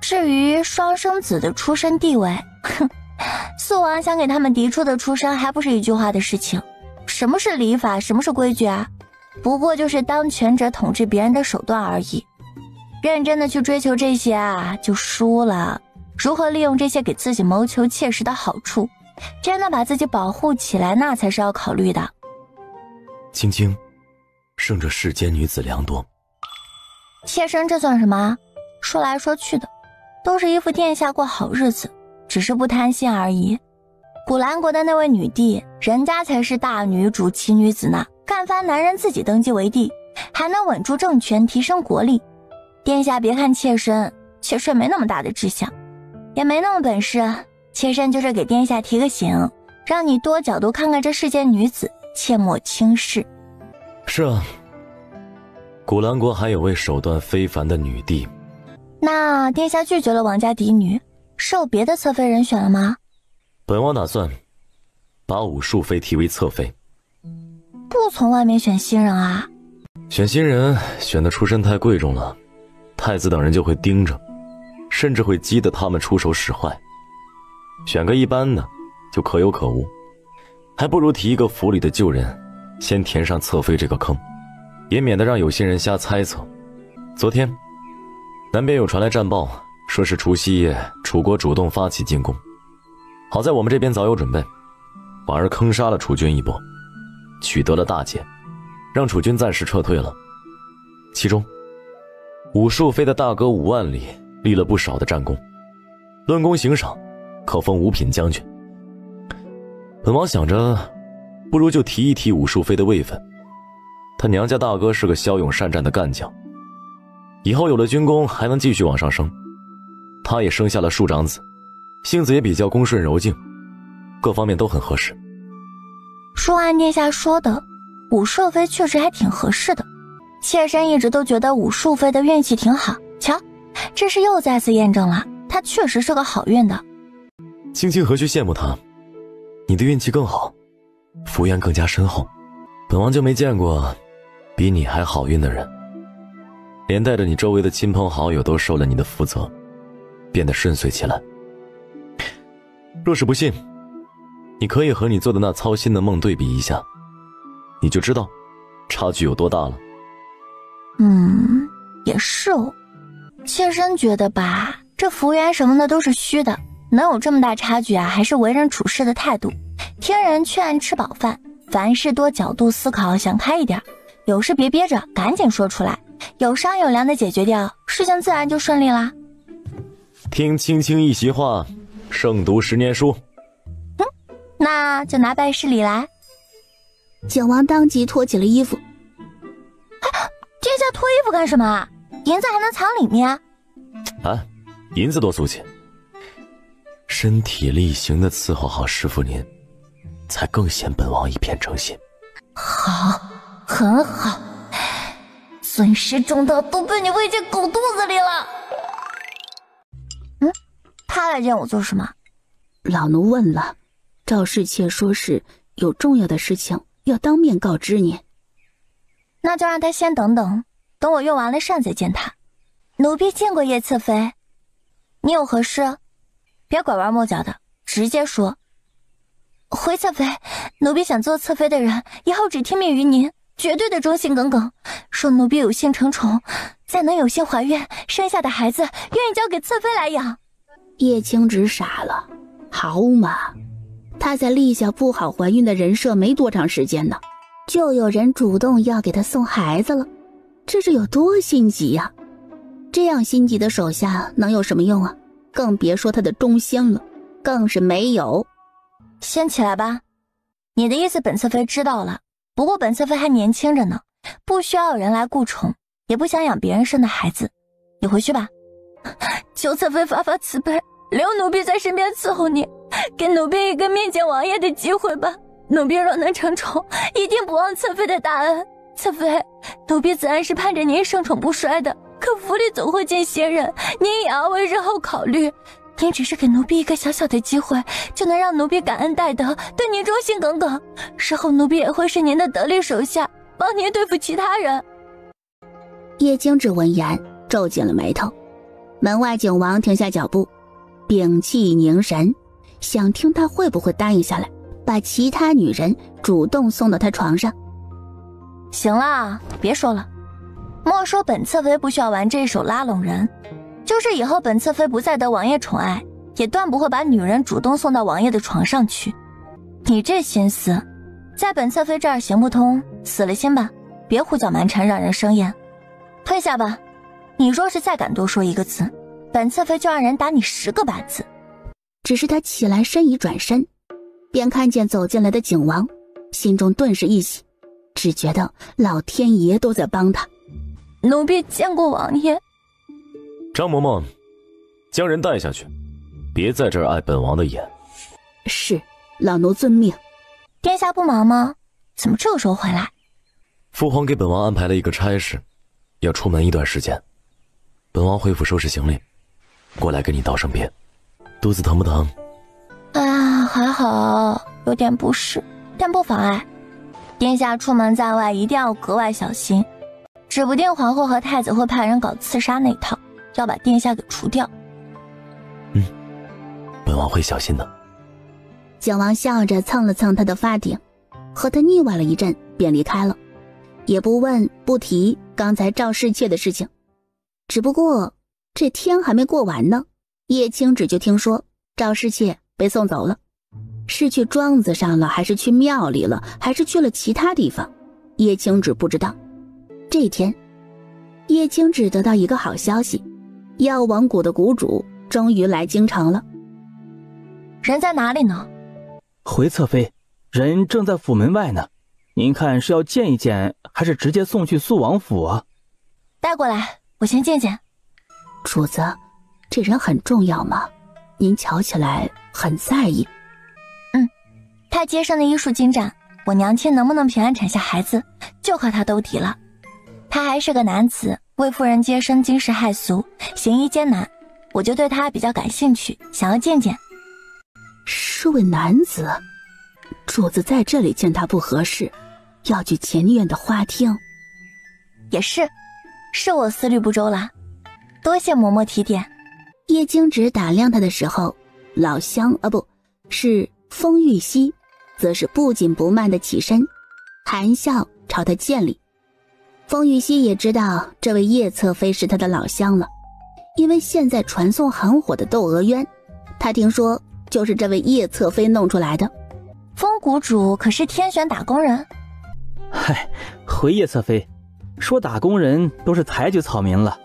至于双生子的出身地位，哼，素王想给他们嫡出的出身，还不是一句话的事情。什么是礼法，什么是规矩啊？不过就是当权者统治别人的手段而已。认真的去追求这些啊，就输了。如何利用这些给自己谋求切实的好处，真的把自己保护起来，那才是要考虑的。青青，胜这世间女子良多。妾身这算什么？说来说去的，都是依附殿下过好日子，只是不贪心而已。古兰国的那位女帝，人家才是大女主奇女子呢，干翻男人自己登基为帝，还能稳住政权，提升国力。殿下别看妾身没那么大的志向，也没那么本事，妾身就是给殿下提个醒，让你多角度看看这世间女子，切莫轻视。是啊，古兰国还有位手段非凡的女帝。那殿下拒绝了王家嫡女，是有别的侧妃人选了吗？本王打算把武术妃提为侧妃。不从外面选新人啊？选新人选的出身太贵重了，太子等人就会盯着，甚至会激得他们出手使坏。选个一般的就可有可无，还不如提一个府里的旧人，先填上侧妃这个坑，也免得让有心人瞎猜测。昨天南边有传来战报，说是除夕夜楚国主动发起进攻，好在我们这边早有准备，反而坑杀了楚军一波，取得了大捷，让楚军暂时撤退了。其中武术妃的大哥5万里立了不少的战功，论功行赏可封五品将军。本王想着不如就提一提武术妃的位分，他娘家大哥是个骁勇善战的干将，以后有了军功还能继续往上升。他也生下了庶长子，性子也比较恭顺柔静，各方面都很合适。说按殿下说的，武术妃确实还挺合适的。妾身一直都觉得武术妃的运气挺好，瞧，这事又再次验证了，她确实是个好运的。青青何须羡慕她，你的运气更好，福缘更加深厚，本王就没见过比你还好运的人，连带着你周围的亲朋好友都受了你的福泽，变得顺遂起来。若是不信，你可以和你做的那操心的梦对比一下，你就知道差距有多大了。也是哦。妾身觉得吧，这福缘什么的都是虚的，能有这么大差距啊，还是为人处事的态度。听人劝，吃饱饭，凡事多角度思考，想开一点，有事别憋着，赶紧说出来，有商有量的解决掉，事情自然就顺利啦。听青青一席话，胜读10年书。那就拿拜师礼来。景王当即脱起了衣服。殿下脱衣服干什么？银子还能藏里面？啊，银子多俗气，身体力行的伺候好师父您，才更显本王一片诚心。好，很好，尊师重道都被你喂进狗肚子里了。他来见我做什么？老奴问了，赵侍妾说是有重要的事情要当面告知您。那就让他先等等，等我用完了膳再见他。奴婢见过叶侧妃，你有何事？别拐弯抹角的，直接说。回侧妃，奴婢想做侧妃的人，以后只听命于您，绝对的忠心耿耿。说奴婢有幸承宠，再能有幸怀孕，生下的孩子愿意交给侧妃来养。叶青直傻了，好嘛，她在立下不好怀孕的人设没多长时间呢，就有人主动要给她送孩子了，这是有多心急呀？这样心急的手下能有什么用啊？更别说她的忠心了，更是没有。先起来吧，你的意思本侧妃知道了，不过本侧妃还年轻着呢，不需要有人来顾宠，也不想养别人生的孩子，你回去吧。求侧妃发发慈悲，留奴婢在身边伺候你，给奴婢一个面见王爷的机会吧。奴婢若能承宠，一定不忘侧妃的大恩。侧妃，奴婢自然是盼着您盛宠不衰的，可府里总会进新人，您也要为日后考虑。您只是给奴婢一个小小的机会，就能让奴婢感恩戴德，对您忠心耿耿，日后奴婢也会是您的得力手下，帮您对付其他人。叶青只闻言皱紧了眉头。门外景王停下脚步，屏气凝神，想听他会不会答应下来，把其他女人主动送到他床上。行了，别说了。莫说本侧妃不需要玩这一手拉拢人，就是以后本侧妃不再得王爷宠爱，也断不会把女人主动送到王爷的床上去。你这心思，在本侧妃这儿行不通，死了心吧，别胡搅蛮缠，让人生厌。退下吧，你若是再敢多说一个字，本侧妃就让人打你10个板子。只是他起来身一转身，便看见走进来的景王，心中顿时一喜，只觉得老天爷都在帮他。奴婢见过王爷。张嬷嬷，将人带下去，别在这儿碍本王的眼。是，老奴遵命。殿下不忙吗？怎么这个时候回来？父皇给本王安排了一个差事，要出门一段时间。本王回府收拾行李，过来跟你道声别。肚子疼不疼？啊，还好，有点不适，但不妨碍。殿下出门在外一定要格外小心，指不定皇后和太子会派人搞刺杀那一套，要把殿下给除掉。本王会小心的。景王笑着蹭了蹭他的发顶，和他腻歪了一阵，便离开了，也不问不提刚才赵侍妾的事情。只不过这天还没过完呢，叶青芷就听说赵侍妾被送走了，是去庄子上了，还是去庙里了，还是去了其他地方，叶青芷不知道。这天，叶青芷得到一个好消息，药王谷的谷主终于来京城了。人在哪里呢？回侧妃，人正在府门外呢，您看是要见一见，还是直接送去肃王府啊？带过来，我先见见。主子，这人很重要吗？您瞧起来很在意。他接生的医术精湛，我娘亲能不能平安产下孩子，就和他兜底了。他还是个男子，为夫人接生惊世骇俗，行医艰难，我就对他比较感兴趣，想要见见。是位男子，主子在这里见他不合适，要去前院的花厅。也是我思虑不周啦，多谢嬷嬷提点。叶青芷打量他的时候，老乡是风玉溪，则是不紧不慢地起身，含笑朝他见礼。风玉溪也知道这位叶侧妃是他的老乡了，因为现在传颂很火的窦娥冤，他听说就是这位叶侧妃弄出来的。风谷主可是天选打工人？嗨，回叶侧妃，说打工人都是抬举草民了，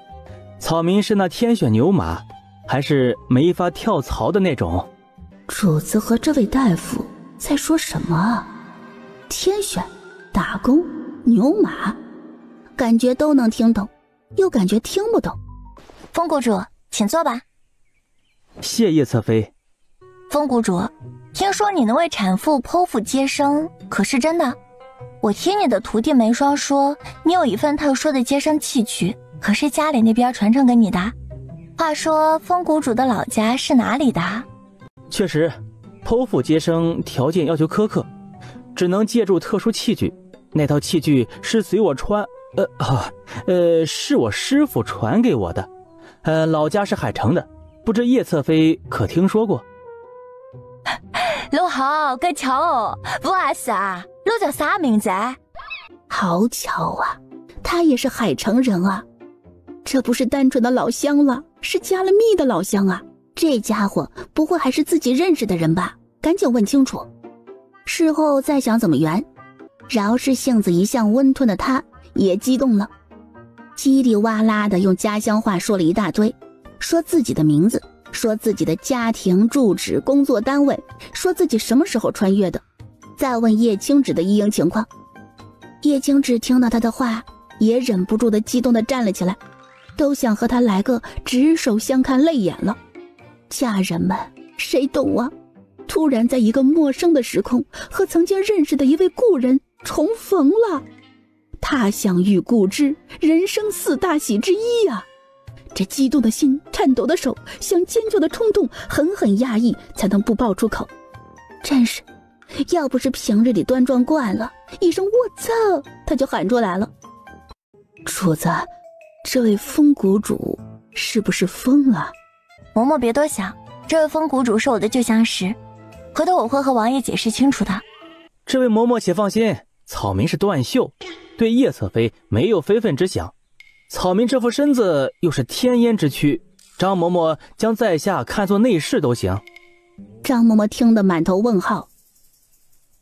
草民是那天选牛马，还是没法跳槽的那种？主子和这位大夫在说什么啊？天选、打工、牛马，感觉都能听懂，又感觉听不懂。风谷主，请坐吧。谢叶侧妃。风谷主，听说你能为产妇剖腹接生，可是真的？我听你的徒弟梅霜说，你有一份特殊的接生器具，可是家里那边传承给你的？话说风谷主的老家是哪里的？确实，剖腹接生条件要求苛刻，只能借助特殊器具。那套器具是随我是我师傅传给我的。老家是海城的，不知叶侧妃可听说过？陆好，该巧哦，不好意思啊，陆叫啥名字？好巧啊，他也是海城人啊，这不是单纯的老乡了，是加了密的老乡啊。这家伙不会还是自己认识的人吧？赶紧问清楚。事后再想怎么圆，饶是性子一向温吞的他也激动了，叽里哇啦的用家乡话说了一大堆，说自己的名字，说自己的家庭住址工作单位，说自己什么时候穿越的，再问叶青芷的医营情况。叶青芷听到他的话，也忍不住的激动的站了起来，都想和他来个执手相看泪眼了。家人们，谁懂啊？突然在一个陌生的时空，和曾经认识的一位故人重逢了。他乡遇故知，人生4大喜之一啊！这激动的心，颤抖的手，想尖叫的冲动，狠狠压抑，才能不爆出口。真是，要不是平日里端庄惯了，一声我操，他就喊出来了。主子，这位风谷主是不是疯了？嬷嬷别多想，这位风谷主是我的旧相识，回头我会和王爷解释清楚的。这位嬷嬷且放心，草民是断袖，对叶侧妃没有非分之想。草民这副身子又是天烟之躯，张嬷嬷将在下看作内侍都行。张嬷嬷听得满头问号，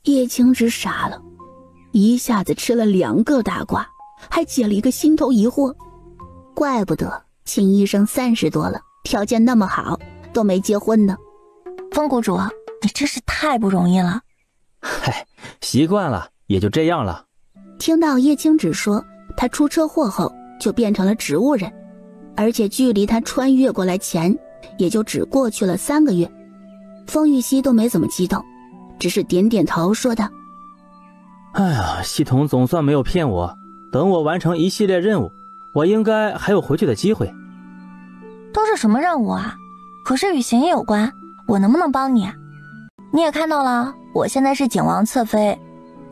叶青之傻了，一下子吃了2个大瓜，还解了一个心头疑惑。怪不得秦医生30多了，条件那么好，都没结婚呢。风谷主，你真是太不容易了。嗨，习惯了，也就这样了。听到叶青芷说他出车祸后就变成了植物人，而且距离他穿越过来前也就只过去了3个月，风玉溪都没怎么激动，只是点点头说道：哎呀，系统总算没有骗我，等我完成一系列任务，我应该还有回去的机会。都是什么任务啊？可是与行医有关，我能不能帮你？你也看到了，我现在是景王侧妃，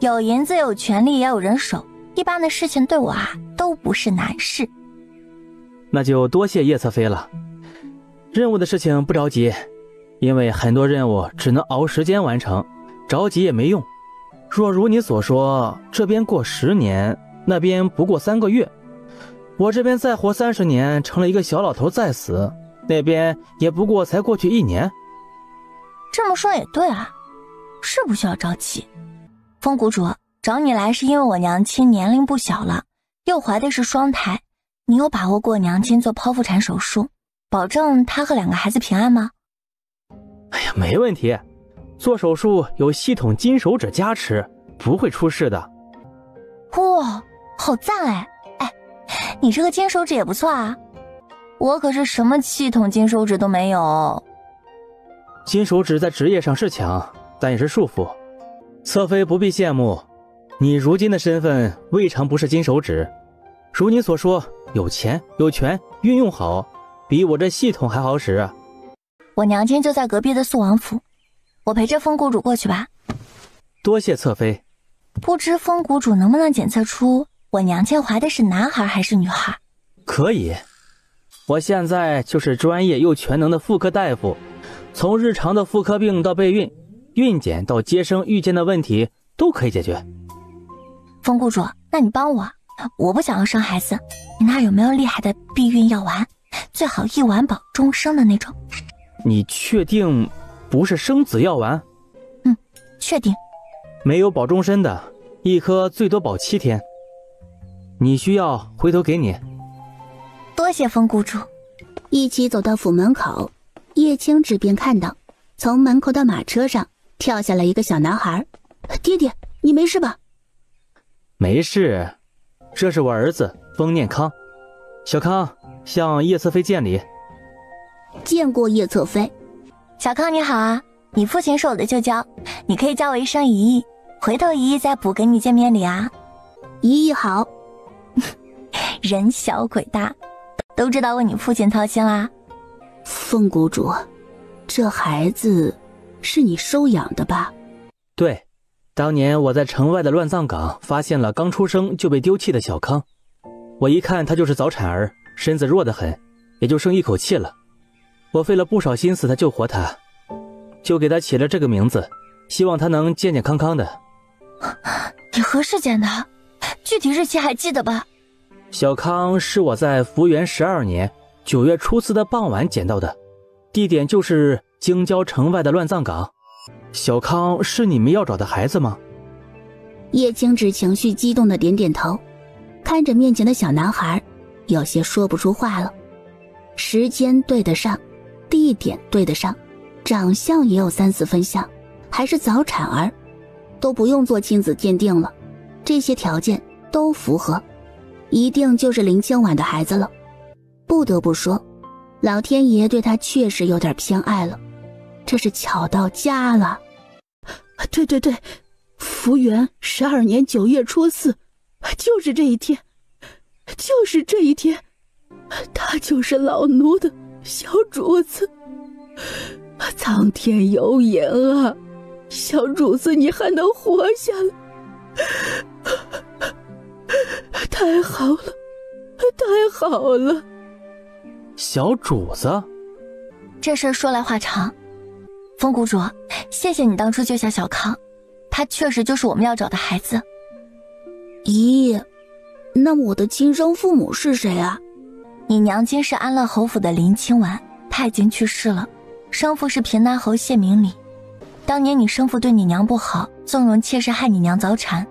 有银子有权力也有人手，一般的事情对我都不是难事。那就多谢叶侧妃了。任务的事情不着急，因为很多任务只能熬时间完成，着急也没用。若如你所说，这边过10年，那边不过3个月，我这边再活30年，成了一个小老头再死，那边也不过才过去1年。这么说也对啊，是不需要着急。风谷主，找你来是因为我娘亲年龄不小了，又怀的是双胎，你有把握过娘亲做剖腹产手术，保证她和2个孩子平安吗？哎呀，没问题，做手术有系统金手指加持，不会出事的。哇，好赞哎！你这个金手指也不错啊，我可是什么系统金手指都没有。金手指在职业上是强，但也是束缚。侧妃不必羡慕，你如今的身份未尝不是金手指。如你所说，有钱有权，运用好，比我这系统还好使啊。我娘亲就在隔壁的肃王府，我陪着风谷主过去吧。多谢侧妃。不知风谷主能不能检测出我娘亲怀的是男孩还是女孩？可以，我现在就是专业又全能的妇科大夫，从日常的妇科病到备孕、孕检到接生育健的问题都可以解决。风谷主，那你帮我不想要生孩子，你那有没有厉害的避孕药丸？最好1丸保终生的那种。你确定不是生子药丸？确定。没有保终身的，一颗最多保7天。你需要回头给你。多谢风谷主。一起走到府门口，叶青芷便看到从门口的马车上跳下来一个小男孩。爹爹，你没事吧？没事，这是我儿子风念康。小康向叶侧妃见礼。见过叶侧妃。小康你好啊，你父亲是我的舅舅，你可以叫我一声姨姨，回头姨姨再补给你见面礼啊。姨姨好。人小鬼大，都知道为你父亲操心啦。风谷主，这孩子是你收养的吧？对，当年我在城外的乱葬岗发现了刚出生就被丢弃的小康，我一看他就是早产儿，身子弱得很，也就剩一口气了。我费了不少心思才救活他，就给他起了这个名字，希望他能健健康康的。你何时捡的？具体日期还记得吧？小康是我在福元12年9月初4的傍晚捡到的，地点就是京郊城外的乱葬岗。小康是你们要找的孩子吗？叶青芷情绪激动的点点头，看着面前的小男孩，有些说不出话了。时间对得上，地点对得上，长相也有3、4分像，还是早产儿，都不用做亲子鉴定了，这些条件都符合，一定就是林清婉的孩子了。不得不说，老天爷对他确实有点偏爱了，这是巧到家了。对，福元12年9月初4，就是这一天，他就是老奴的小主子。苍天有眼啊，小主子你还能活下来，太好了。小主子？这事说来话长。风谷主，谢谢你当初救下小康，他确实就是我们要找的孩子。咦，那么我的亲生父母是谁啊？你娘亲是安乐侯府的林清婉，她已经去世了。生父是平南侯谢明礼。当年你生父对你娘不好，纵容妾室害你娘早产，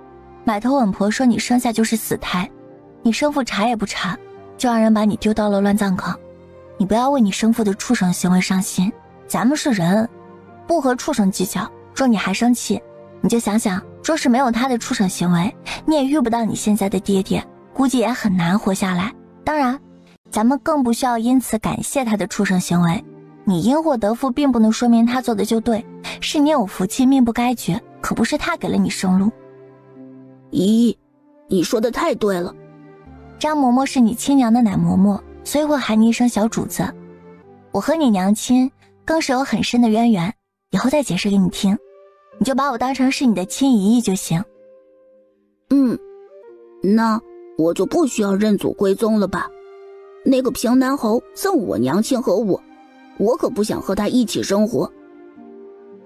买头稳婆说你生下就是死胎，你生父查也不查，就让人把你丢到了乱葬岗。你不要为你生父的畜生行为伤心，咱们是人，不和畜生计较。若你还生气，你就想想，若是没有他的畜生行为，你也遇不到你现在的爹爹，估计也很难活下来。当然，咱们更不需要因此感谢他的畜生行为。你因祸得福并不能说明他做的就对，是你有福气命不该绝，可不是他给了你生路。咦，你说的太对了。张嬷嬷是你亲娘的奶嬷嬷，所以会喊你一声小主子。我和你娘亲更是有很深的渊源，以后再解释给你听，你就把我当成是你的亲姨姨就行。那我就不需要认祖归宗了吧？那个平南侯憎我娘亲和我可不想和他一起生活。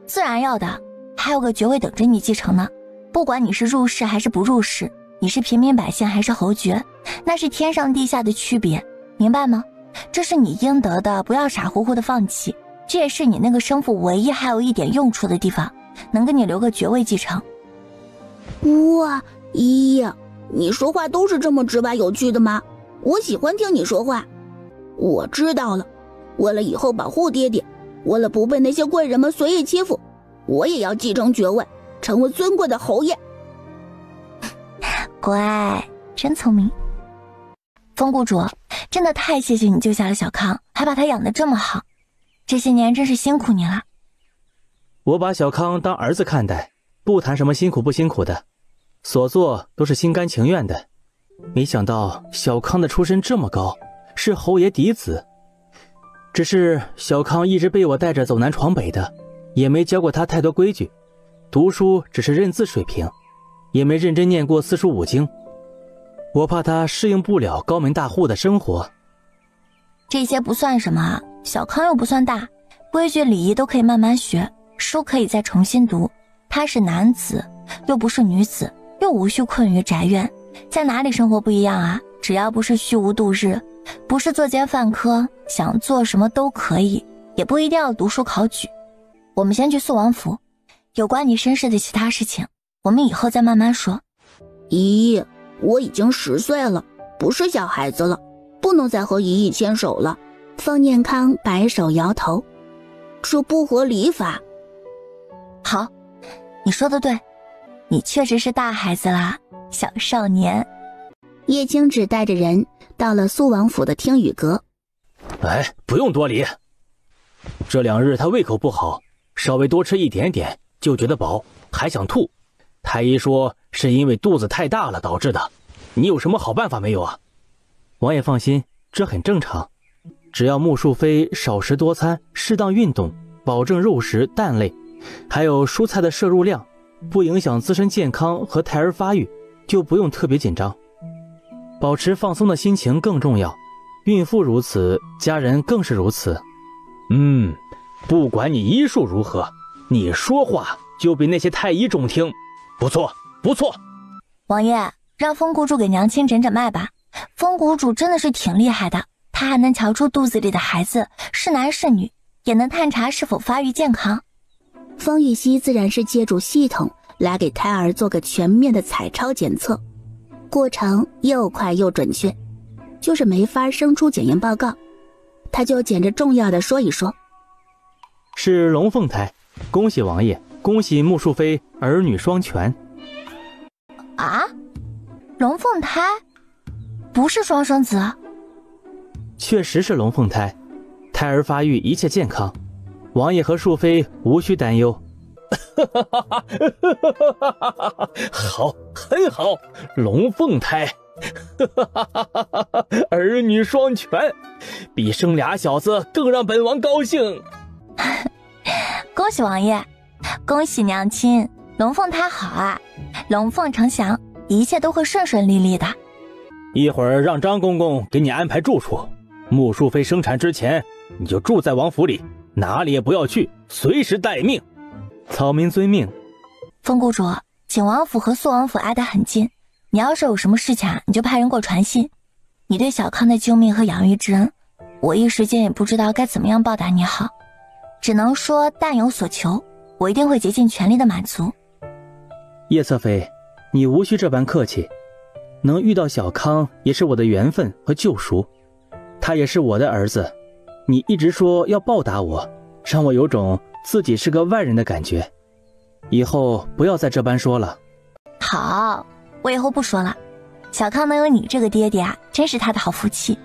自然要的，还有个爵位等着你继承呢。不管你是入仕还是不入仕，你是平民百姓还是侯爵，那是天上地下的区别，明白吗？这是你应得的，不要傻乎乎的放弃。这也是你那个生父唯一还有一点用处的地方，能给你留个爵位继承。哇，姨呀，你说话都是这么直白有趣的吗？我喜欢听你说话。我知道了，为了以后保护爹爹，为了不被那些贵人们随意欺负，我也要继承爵位，成为尊贵的侯爷。乖，真聪明。风谷主，真的太谢谢你救下了小康，还把他养得这么好，这些年真是辛苦你了。我把小康当儿子看待，不谈什么辛苦不辛苦的，所做都是心甘情愿的。没想到小康的出身这么高，是侯爷嫡子。只是小康一直被我带着走南闯北的，也没教过他太多规矩，读书只是认字水平，也没认真念过四书五经。我怕他适应不了高门大户的生活。这些不算什么，小康又不算大，规矩礼仪都可以慢慢学，书可以再重新读。他是男子，又不是女子，又无需困于宅院，在哪里生活不一样啊？只要不是虚无度日，不是作奸犯科，想做什么都可以，也不一定要读书考举。我们先去肃王府，有关你身世的其他事情，我们以后再慢慢说。姨，我已经10岁了，不是小孩子了，不能再和姨姨牵手了。方念康摆手摇头，这不合礼法。好，你说的对，你确实是大孩子啦，小少年。叶青只带着人到了肃王府的听雨阁。不用多礼。这2日他胃口不好，稍微多吃一点点就觉得饱，还想吐。太医说是因为肚子太大了导致的，你有什么好办法没有啊？王爷放心，这很正常，只要穆淑妃少食多餐，适当运动，保证肉食蛋类还有蔬菜的摄入量，不影响自身健康和胎儿发育，就不用特别紧张。保持放松的心情更重要，孕妇如此，家人更是如此。不管你医术如何，你说话就比那些太医中听。不错不错。王爷，让风谷主给娘亲诊诊脉吧。风谷主真的是挺厉害的，他还能瞧出肚子里的孩子是男是女，也能探查是否发育健康。方玉溪自然是借助系统来给胎儿做个全面的彩超检测，过程又快又准确，就是没法生出检验报告，他就捡着重要的说一说。是龙凤胎，恭喜王爷，恭喜穆淑妃儿女双全。啊，龙凤胎不是双生子？确实是龙凤胎，胎儿发育一切健康，王爷和淑妃无需担忧。好，很好，龙凤胎，儿女双全，比生俩小子更让本王高兴。恭喜王爷，恭喜娘亲，龙凤胎好啊，龙凤呈祥，一切都会顺顺利利的。一会儿让张公公给你安排住处，穆淑妃生产之前，你就住在王府里，哪里也不要去，随时待命。草民遵命。风谷主，景王府和肃王府挨得很近，你要是有什么事情你就派人给我传信。你对小康的救命和养育之恩，我一时间也不知道该怎么样报答你好，只能说但有所求，我一定会竭尽全力的满足。叶侧妃，你无需这般客气，能遇到小康也是我的缘分和救赎，他也是我的儿子，你一直说要报答我，让我有种自己是个外人的感觉，以后不要再这般说了。好，我以后不说了。小康能有你这个爹爹啊，真是他的好福气。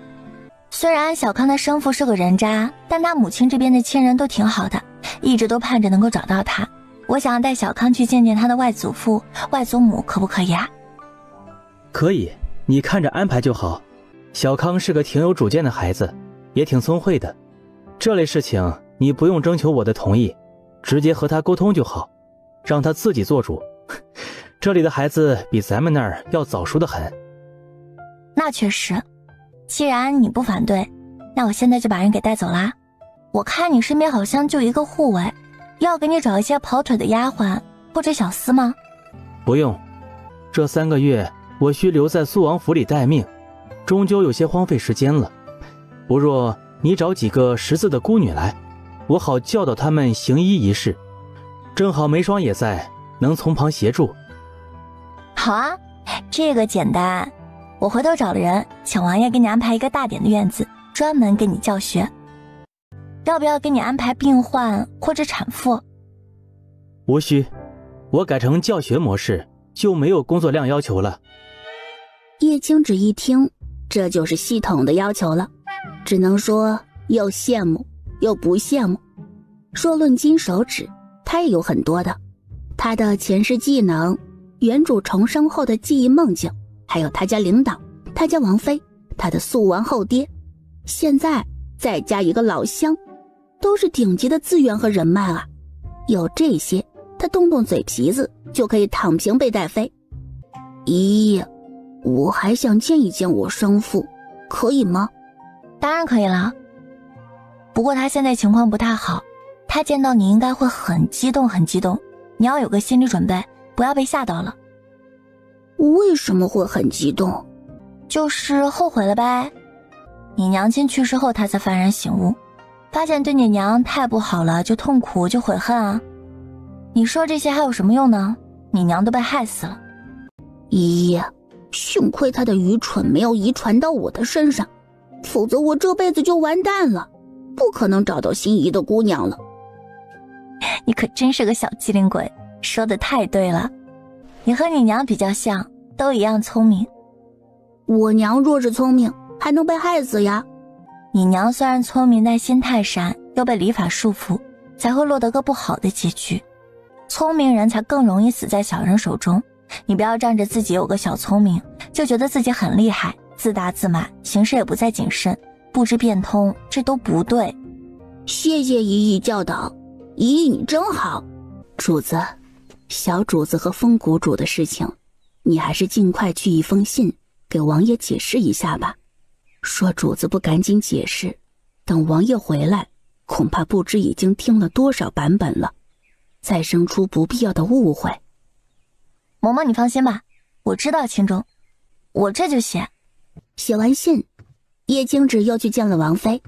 虽然小康的生父是个人渣，但他母亲这边的亲人都挺好的，一直都盼着能够找到他。我想带小康去见见他的外祖父、外祖母，可不可以啊？可以，你看着安排就好。小康是个挺有主见的孩子，也挺聪慧的，这类事情你不用征求我的同意，直接和他沟通就好，让他自己做主。这里的孩子比咱们那儿要早熟得很。那确实，既然你不反对，那我现在就把人给带走啦。我看你身边好像就一个护卫，要给你找一些跑腿的丫鬟或者小厮吗？不用，这3个月我需留在肃王府里待命，终究有些荒废时间了。不若你找几个识字的姑女来，我好教导他们行医仪式，正好梅霜也在，能从旁协助。好啊，这个简单，我回头找了人，请王爷给你安排一个大点的院子，专门给你教学。要不要给你安排病患或者产妇？无需，我改成教学模式，就没有工作量要求了。叶青芷一听，这就是系统的要求了，只能说又羡慕又不羡慕。说论金手指，他也有很多的，他的前世技能，原主重生后的记忆梦境，还有他家领导，他家王妃，他的肃王后爹，现在再加一个老乡，都是顶级的资源和人脉啊。有这些，他动动嘴皮子就可以躺平被带飞。咦，我还想见一见我生父，可以吗？当然可以了，不过他现在情况不太好，他见到你应该会很激动很激动，你要有个心理准备，不要被吓到了。为什么会很激动？就是后悔了呗。你娘亲去世后他才幡然醒悟，发现对你娘太不好了，就痛苦就悔恨啊。你说这些还有什么用呢？你娘都被害死了。咦，幸亏他的愚蠢没有遗传到我的身上，否则我这辈子就完蛋了，不可能找到心仪的姑娘了。你可真是个小机灵鬼，说得太对了。你和你娘比较像，都一样聪明。我娘若是聪明，还能被害死呀？你娘虽然聪明，但心太善，又被礼法束缚，才会落得个不好的结局。聪明人才更容易死在小人手中。你不要仗着自己有个小聪明，就觉得自己很厉害，自大自满，行事也不再谨慎，不知变通，这都不对。谢谢姨姨教导，姨姨你真好。主子，小主子和风谷主的事情，你还是尽快去一封信给王爷解释一下吧。说主子不赶紧解释，等王爷回来，恐怕不知已经听了多少版本了，再生出不必要的误会。嬷嬷你放心吧，我知道轻重，我这就写。写完信，叶青芷又去见了王妃。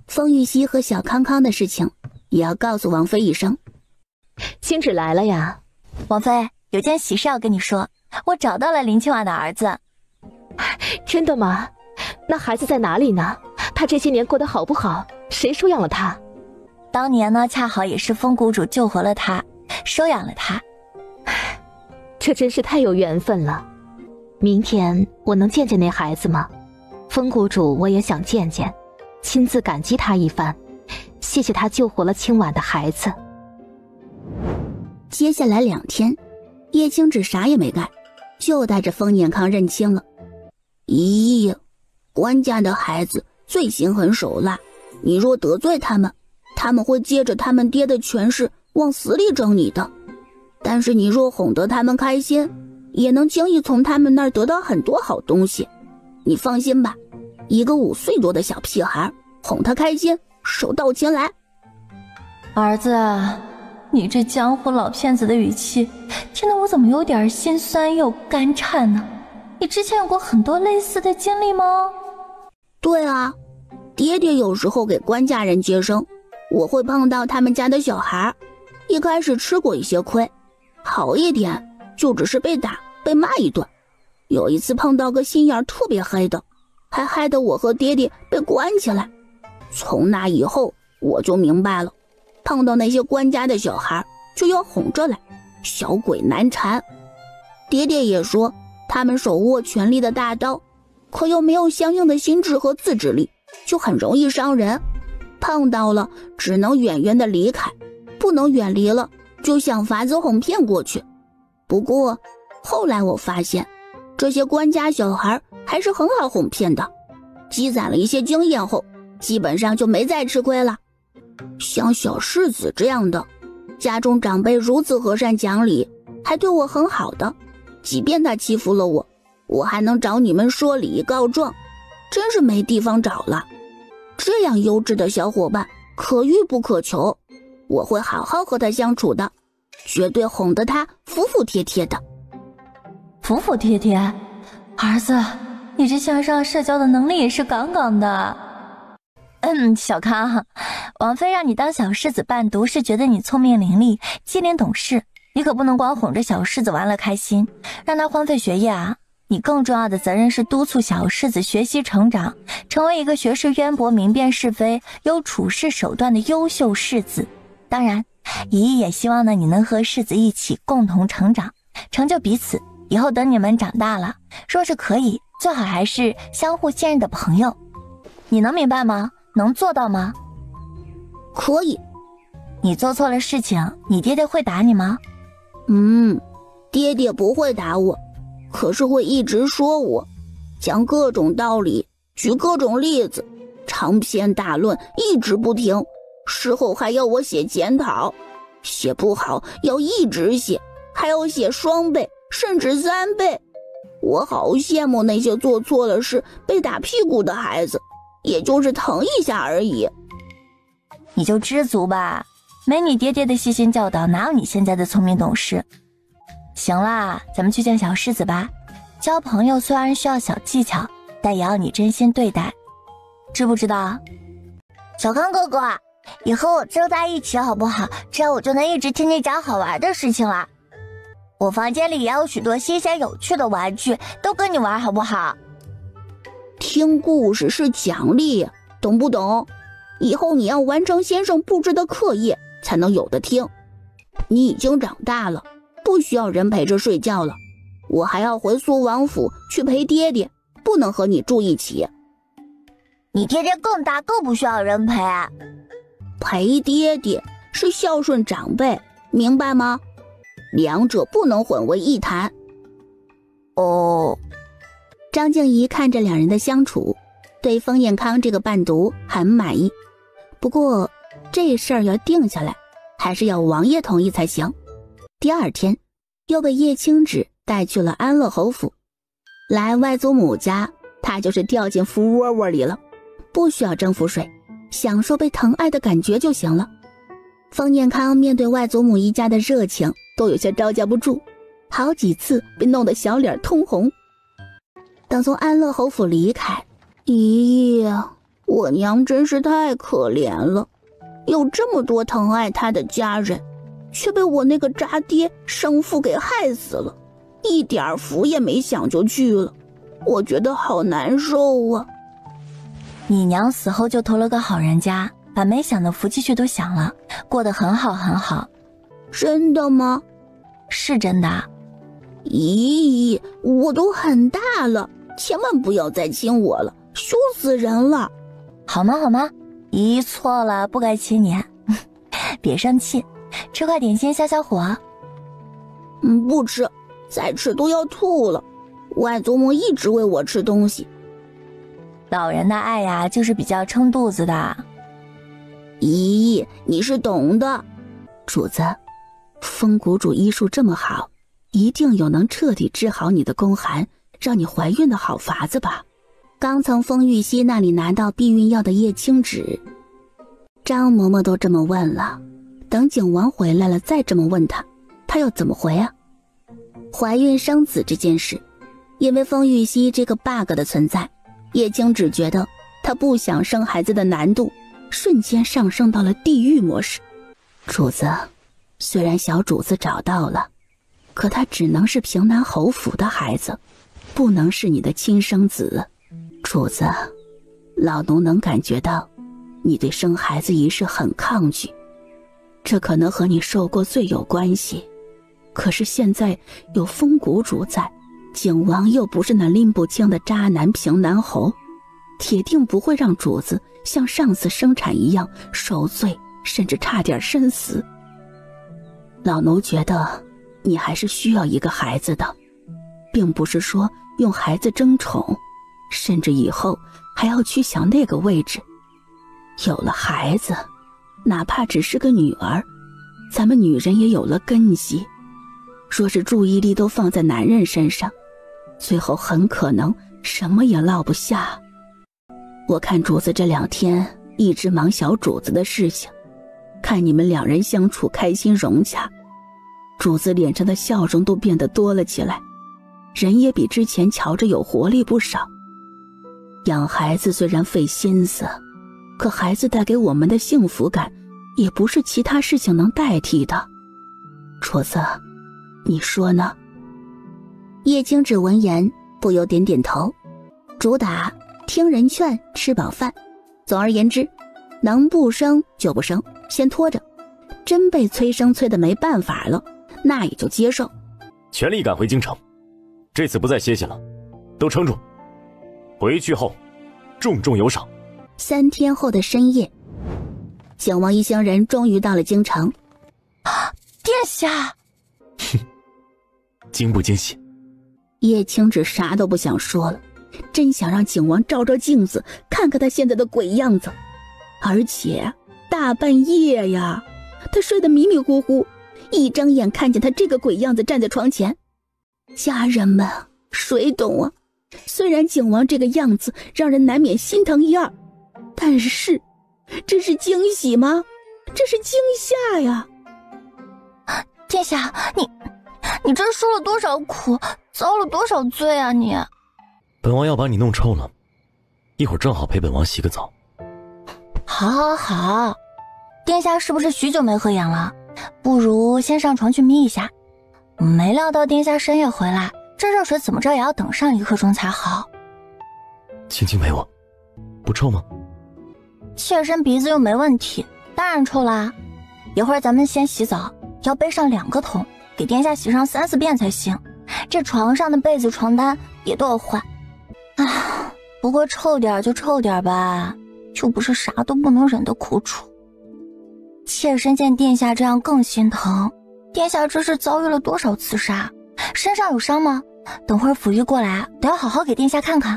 风玉溪和小康康的事情也要告诉王妃一声。青芷来了呀。王妃，有件喜事要跟你说，我找到了林清婉的儿子。真的吗？那孩子在哪里呢？他这些年过得好不好？谁收养了他？当年呢，恰好也是风谷主救活了他，收养了他。这真是太有缘分了。明天我能见见那孩子吗？风谷主我也想见见，亲自感激他一番，谢谢他救活了清婉的孩子。接下来2天，叶青芷啥也没干，就带着风念康认亲了。咦，官家的孩子最心狠手辣，你若得罪他们，他们会借着他们爹的权势往死里整你的。但是你若哄得他们开心，也能轻易从他们那儿得到很多好东西。你放心吧，一个5岁多的小屁孩，哄他开心，手到擒来。儿子，你这江湖老骗子的语气，听得我怎么有点心酸又肝颤呢？你之前有过很多类似的经历吗？对啊，爹爹有时候给官家人接生，我会碰到他们家的小孩，一开始吃过一些亏，好一点就只是被打被骂一顿。有一次碰到个心眼特别黑的，还害得我和爹爹被关起来。从那以后我就明白了，碰到那些官家的小孩就要哄着来，小鬼难缠。爹爹也说他们手握权力的大刀，可又没有相应的心智和自制力，就很容易伤人。碰到了只能远远的离开，不能远离了就想法子哄骗过去。不过后来我发现这些官家小孩还是很好哄骗的，积攒了一些经验后，基本上就没再吃亏了。像小世子这样的，家中长辈如此和善讲理，还对我很好的，即便他欺负了我，我还能找你们说理告状，真是没地方找了。这样优质的小伙伴可遇不可求，我会好好和他相处的，绝对哄得他服服帖帖的。服服帖帖，儿子，你这向上社交的能力也是杠杠的。小康，王妃让你当小世子伴读，是觉得你聪明伶俐，机灵懂事，你可不能光哄着小世子玩乐开心，让他荒废学业啊！你更重要的责任是督促小世子学习成长，成为一个学识渊博、明辨是非、有处事手段的优秀世子。当然，姨姨也希望呢，你能和世子一起共同成长，成就彼此。以后等你们长大了，若是可以，最好还是相互信任的朋友。你能明白吗？能做到吗？可以。你做错了事情，你爹爹会打你吗？爹爹不会打我，可是会一直说我，讲各种道理，举各种例子，长篇大论，一直不停，事后还要我写检讨，写不好要一直写，还要写双倍甚至3倍。我好羡慕那些做错了事被打屁股的孩子，也就是疼一下而已。你就知足吧，没你爹爹的细心教导，哪有你现在的聪明懂事。行啦，咱们去见小世子吧。交朋友虽然需要小技巧，但也要你真心对待，知不知道？小康哥哥，以后我就在一起好不好？这样我就能一直听你讲好玩的事情了。我房间里也有许多新鲜有趣的玩具，都跟你玩好不好？听故事是奖励，懂不懂？以后你要完成先生布置的课业，才能有的听。你已经长大了，不需要人陪着睡觉了。我还要回苏王府去陪爹爹，不能和你住一起。你爹爹更大，更不需要人陪。陪爹爹是孝顺长辈，明白吗？两者不能混为一谈。哦。张静怡看着两人的相处，对封彦康这个伴读很满意。不过这事儿要定下来，还是要王爷同意才行。第二天又被叶青芷带去了安乐侯府。来外祖母家，他就是掉进福窝窝里了，不需要征服水，享受被疼爱的感觉就行了。封彦康面对外祖母一家的热情都有些招架不住，好几次被弄得小脸通红。等从安乐侯府离开，咦，我娘真是太可怜了，有这么多疼爱她的家人，却被我那个渣爹生父给害死了，一点福也没享就去了，我觉得好难受啊。你娘死后就投了个好人家，把没享的福气却都享了，过得很好很好。真的吗？是真的。咦，我都很大了，千万不要再亲我了，羞死人了。好吗好吗，姨错了，不该亲你。别生气，吃块点心消消火。不吃，再吃都要吐了。外祖母一直喂我吃东西。老人的爱呀，就是比较撑肚子的。咦，你是懂的。主子，风谷主医术这么好，一定有能彻底治好你的宫寒，让你怀孕的好法子吧？刚从风玉溪那里拿到避孕药的叶青芷。张嬷嬷都这么问了，等景王回来了再这么问他，他要怎么回啊？怀孕生子这件事，因为风玉溪这个 bug 的存在，叶青芷觉得他不想生孩子的难度瞬间上升到了地狱模式。主子，虽然小主子找到了，可他只能是平南侯府的孩子，不能是你的亲生子。主子，老奴能感觉到你对生孩子一事很抗拒，这可能和你受过罪有关系。可是现在有风谷主在，景王又不是那拎不清的渣男平南侯，铁定不会让主子像上次生产一样受罪，甚至差点身死。老奴觉得你还是需要一个孩子的，并不是说用孩子争宠，甚至以后还要去想那个位置。有了孩子，哪怕只是个女儿，咱们女人也有了根基。若是注意力都放在男人身上，最后很可能什么也落不下。我看主子这2天一直忙小主子的事情，看你们2人相处开心融洽，主子脸上的笑容都变得多了起来，人也比之前瞧着有活力不少。养孩子虽然费心思，可孩子带给我们的幸福感也不是其他事情能代替的。主子，你说呢？叶青芷闻言不由点点头，主打听人劝，吃饱饭。总而言之，能不生就不生，先拖着。真被催生催得没办法了，那也就接受。全力赶回京城，这次不再歇歇了，都撑住。回去后，重重有赏。3天后的深夜，景王一行人终于到了京城。殿下，惊不惊喜？叶青芷啥都不想说了，真想让景王照照镜子，看看他现在的鬼样子。而且大半夜呀，他睡得迷迷糊糊，一睁眼看见他这个鬼样子站在床前。家人们，谁懂啊？虽然景王这个样子让人难免心疼一二，但是这是惊喜吗？这是惊吓呀！殿下，你这受了多少苦，遭了多少罪啊你！本王要把你弄臭了，一会儿正好陪本王洗个澡。好，殿下是不是许久没合眼了？不如先上床去眯一下。没料到殿下深夜回来，这热水怎么着也要等上1刻钟才好。轻轻陪我，不臭吗？妾身鼻子又没问题，当然臭啦。一会儿咱们先洗澡，要背上2个桶，给殿下洗上3、4遍才行。这床上的被子床单也都要换。不过臭点就臭点吧，就不是啥都不能忍的苦楚。妾身见殿下这样更心疼，殿下这是遭遇了多少刺杀？身上有伤吗？等会儿府医过来，得要好好给殿下看看。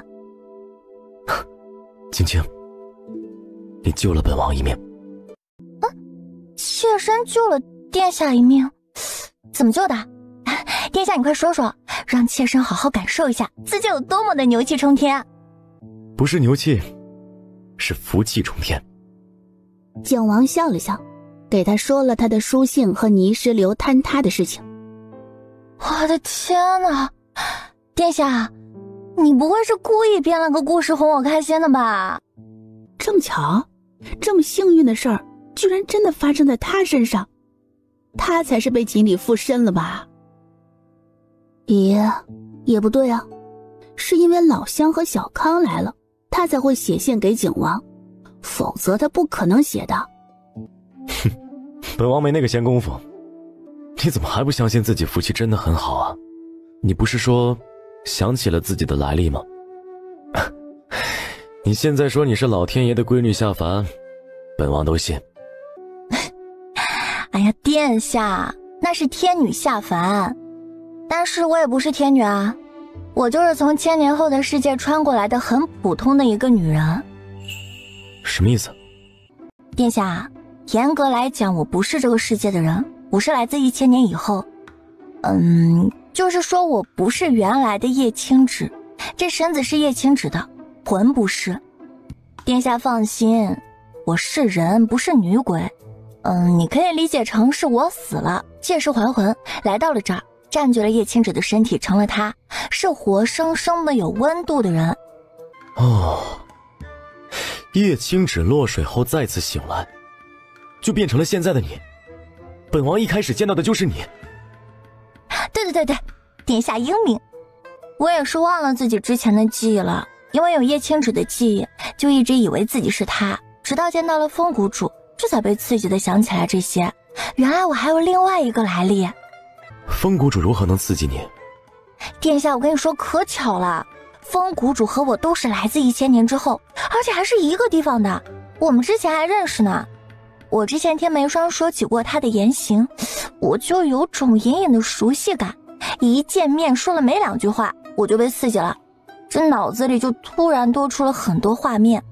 青青，你救了本王一命。妾身救了殿下一命，怎么救的？殿下你快说说，让妾身好好感受一下自己有多么的牛气冲天。不是牛气，是福气冲天。景王笑了笑，给他说了他的书信和泥石流坍塌的事情。我的天哪，殿下，你不会是故意编了个故事哄我开心的吧？这么巧，这么幸运的事儿居然真的发生在他身上，他才是被锦鲤附身了吧？也不对啊，是因为老乡和小康来了，他才会写信给景王，否则他不可能写的。哼，本王没那个闲工夫。你怎么还不相信自己福气真的很好啊？你不是说想起了自己的来历吗？你现在说你是老天爷的闺女下凡，本王都信。哎呀，殿下，那是天女下凡，但是我也不是天女啊，我就是从1000年后的世界穿过来的很普通的一个女人。什么意思？殿下，严格来讲我不是这个世界的人，我是来自1000年以后。就是说我不是原来的叶青芷，这身子是叶青芷的，魂不是。殿下放心，我是人，不是女鬼。你可以理解成是我死了，借尸还魂，来到了这儿，占据了叶青芷的身体，成了她，是活生生的有温度的人。哦，叶青芷落水后再次醒来，就变成了现在的你。本王一开始见到的就是你。对，殿下英明。我也是忘了自己之前的记忆了，因为有叶青芷的记忆，就一直以为自己是她，直到见到了风谷主，这才被刺激的想起来这些。原来我还有另外一个来历。风谷主如何能刺激你？殿下，我跟你说可巧了，风谷主和我都是来自1000年之后，而且还是一个地方的，我们之前还认识呢。我之前听梅霜说起过他的言行，我就有种隐隐的熟悉感，一见面说了没2句话，我就被刺激了，这脑子里就突然多出了很多画面。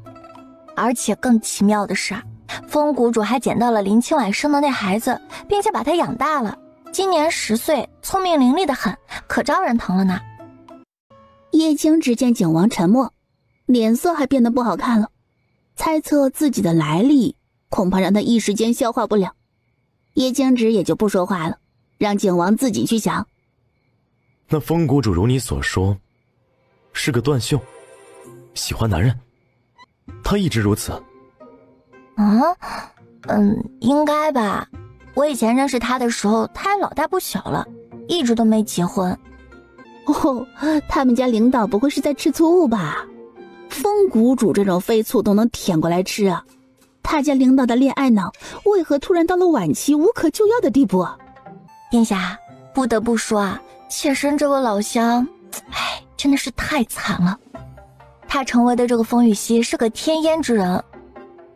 而且更奇妙的是，风谷主还捡到了林清婉生的那孩子，并且把他养大了，今年10岁，聪明伶俐的很，可招人疼了呢。叶青只见景王沉默，脸色还变得不好看了，猜测自己的来历恐怕让他一时间消化不了。叶青芷也就不说话了，让景王自己去想。那风谷主如你所说，是个断袖，喜欢男人，他一直如此。应该吧。我以前认识他的时候，他还老大不小了，一直都没结婚。哦，他们家领导不会是在吃醋吧？风谷主这种飞醋都能舔过来吃啊！他家领导的恋爱脑为何突然到了晚期无可救药的地步？殿下，不得不说啊，妾身这位老乡，真的是太惨了。他成为的这个风雨熙是个天烟之人，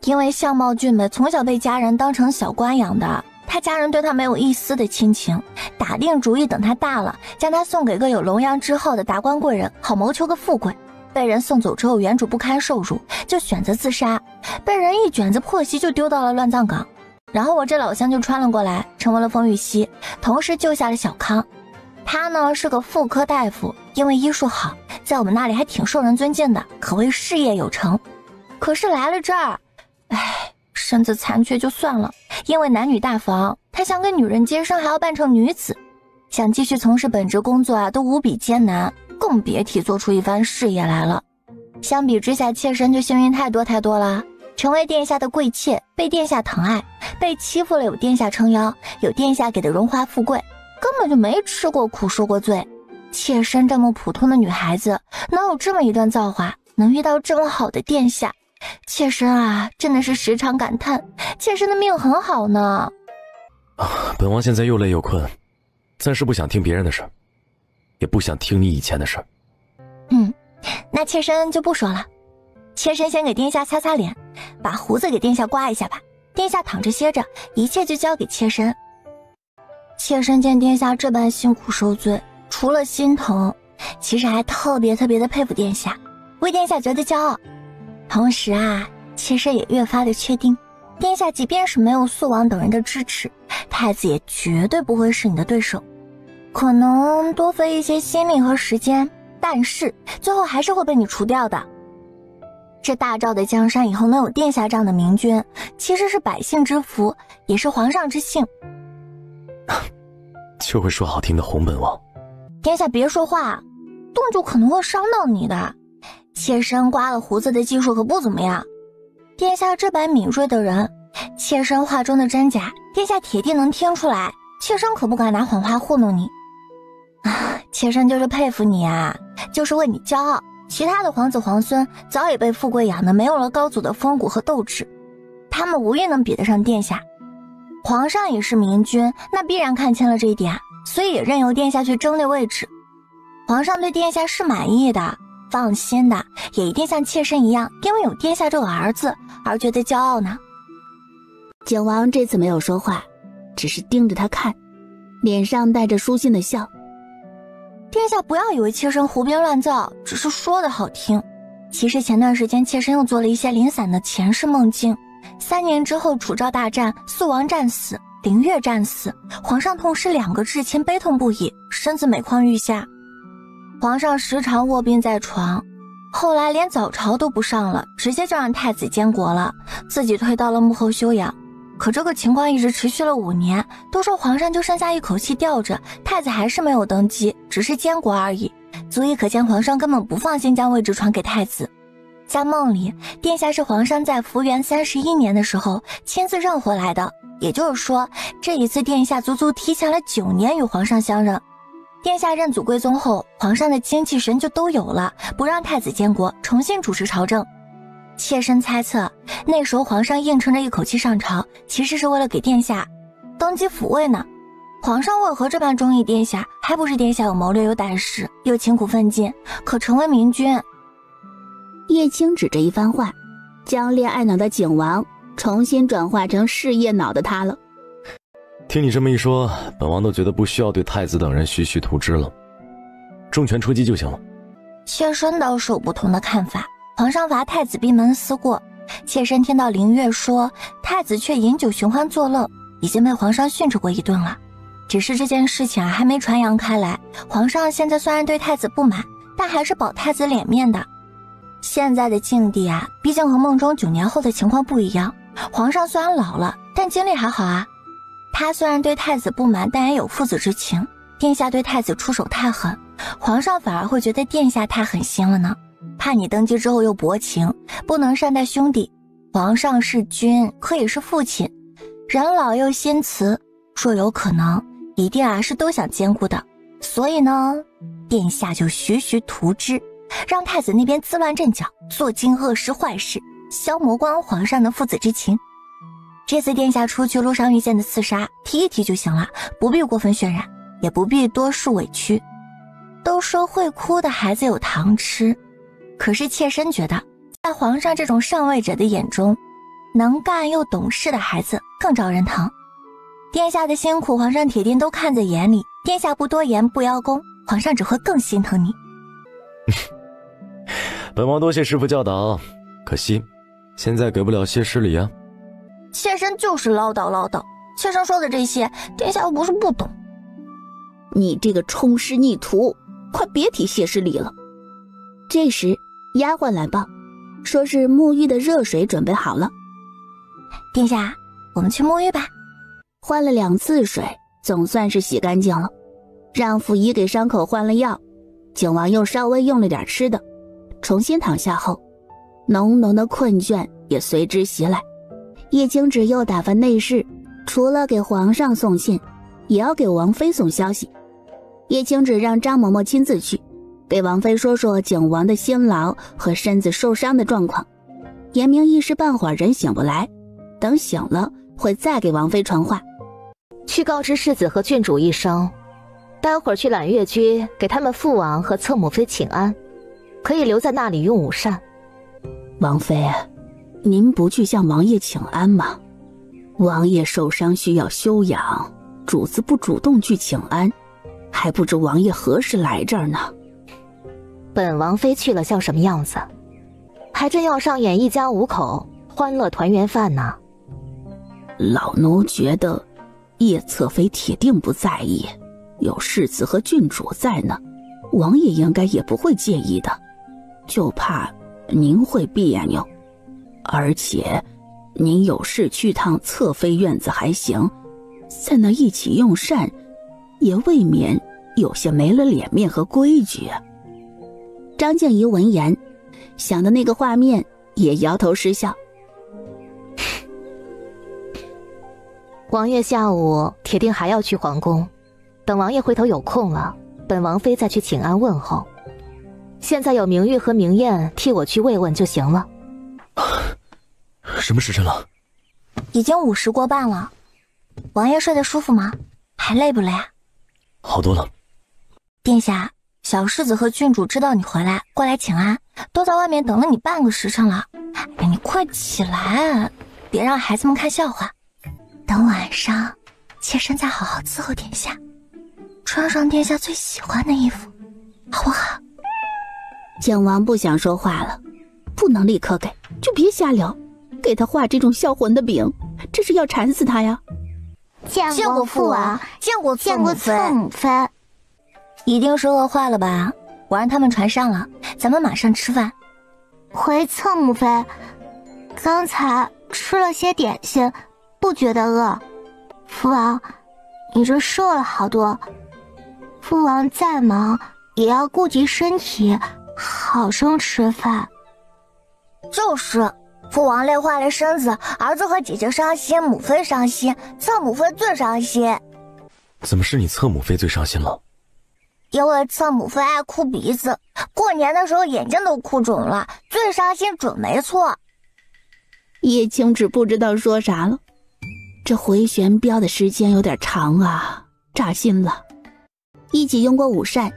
因为相貌俊美，从小被家人当成小官养的。他家人对他没有一丝的亲情，打定主意等他大了，将他送给个有龙阳之后的达官贵人，好谋求个富贵。被人送走之后，原主不堪受辱，就选择自杀，被人一卷子破席就丢到了乱葬岗。然后我这老乡就穿了过来，成为了风雨熙，同时救下了小康。他呢是个妇科大夫，因为医术好，在我们那里还挺受人尊敬的，可谓事业有成。可是来了这儿，身子残缺就算了，因为男女大防，他想跟女人接生还要扮成女子，想继续从事本职工作都无比艰难，更别提做出一番事业来了。相比之下，妾身就幸运太多了，成为殿下的贵妾，被殿下疼爱，被欺负了有殿下撑腰，有殿下给的荣华富贵，根本就没吃过苦受过罪。妾身这么普通的女孩子，能有这么一段造化，能遇到这么好的殿下，妾身啊，真的是时常感叹，妾身的命很好呢。本王现在又累又困，暂时不想听别人的事，也不想听你以前的事。那妾身就不说了。妾身先给殿下擦擦脸，把胡子给殿下刮一下吧。殿下躺着歇着，一切就交给妾身。妾身见殿下这般辛苦受罪，除了心疼，其实还特别的佩服殿下，为殿下觉得骄傲。同时啊，妾身也越发的确定，殿下即便是没有肃王等人的支持，太子也绝对不会是你的对手。可能多费一些心力和时间，但是最后还是会被你除掉的。这大赵的江山以后能有殿下这样的明君，其实是百姓之福，也是皇上之幸。就会说好听的洪本王。殿下别说话，动就可能会伤到你的。妾身刮了胡子的技术可不怎么样，殿下这般敏锐的人，妾身话中的真假，殿下铁定能听出来，妾身可不敢拿谎话糊弄你。妾身就是佩服你啊，就是为你骄傲。其他的皇子皇孙早已被富贵养得没有了高祖的风骨和斗志，他们无一能比得上殿下。皇上也是明君，那必然看清了这一点，所以也任由殿下去争那位置。皇上对殿下是满意的，放心的，也一定像妾身一样，因为有殿下这个儿子而觉得骄傲呢。景王这次没有说话，只是盯着他看，脸上带着舒心的笑。殿下不要以为妾身胡编乱造，只是说的好听。其实前段时间妾身又做了一些零散的前世梦境，3年之后楚赵大战，肃王战死，凌月战死，皇上痛失2个至亲，悲痛不已，身子每况愈下。皇上时常卧病在床，后来连早朝都不上了，直接就让太子监国了，自己退到了幕后休养。可这个情况一直持续了5年，都说皇上就剩下一口气吊着，太子还是没有登基，只是监国而已，足以可见皇上根本不放心将位置传给太子。在梦里，殿下是皇上在福元31年的时候亲自认回来的，也就是说，这一次殿下足足提前了9年与皇上相认。殿下认祖归宗后，皇上的精气神就都有了，不让太子监国，重新主持朝政。妾身猜测，那时候皇上硬撑着一口气上朝，其实是为了给殿下登基辅位呢。皇上为何这般中意殿下？还不是殿下有谋略、有胆识，又勤苦奋进，可成为明君。叶青指这一番话，将恋爱脑的景王重新转化成事业脑的他了。听你这么一说，本王都觉得不需要对太子等人徐徐图之了，重拳出击就行了。妾身倒是有不同的看法。皇上罚太子闭门思过，妾身听到林月说太子却饮酒寻欢作乐，已经被皇上训斥过一顿了。只是这件事情还没传扬开来，皇上现在虽然对太子不满，但还是保太子脸面的。现在的境地毕竟和梦中9年后的情况不一样。皇上虽然老了，但精力还好啊。他虽然对太子不满，但也有父子之情。殿下对太子出手太狠，皇上反而会觉得殿下太狠心了呢。怕你登基之后又薄情，不能善待兄弟。皇上是君，可以是父亲，人老又心慈，若有可能，一定是都想兼顾的。所以呢，殿下就徐徐图之，让太子那边自乱阵脚，做尽恶事坏事，消磨光皇上的父子之情。这次殿下出去路上遇见的刺杀，提一提就行了，不必过分渲染，也不必多述委屈。都说会哭的孩子有糖吃，可是妾身觉得，在皇上这种上位者的眼中，能干又懂事的孩子更招人疼。殿下的辛苦，皇上铁定都看在眼里。殿下不多言，不邀功，皇上只会更心疼你。本王多谢师父教导，可惜现在给不了些施礼啊。妾身就是唠叨，妾身说的这些，殿下又不是不懂。你这个充师逆徒，快别提谢师礼了。这时丫鬟来报，说是沐浴的热水准备好了。殿下，我们去沐浴吧。换了2次水，总算是洗干净了。让溥仪给伤口换了药，景王又稍微用了点吃的。重新躺下后，浓浓的困倦也随之袭来。叶青芷又打发内侍，除了给皇上送信，也要给王妃送消息。叶青芷让张嬷嬷亲自去，给王妃说说景王的辛劳和身子受伤的状况，言明一时半会儿人醒不来，等醒了会再给王妃传话。去告知世子和郡主一声，待会儿去揽月居给他们父王和侧母妃请安，可以留在那里用午膳。王妃，您不去向王爷请安吗？王爷受伤需要休养，主子不主动去请安，还不知王爷何时来这儿呢。本王妃去了像什么样子？还真要上演一家5口欢乐团圆饭呢。老奴觉得叶侧妃铁定不在意，有世子和郡主在呢，王爷应该也不会介意的，就怕您会别扭。而且您有事去趟侧妃院子还行，在那一起用膳也未免有些没了脸面和规矩啊。张静怡闻言，想的那个画面也摇头失笑。王爷下午铁定还要去皇宫，等王爷回头有空了，本王妃再去请安问候。现在有明玉和明艳替我去慰问就行了。什么时辰了？已经5时过半了。王爷睡得舒服吗？还累不累啊？好多了。殿下，小世子和郡主知道你回来，过来请安，都在外面等了你半个时辰了。哎，你快起来，别让孩子们看笑话。等晚上，妾身再好好伺候殿下，穿上殿下最喜欢的衣服，好不好？景王不想说话了，不能立刻给，就别瞎聊，给他画这种销魂的饼，这是要馋死他呀。见过父王，见过侧母妃。一定是饿坏了吧？我让他们传上了，咱们马上吃饭。回侧母妃，刚才吃了些点心，不觉得饿。父王，你这瘦了好多，父王再忙也要顾及身体，好生吃饭。就是，父王累坏了身子，儿子和姐姐伤心，母妃伤心，侧母妃最伤心。怎么是你侧母妃最伤心了？因为侧母妃爱哭鼻子，过年的时候眼睛都哭肿了，最伤心准没错。叶青只不知道说啥了，这回旋镖的时间有点长啊，扎心了。一起用过午膳，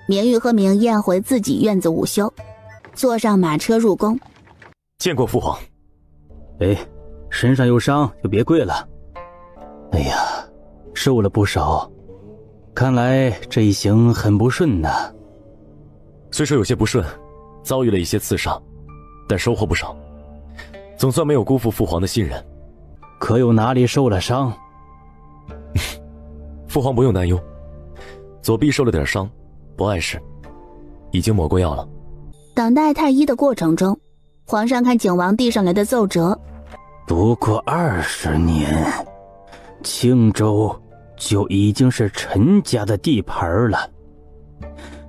明玉和明艳回自己院子午休，坐上马车入宫。见过父皇。哎，身上有伤就别跪了。哎呀，瘦了不少，看来这一行很不顺呢。虽说有些不顺，遭遇了一些刺伤，但收获不少，总算没有辜负父皇的信任。可有哪里受了伤？父皇不用担忧，左臂受了点伤，不碍事，已经抹过药了。等待太医的过程中，皇上看景王递上来的奏折，不过20年，青州就已经是陈家的地盘了。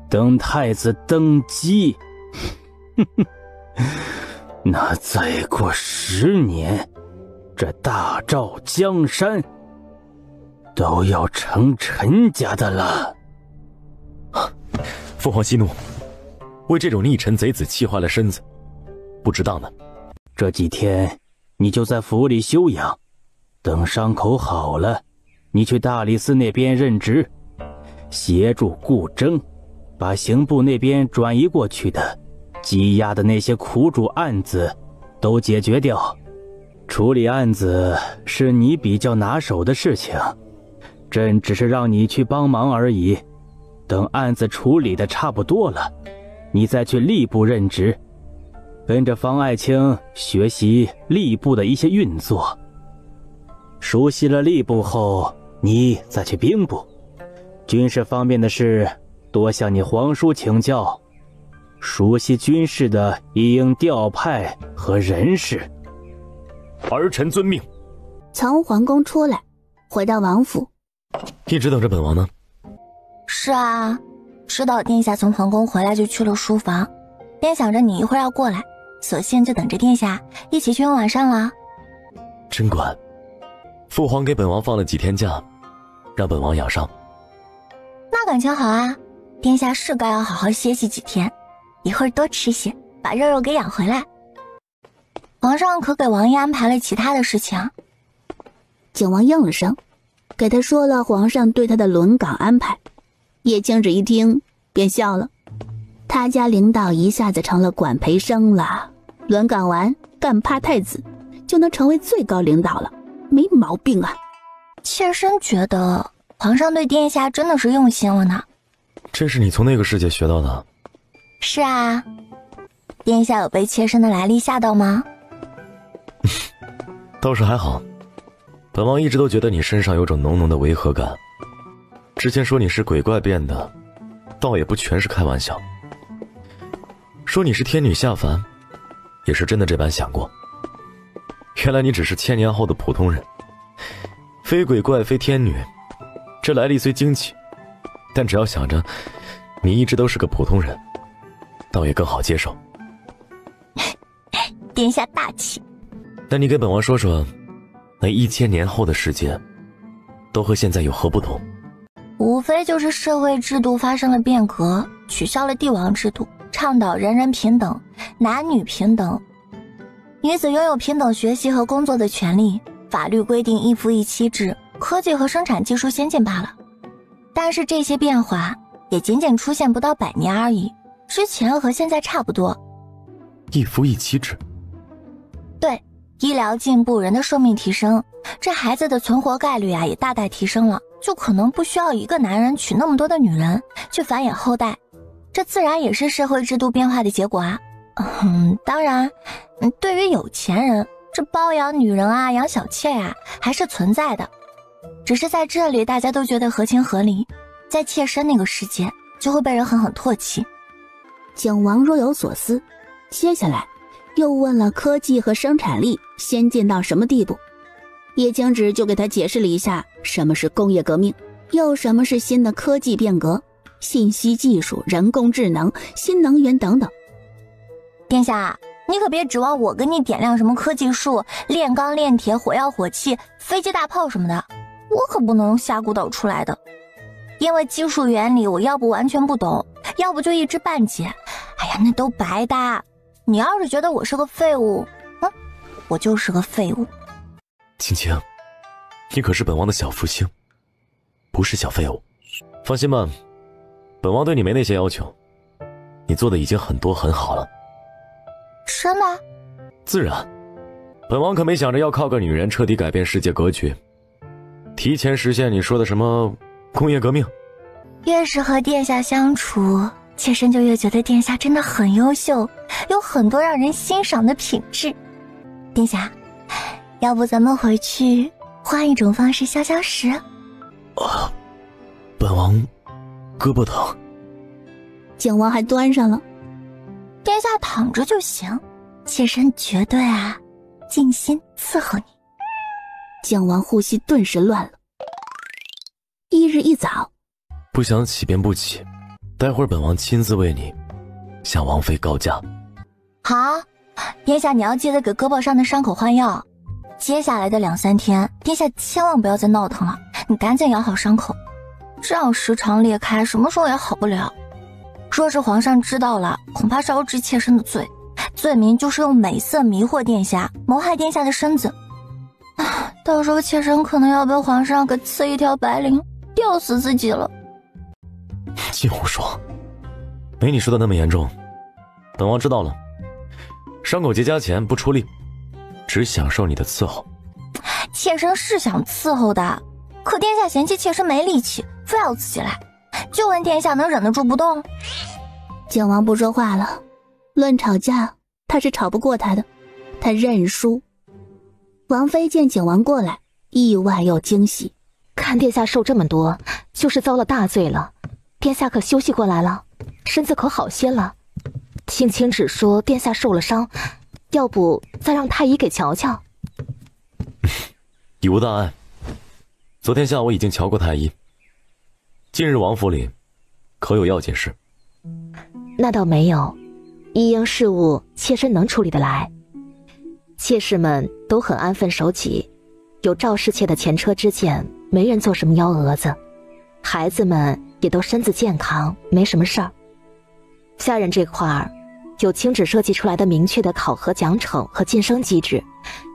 等太子登基，那再过10年，这大赵江山都要成陈家的了。父皇息怒，为这种逆臣贼子气坏了身子，不值当的。这几天你就在府里休养，等伤口好了，你去大理寺那边任职，协助顾征把刑部那边转移过去的积压的那些苦主案子都解决掉。处理案子是你比较拿手的事情，朕只是让你去帮忙而已。等案子处理的差不多了，你再去吏部任职，跟着方爱卿学习吏部的一些运作。熟悉了吏部后，你再去兵部，军事方面的事多向你皇叔请教，熟悉军事的一应调派和人事。儿臣遵命。从皇宫出来，回到王府，一直等着本王呢。是啊，知道殿下从皇宫回来就去了书房，便想着你一会儿要过来，索性就等着殿下一起去用晚膳了。真乖，父皇给本王放了几天假，让本王养伤。那感情好啊，殿下是该要好好歇息几天，一会儿多吃些，把肉肉给养回来。皇上可给王爷安排了其他的事情啊？景王应了声，给他说了皇上对他的轮岗安排。叶青只一听便笑了，他家领导一下子成了管培生了，轮岗完干趴太子就能成为最高领导了，没毛病啊。妾身觉得皇上对殿下真的是用心了呢。这是你从那个世界学到的？是啊，殿下有被妾身的来历吓到吗？倒是还好，本王一直都觉得你身上有种浓浓的违和感。之前说你是鬼怪变的，倒也不全是开玩笑。说你是天女下凡，也是真的这般想过。原来你只是千年后的普通人，非鬼怪非天女，这来历虽惊奇，但只要想着你一直都是个普通人，倒也更好接受。殿下大气。那你给本王说说，那1000年后的世界都和现在有何不同？无非就是社会制度发生了变革，取消了帝王制度，倡导人人平等，男女平等，女子拥有平等学习和工作的权利，法律规定一夫一妻制，科技和生产技术先进罢了。但是这些变化也仅仅出现不到100年而已，之前和现在差不多。一夫一妻制？对，医疗进步，人的寿命提升，这孩子的存活概率啊也大大提升了，就可能不需要一个男人娶那么多的女人去繁衍后代，这自然也是社会制度变化的结果啊。当然，对于有钱人，这包养女人啊、养小妾啊还是存在的，只是在这里大家都觉得合情合理，在妾身那个世界就会被人狠狠唾弃。景王若有所思，接下来又问了科技和生产力先进到什么地步。叶青芷就给他解释了一下什么是工业革命，又什么是新的科技变革，信息技术、人工智能、新能源等等。殿下，你可别指望我给你点亮什么科技树、炼钢炼铁、火药火器、飞机大炮什么的，我可不能瞎鼓捣出来的。因为技术原理我要不完全不懂，要不就一知半解，哎呀，那都白搭。你要是觉得我是个废物，我就是个废物。青青，你可是本王的小福星，不是小废物。放心吧，本王对你没那些要求，你做的已经很多很好了。真的？自然，本王可没想着要靠个女人彻底改变世界格局，提前实现你说的什么工业革命。越是和殿下相处，妾身就越觉得殿下真的很优秀，有很多让人欣赏的品质。殿下，要不咱们回去换一种方式消消食？本王胳膊疼。景王还端上了。殿下躺着就行，妾身绝对尽心伺候你。景王呼吸顿时乱了。翌日一早，不想起便不起，待会儿本王亲自为你向王妃告假。好，殿下你要记得给胳膊上的伤口换药。接下来的2-3天，殿下千万不要再闹腾了，你赶紧养好伤口，这样时常裂开，什么时候也好不了。若是皇上知道了，恐怕是要治妾身的罪，罪名就是用美色迷惑殿下，谋害殿下的身子。到时候妾身可能要被皇上给刺一条白绫，吊死自己了。净胡说，没你说的那么严重。本王知道了，伤口结痂前不出力，只享受你的伺候。妾身是想伺候的，可殿下嫌弃妾身没力气，非要自己来，就问殿下能忍得住不动？景王不说话了，论吵架他是吵不过他的，他认输。王妃见景王过来，意外又惊喜，看殿下受这么多，就是遭了大罪了。殿下可休息过来了，身子可好些了。青青只说殿下受了伤，要不再让太医给瞧瞧。已无大碍，昨天下午已经瞧过太医。近日王府里可有要紧事？那倒没有，一应事务妾身能处理得来。妾室们都很安分守己，有赵侍妾的前车之鉴，没人做什么幺蛾子。孩子们也都身子健康，没什么事儿。下人这块儿有青芷设计出来的明确的考核奖惩和晋升机制，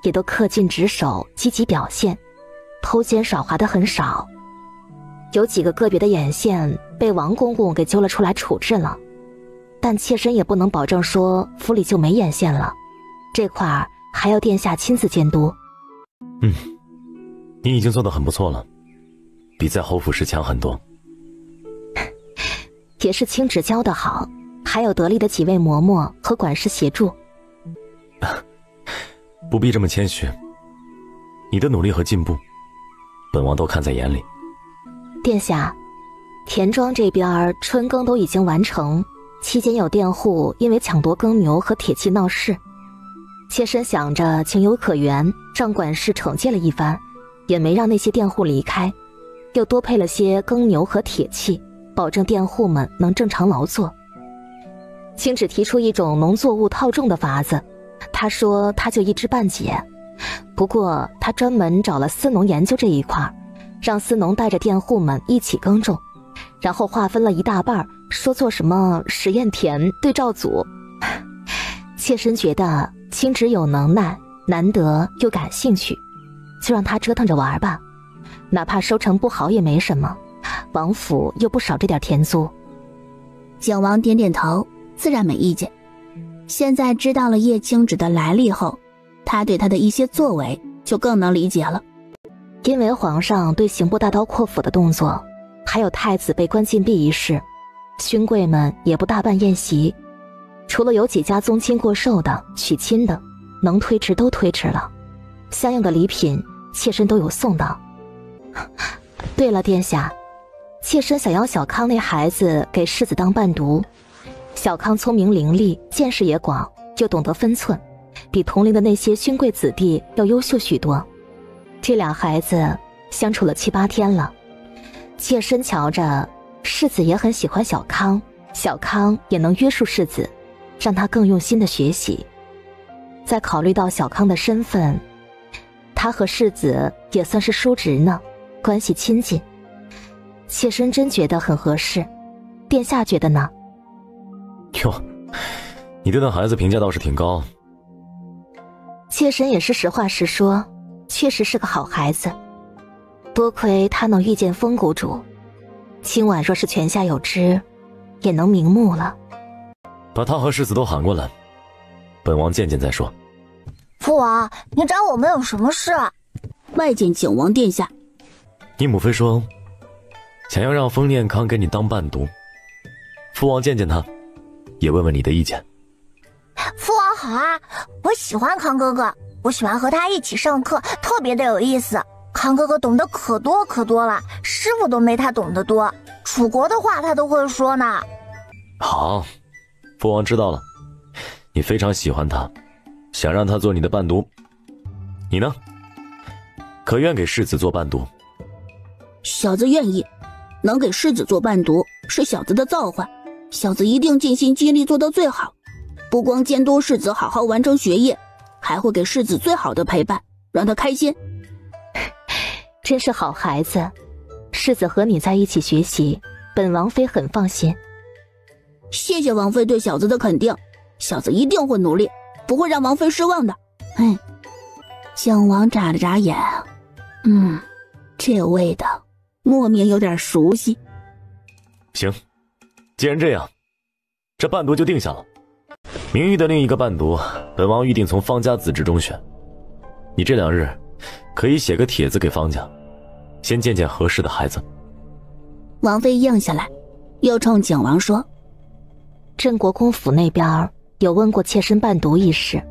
也都恪尽职守，积极表现，偷奸耍滑的很少。有几个个别的眼线被王公公给揪了出来处置了，但妾身也不能保证说府里就没眼线了，这块儿还要殿下亲自监督。你已经做得很不错了，比在侯府时强很多。也是青芷教得好，还有得力的几位嬷嬷和管事协助。不必这么谦虚，你的努力和进步，本王都看在眼里。殿下，田庄这边春耕都已经完成，期间有佃户因为抢夺耕牛和铁器闹事，妾身想着情有可原，让管事惩戒了一番，也没让那些佃户离开，又多配了些耕牛和铁器，保证佃户们能正常劳作。青芷提出一种农作物套种的法子，他说他就一知半解，不过他专门找了司农研究这一块，让司农带着佃户们一起耕种，然后划分了一大半，说做什么实验田、对照组。妾身觉得青芷有能耐，难得又感兴趣，就让他折腾着玩吧，哪怕收成不好也没什么，王府又不少这点田租。景王点点头，自然没意见。现在知道了叶青芷的来历后，他对他的一些作为就更能理解了。因为皇上对刑部大刀阔斧的动作，还有太子被关禁闭一事，勋贵们也不大办宴席，除了有几家宗亲过寿的、娶亲的，能推迟都推迟了，相应的礼品妾身都有送到。对了，殿下，妾身想要小康那孩子给世子当伴读。小康聪明伶俐，见识也广，又懂得分寸，比同龄的那些勋贵子弟要优秀许多。这俩孩子相处了7、8天了，妾身瞧着世子也很喜欢小康，小康也能约束世子，让他更用心的学习。再考虑到小康的身份，他和世子也算是叔侄呢，关系亲近，妾身真觉得很合适。殿下觉得呢？哟，你对那孩子评价倒是挺高。妾身也是实话实说，确实是个好孩子。多亏他能遇见风谷主，今晚若是泉下有知，也能瞑目了。把他和世子都喊过来，本王见见再说。父王，你找我们有什么事？外见景王殿下。你母妃说想要让风念康给你当伴读，父王见见他，也问问你的意见。父王好啊，我喜欢康哥哥，我喜欢和他一起上课，特别的有意思。康哥哥懂得可多了，师傅都没他懂得多，楚国的话他都会说呢。好，父王知道了，你非常喜欢他，想让他做你的伴读。你呢？可愿给世子做伴读？小子愿意，能给世子做伴读是小子的造化，小子一定尽心尽力做到最好，不光监督世子好好完成学业，还会给世子最好的陪伴，让他开心。真是好孩子，世子和你在一起学习，本王妃很放心。谢谢王妃对小子的肯定，小子一定会努力，不会让王妃失望的。景王眨了眨眼，这味道莫名有点熟悉。行，既然这样，这伴读就定下了。明玉的另一个伴读，本王预定从方家子侄中选。你这2日可以写个帖子给方家，先见见合适的孩子。王妃应下来，又冲景王说：镇国公府那边有问过妾身伴读一事，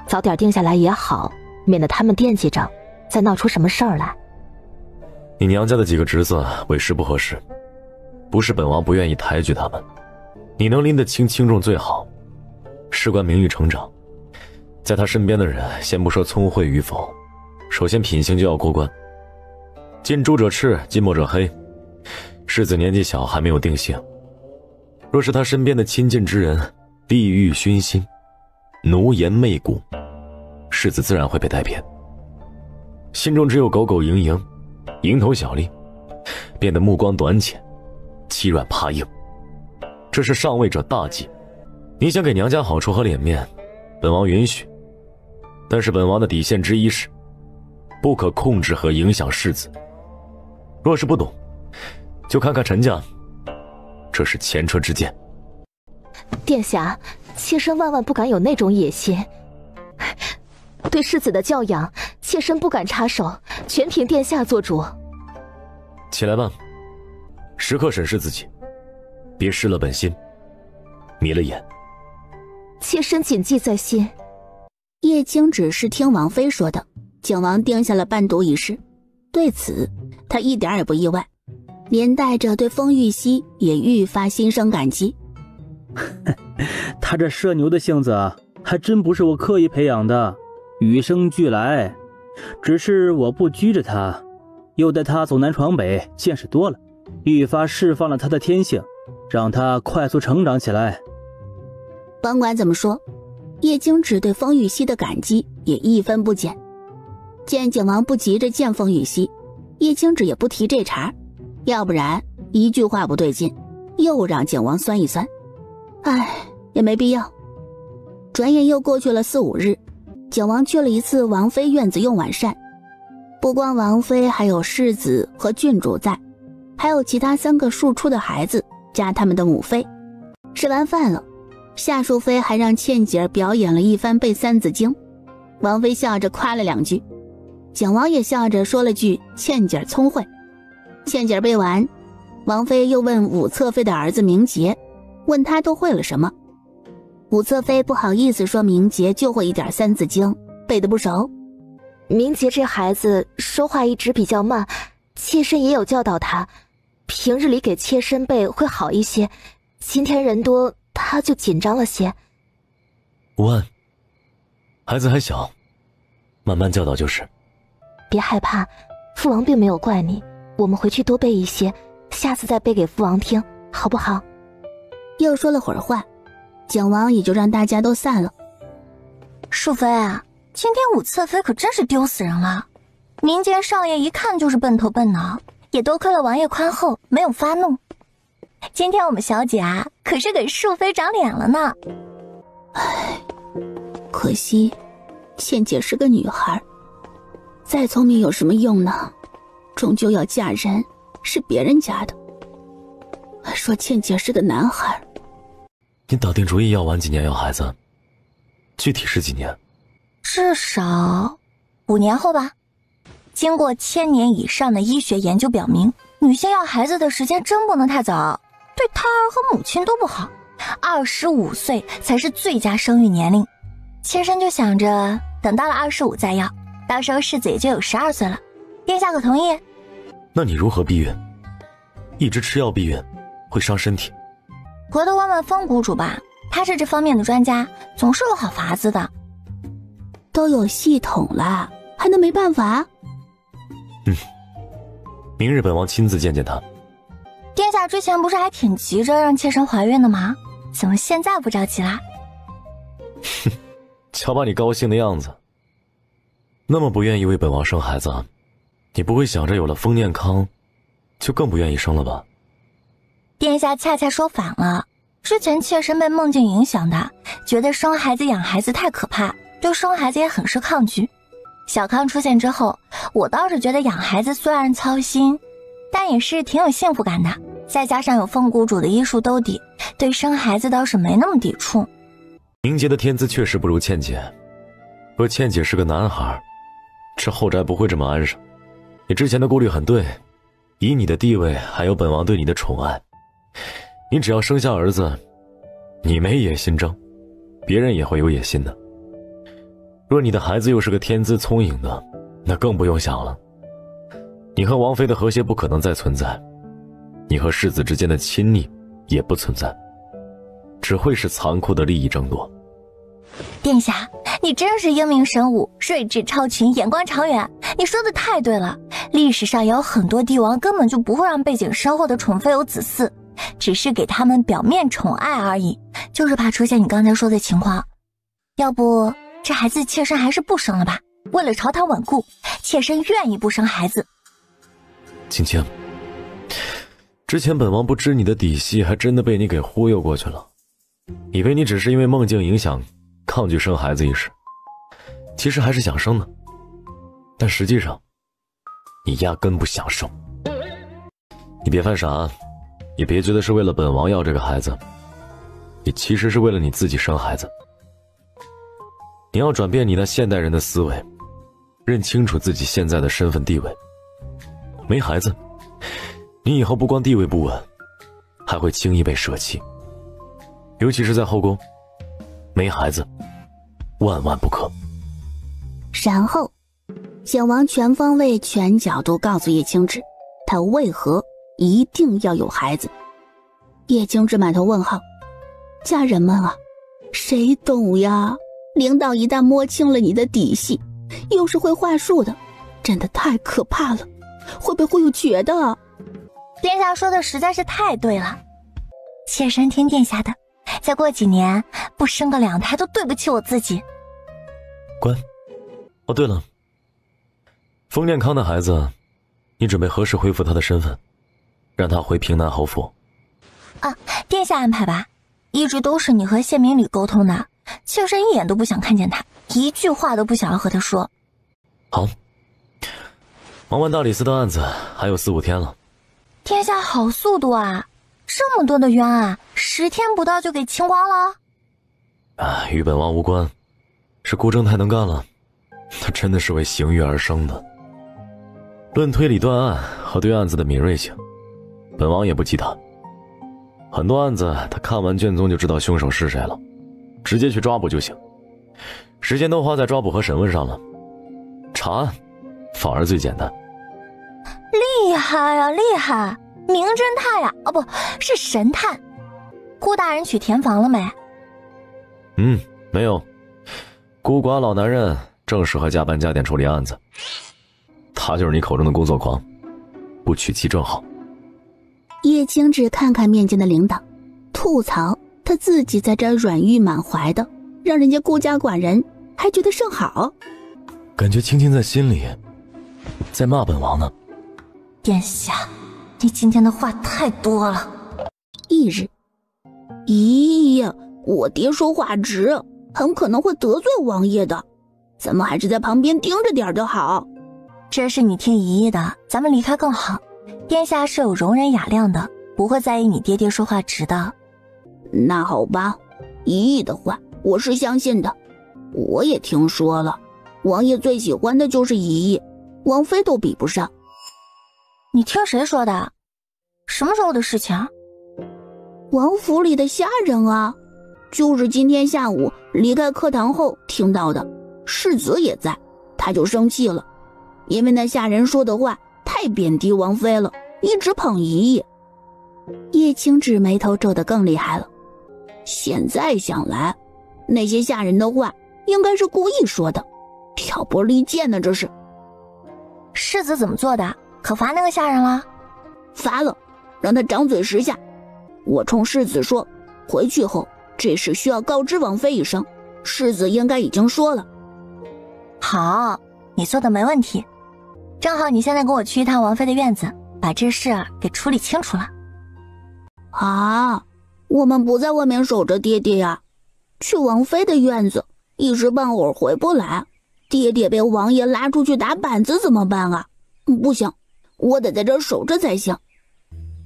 早点定下来也好，免得他们惦记着再闹出什么事儿来。你娘家的几个侄子委实不合适，不是本王不愿意抬举他们，你能拎得清轻重最好。事关明玉成长，在他身边的人，先不说聪慧与否，首先品行就要过关。近朱者赤，近墨者黑，世子年纪小，还没有定性。若是他身边的亲近之人利欲熏心，奴颜媚骨，世子自然会被带偏，心中只有狗狗营营，蝇头小利，变得目光短浅，欺软怕硬，这是上位者大忌。你想给娘家好处和脸面，本王允许，但是本王的底线之一是不可控制和影响世子。若是不懂，就看看陈家，这是前车之鉴。殿下，妾身万万不敢有那种野心，对世子的教养，妾身不敢插手，全凭殿下做主。起来吧，时刻审视自己，别失了本心，迷了眼。妾身谨记在心。叶青只是听王妃说的，景王定下了伴读一事，对此他一点也不意外，连带着对风玉溪也愈发心生感激。他这社牛的性子还真不是我刻意培养的，与生俱来，只是我不拘着他，又带他走南闯北，见识多了，愈发释放了他的天性，让他快速成长起来。甭管怎么说，叶青只对风玉溪的感激也一分不减。见景王不急着见风玉溪，叶青只也不提这茬，要不然一句话不对劲，又让景王酸一酸。也没必要。转眼又过去了4、5日，景王去了一次王妃院子用晚膳，不光王妃，还有世子和郡主在，还有其他3个庶出的孩子加他们的母妃。吃完饭了，夏淑妃还让倩姐表演了一番背三字经，王妃笑着夸了2句，景王也笑着说了句倩姐聪慧。倩姐背完，王妃又问武侧妃的儿子明杰，问他都会了什么。武侧妃不好意思说明杰就会一点三字经，背得不熟。明杰这孩子说话一直比较慢，妾身也有教导他，平日里给妾身背会好一些，今天人多他就紧张了些。无案。孩子还小，慢慢教导就是。别害怕，父王并没有怪你，我们回去多背一些，下次再背给父王听，好不好？又说了会儿话，景王也就让大家都散了。淑妃啊，今天武侧妃可真是丢死人了，民间少爷一看就是笨头笨脑，也多亏了王爷宽厚，没有发怒。今天我们小姐啊，可是给淑妃长脸了呢。唉，可惜倩姐是个女孩，再聪明有什么用呢？终究要嫁人，是别人家的。说倩姐是个男孩，你打定主意要晚几年要孩子？具体是几年？至少5年后吧。经过1000年以上的医学研究表明，女性要孩子的时间真不能太早，对胎儿和母亲都不好。25岁才是最佳生育年龄。妾身就想着等到了25再要，到时候世子也就有12岁了。殿下可同意？那你如何避孕？一直吃药避孕会伤身体。回头问问风谷主吧，他是这方面的专家，总是有好法子的。都有系统了，还能没办法？明日本王亲自见见他。殿下之前不是还挺急着让妾身怀孕的吗？怎么现在不着急啦？哼，瞧把你高兴的样子。那么不愿意为本王生孩子，你不会想着有了丰念康就更不愿意生了吧？殿下恰恰说反了，之前妾身被梦境影响的，觉得生孩子养孩子太可怕，对生孩子也很是抗拒。小康出现之后，我倒是觉得养孩子虽然操心，但也是挺有幸福感的，再加上有风谷主的医术兜底，对生孩子倒是没那么抵触。明杰的天资确实不如倩姐，若倩姐是个男孩，这后宅不会这么安生。你之前的顾虑很对，以你的地位还有本王对你的宠爱，你只要生下儿子，你没野心争，别人也会有野心的。若你的孩子又是个天资聪颖的，那更不用想了。你和王妃的和谐不可能再存在，你和世子之间的亲昵也不存在，只会是残酷的利益争夺。殿下，你真是英明神武，睿智超群，眼光长远。你说的太对了，历史上有很多帝王根本就不会让背景深厚的宠妃有子嗣，只是给他们表面宠爱而已，就是怕出现你刚才说的情况。要不这孩子妾身还是不生了吧，为了朝堂稳固，妾身愿意不生孩子。青青，之前本王不知你的底细，还真的被你给忽悠过去了，以为你只是因为梦境影响抗拒生孩子一事，其实还是想生的，但实际上你压根不想生。你别犯傻，也别觉得是为了本王要这个孩子，你其实是为了你自己生孩子。你要转变你那现代人的思维，认清楚自己现在的身份地位。没孩子，你以后不光地位不稳，还会轻易被舍弃，尤其是在后宫，没孩子万万不可。然后景王全方位全角度告诉叶青芷，他为何一定要有孩子。叶青芷满头问号，家人们啊，谁懂呀？领导一旦摸清了你的底细，又是会话术的，真的太可怕了，会不会有绝的？殿下说的实在是太对了，妾身听殿下的，再过几年不生个2胎都对不起我自己。乖。哦对了，丰念康的孩子，你准备何时恢复他的身份，让他回平南侯府？啊，殿下安排吧，一直都是你和谢明礼沟通的，妾身一眼都不想看见他，一句话都不想要和他说。好，忙完大理寺的案子还有4、5天了。殿下好速度啊，这么多的冤案，10天不到就给清光了。啊，与本王无关，是顾正太能干了，他真的是为刑狱而生的。论推理断案和对案子的敏锐性，本王也不及他。很多案子他看完卷宗就知道凶手是谁了，直接去抓捕就行，时间都花在抓捕和审问上了，查案反而最简单。厉害呀，厉害！名侦探呀，哦不是神探。顾大人娶田房了没？没有，孤寡老男人正适合加班加点处理案子，他就是你口中的工作狂，不娶妻正好。叶青只看看面前的领导，吐槽他自己在这软玉满怀的，让人家孤家寡人，还觉得甚好。感觉青青在心里在骂本王呢。殿下，你今天的话太多了。翌日，咦，我爹说话直，很可能会得罪王爷的，咱们还是在旁边盯着点的好。这是你听姨姨的，咱们离开更好。殿下是有容人雅量的，不会在意你爹爹说话直的。那好吧，姨姨的话我是相信的。我也听说了，王爷最喜欢的就是姨姨，王妃都比不上。你听谁说的？什么时候的事情？王府里的下人啊，就是今天下午离开课堂后听到的。世子也在，他就生气了，因为那下人说的话太贬低王妃了，一直捧姨姨。叶青芷眉头皱得更厉害了。现在想来，那些下人的话应该是故意说的，挑拨离间呢。这是。世子怎么做的？可罚那个下人了？罚了，让他掌嘴10下。我冲世子说，回去后这事需要告知王妃一声，世子应该已经说了。好，你做的没问题。正好你现在跟我去一趟王妃的院子，把这事给处理清楚了。啊，我们不在外面守着爹爹呀，去王妃的院子一时半会儿回不来，爹爹被王爷拉出去打板子怎么办啊？不行，我得在这儿守着才行。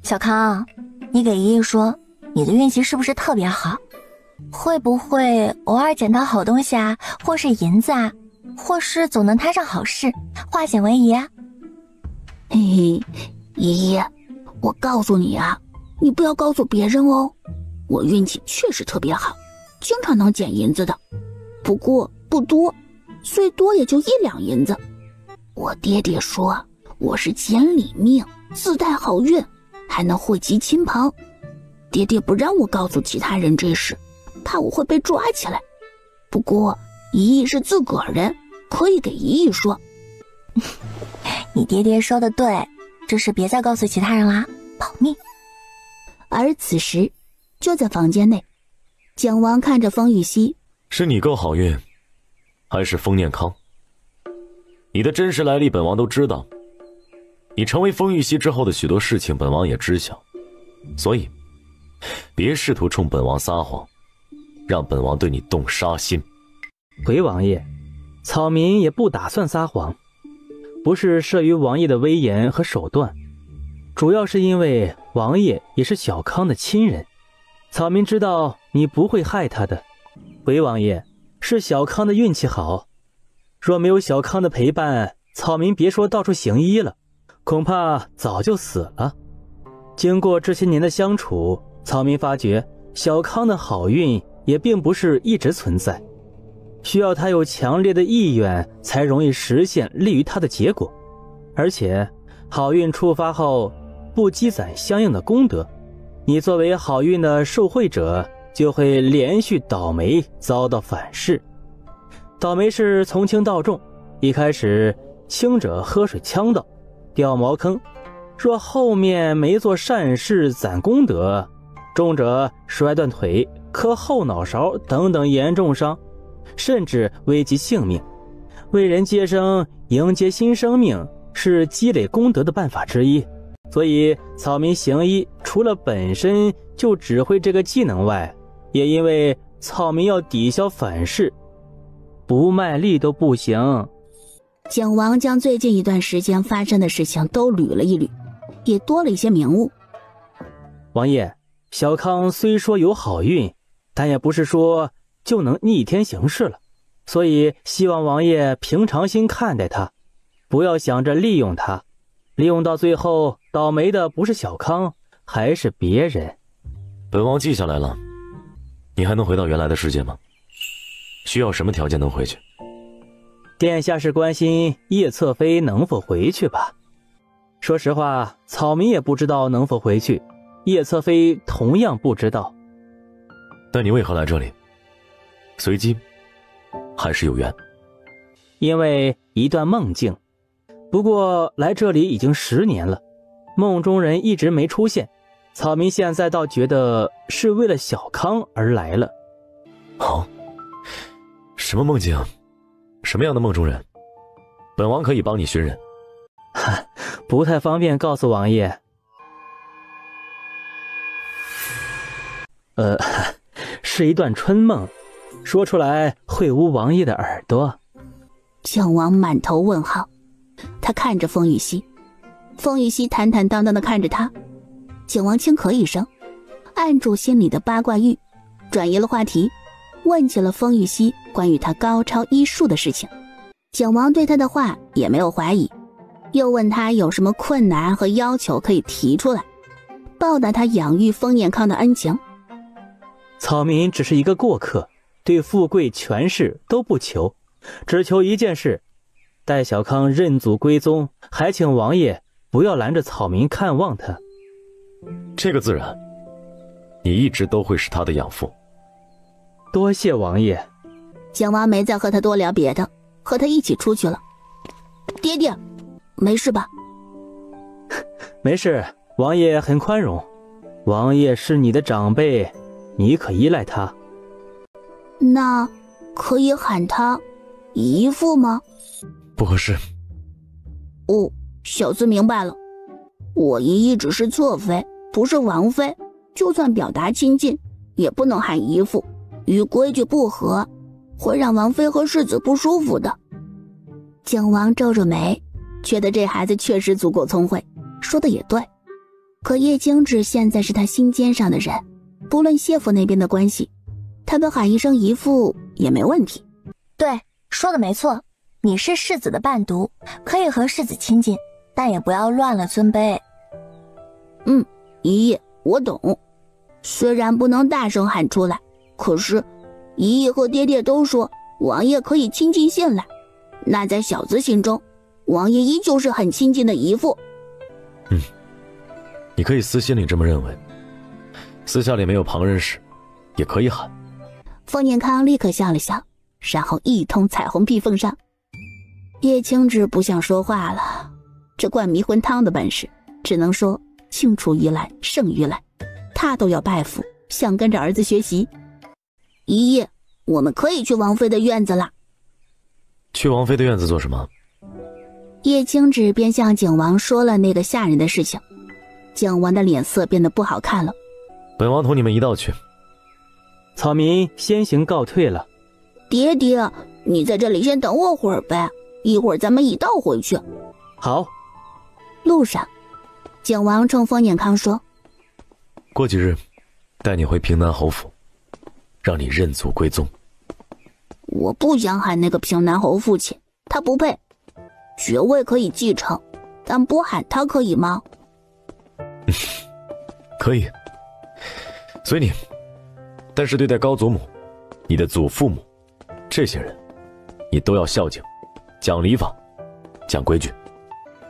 小康，你给姨姨说，你的运气是不是特别好？会不会偶尔捡到好东西啊，或是银子啊，或是总能摊上好事，化险为夷啊？嘿嘿，姨姨，我告诉你啊，你不要告诉别人哦。我运气确实特别好，经常能捡银子的，不过不多，最多也就1两银子。我爹爹说我是捡里命，自带好运，还能惠及亲朋。爹爹不让我告诉其他人这事，怕我会被抓起来。不过姨姨是自个儿人，可以给姨姨说。你爹爹说的对，这事别再告诉其他人啦，保密。而此时就在房间内，蒋王看着风雨熙，是你够好运，还是风念康？你的真实来历本王都知道，你成为风玉熙之后的许多事情本王也知晓，所以别试图冲本王撒谎，让本王对你动杀心。回王爷，草民也不打算撒谎，不是慑于王爷的威严和手段，主要是因为王爷也是小康的亲人，草民知道你不会害他的。回王爷，是小康的运气好，若没有小康的陪伴，草民别说到处行医了，恐怕早就死了。经过这些年的相处，草民发觉小康的好运也并不是一直存在，需要他有强烈的意愿才容易实现利于他的结果，而且好运触发后不积攒相应的功德，你作为好运的受惠者就会连续倒霉，遭到反噬。倒霉是从轻到重，一开始轻者喝水呛到掉茅坑，若后面没做善事攒功德，重者摔断腿、磕后脑勺等等严重伤，甚至危及性命。为人接生，迎接新生命是积累功德的办法之一，所以草民行医除了本身就只会这个技能外，也因为草民要抵消反噬，不卖力都不行。蒋王将最近一段时间发生的事情都捋了一捋，也多了一些明悟。王爷，小康虽说有好运，但也不是说就能逆天行事了，所以希望王爷平常心看待他，不要想着利用他，利用到最后倒霉的不是小康还是别人。本王记下来了，你还能回到原来的世界吗？需要什么条件能回去？殿下是关心叶侧妃能否回去吧？说实话，草民也不知道能否回去，叶侧妃同样不知道。但你为何来这里？随机还是有缘。因为一段梦境。不过来这里已经10年了，梦中人一直没出现，草民现在倒觉得是为了小康而来了。什么梦境？什么样的梦中人？本王可以帮你寻人。不太方便告诉王爷。是一段春梦，说出来会污王爷的耳朵。靖王满头问号，他看着风雨熙，风雨熙坦坦荡荡地看着他。靖王轻咳一声，按住心里的八卦欲，转移了话题，问起了风雨熙关于他高超医术的事情。靖王对他的话也没有怀疑，又问他有什么困难和要求可以提出来，报答他养育封彦康的恩情。草民只是一个过客，对富贵权势都不求，只求一件事，待小康认祖归宗，还请王爷不要拦着草民看望他。这个自然，你一直都会是他的养父。多谢王爷。靖王没再和他多聊别的，和他一起出去了。爹爹，没事吧？没事，王爷很宽容。王爷是你的长辈，你可依赖他。那可以喊他姨父吗？不合适。哦，小子明白了。我姨姨只是侧妃，不是王妃，就算表达亲近，也不能喊姨父，与规矩不合，会让王妃和世子不舒服的。靖王皱皱眉，觉得这孩子确实足够聪慧，说的也对。可叶青芷现在是他心尖上的人，不论谢父那边的关系，他被喊一声姨父也没问题。对，说的没错，你是世子的伴读，可以和世子亲近，但也不要乱了尊卑。姨姨，我懂。虽然不能大声喊出来，可是姨姨和爹爹都说王爷可以亲近信赖，那在小子心中，王爷依旧是很亲近的姨父。你可以私心里这么认为，私下里没有旁人时，也可以喊。封彦康立刻笑了笑，然后一通彩虹屁奉上。叶青芷不想说话了，这灌迷魂汤的本事，只能说青出于蓝胜于蓝，他都要拜服，想跟着儿子学习。姨姨，我们可以去王妃的院子了。去王妃的院子做什么？叶青芷便向景王说了那个吓人的事情，景王的脸色变得不好看了。本王同你们一道去。草民先行告退了。爹爹，你在这里先等我会儿呗，一会儿咱们一道回去。好。路上，景王冲封彦康说：过几日带你回平南侯府，让你认祖归宗。我不想喊那个平南侯父亲，他不配。爵位可以继承，但不喊他可以吗？可以，随你。但是对待高祖母、你的祖父母这些人，你都要孝敬，讲礼法，讲规矩。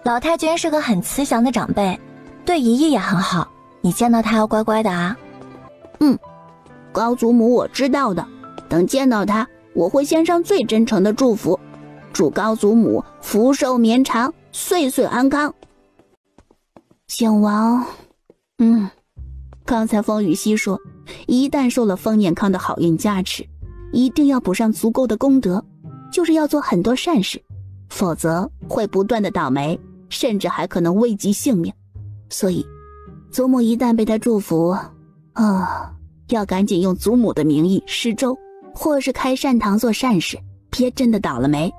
老太君是个很慈祥的长辈，对姨姨也很好，你见到她要乖乖的啊。高祖母我知道的，等见到她，我会献上最真诚的祝福，祝高祖母福寿绵长，岁岁安康。景王，刚才风雨熙说，一旦受了封彦康的好运加持，一定要补上足够的功德，就是要做很多善事，否则会不断的倒霉，甚至还可能危及性命。所以祖母一旦被他祝福要赶紧用祖母的名义施粥，或是开善堂做善事，别真的倒了霉。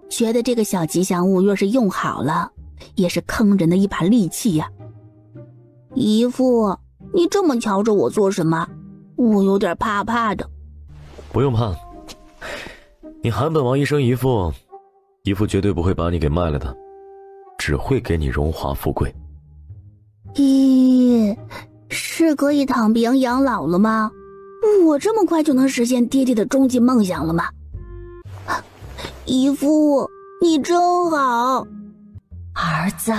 觉得这个小吉祥物若是用好了，也是坑人的一把利器呀。姨父，你这么瞧着我做什么？我有点怕怕的。不用怕，你喊本王一声姨父，姨父绝对不会把你给卖了的，只会给你荣华富贵。咦，是可以躺平养老了吗？我这么快就能实现爹爹的终极梦想了吗？姨父，你真好。儿子，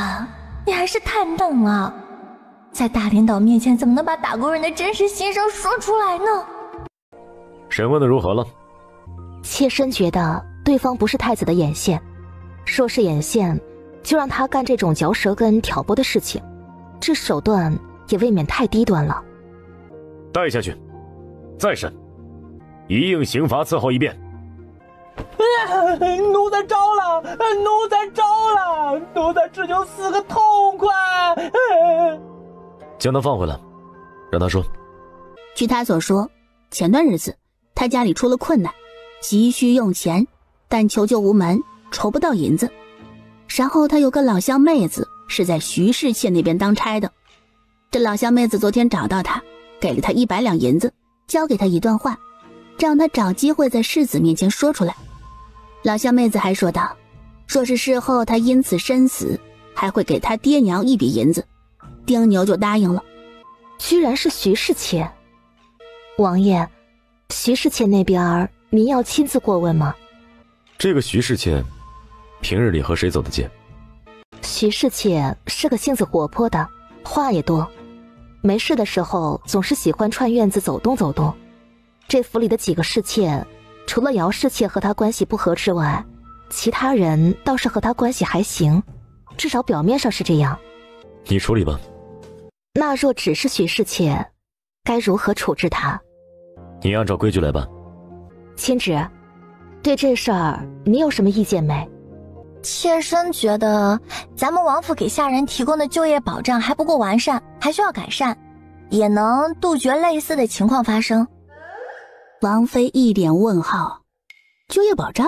你还是太嫩了，在大领导面前怎么能把打工人的真实心声说出来呢？审问的如何了？妾身觉得对方不是太子的眼线，若是眼线，就让他干这种嚼舌根挑拨的事情，这手段也未免太低端了。带下去，再审，一应刑罚伺候一遍。奴才招了，奴才招了，奴才只求死个痛快。将他放回来，让他说。据他所说，前段日子他家里出了困难，急需用钱，但求救无门，筹不到银子。然后他有个老乡妹子是在徐氏妾那边当差的，这老乡妹子昨天找到他，给了他100两银子，交给他一段话，让他找机会在世子面前说出来。老乡妹子还说道，若是事后他因此身死，还会给他爹娘一笔银子。丁牛就答应了。居然是徐氏妾。王爷，徐氏妾那边您要亲自过问吗？这个徐氏妾平日里和谁走的街？徐氏妾是个性子活泼的，话也多，没事的时候总是喜欢串院子走动走动。这府里的几个侍妾，除了姚侍妾和他关系不和之外，其他人倒是和他关系还行，至少表面上是这样。你处理吧。那若只是徐侍妾，该如何处置他？你按照规矩来办。亲侄，对这事儿你有什么意见没？妾身觉得咱们王府给下人提供的就业保障还不够完善，还需要改善，也能杜绝类似的情况发生。王妃一脸问号，就业保障？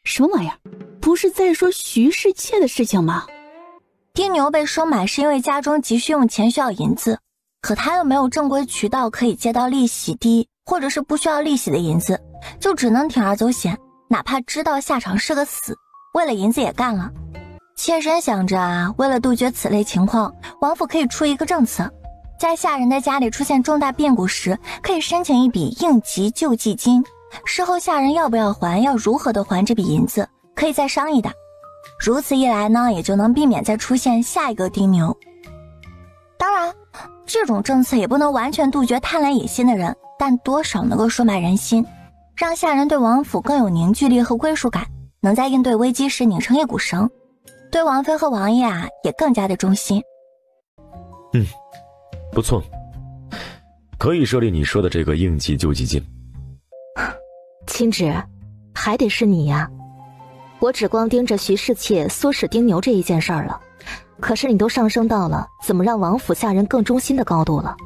什么玩意儿？不是在说徐氏妾的事情吗？丁牛被收买是因为家中急需用钱，需要银子，可他又没有正规渠道可以借到利息低或者是不需要利息的银子，就只能铤而走险，哪怕知道下场是个死，为了银子也干了。妾身想着啊，为了杜绝此类情况，王府可以出一个政策，在下人的家里出现重大变故时，可以申请一笔应急救济金，事后下人要不要还，要如何的还这笔银子，可以再商议的。如此一来呢，也就能避免再出现下一个丁牛。当然，这种政策也不能完全杜绝贪婪野心的人，但多少能够收买人心，让下人对王府更有凝聚力和归属感，能在应对危机时拧成一股绳，对王妃和王爷啊也更加的忠心。不错，可以设立你说的这个应急救济金。亲侄，还得是你呀。我只光盯着徐氏妾唆使丁牛这一件事儿了，可是你都上升到了怎么让王府下人更忠心的高度了。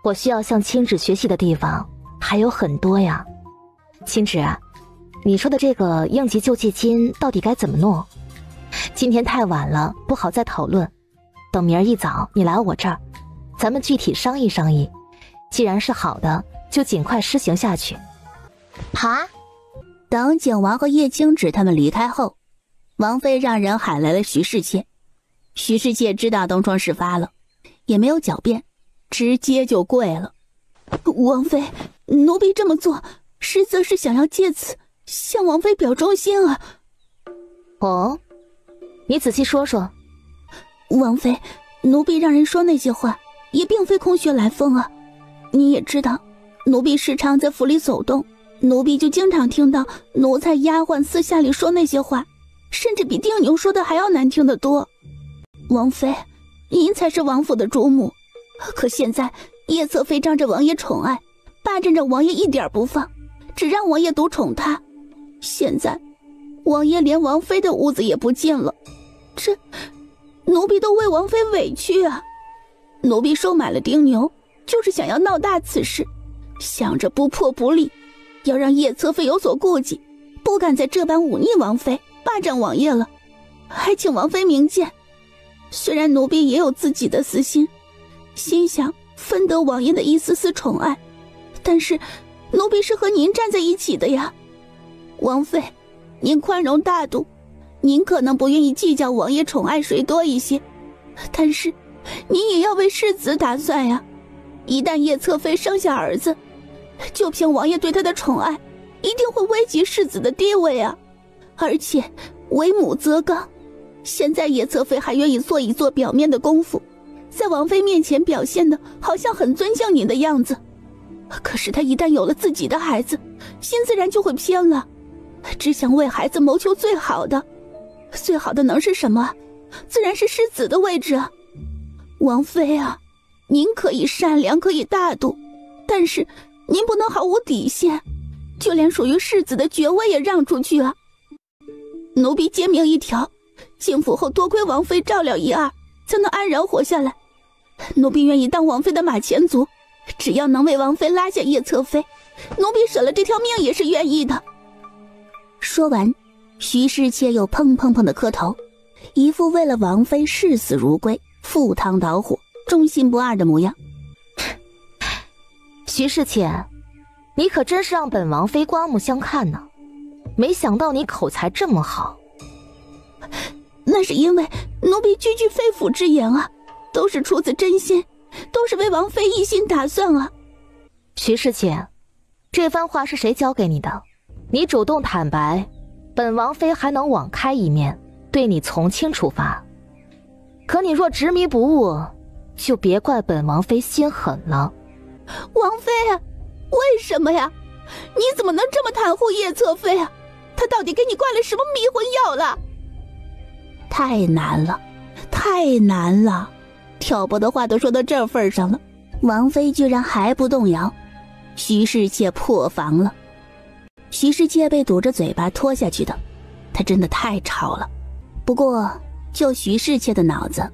我需要向亲侄学习的地方还有很多呀。亲侄，你说的这个应急救济金到底该怎么弄？今天太晚了，不好再讨论，等明儿一早你来我这儿，咱们具体商议商议，既然是好的，就尽快施行下去。好啊。等景王和叶青芷他们离开后，王妃让人喊来了徐氏妾。徐氏妾知道东窗事发了，也没有狡辩，直接就跪了。王妃，奴婢这么做实则是想要借此向王妃表忠心啊。哦，你仔细说说。王妃，奴婢让人说那些话也并非空穴来风啊。你也知道，奴婢时常在府里走动，奴婢就经常听到奴才丫鬟私下里说那些话，甚至比丁牛说的还要难听得多。王妃，您才是王府的主母，可现在叶侧妃仗着王爷宠爱，霸占着王爷一点不放，只让王爷独宠她。现在王爷连王妃的屋子也不进了，这奴婢都为王妃委屈啊。奴婢收买了丁牛，就是想要闹大此事，想着不破不立，要让叶侧妃有所顾忌，不敢再这般忤逆王妃，霸占王爷了，还请王妃明鉴。虽然奴婢也有自己的私心，心想分得王爷的一丝丝宠爱，但是奴婢是和您站在一起的呀。王妃，您宽容大度，您可能不愿意计较王爷宠爱谁多一些，但是您也要为世子打算呀。一旦叶侧妃生下儿子，就凭王爷对她的宠爱，一定会危及世子的地位啊。而且为母则刚，现在叶侧妃还愿意做一做表面的功夫，在王妃面前表现的好像很尊敬您的样子，可是她一旦有了自己的孩子，心自然就会偏了。只想为孩子谋求最好的。最好的能是什么？自然是世子的位置。王妃啊，您可以善良，可以大度，但是您不能毫无底线，就连属于世子的爵位也让出去啊。奴婢诫命一条，进府后多亏王妃照料一二，才能安然活下来。奴婢愿意当王妃的马前卒，只要能为王妃拉下叶侧妃，奴婢舍了这条命也是愿意的。说完，徐氏妾又砰砰砰的磕头，一副为了王妃视死如归、赴汤蹈火、忠心不二的模样。徐氏妾，你可真是让本王妃刮目相看呢，没想到你口才这么好。那是因为奴婢句句肺腑之言啊，都是出自真心，都是为王妃一心打算啊。徐氏妾，这番话是谁教给你的？你主动坦白，本王妃还能网开一面，对你从轻处罚。可你若执迷不悟，就别怪本王妃心狠了。王妃啊，为什么呀？你怎么能这么袒护叶侧妃啊？她到底给你灌了什么迷魂药了？太难了，太难了！挑拨的话都说到这份上了，王妃居然还不动摇。徐氏妾破防了。徐氏妾被堵着嘴巴拖下去的，她真的太吵了。不过就徐氏妾的脑子，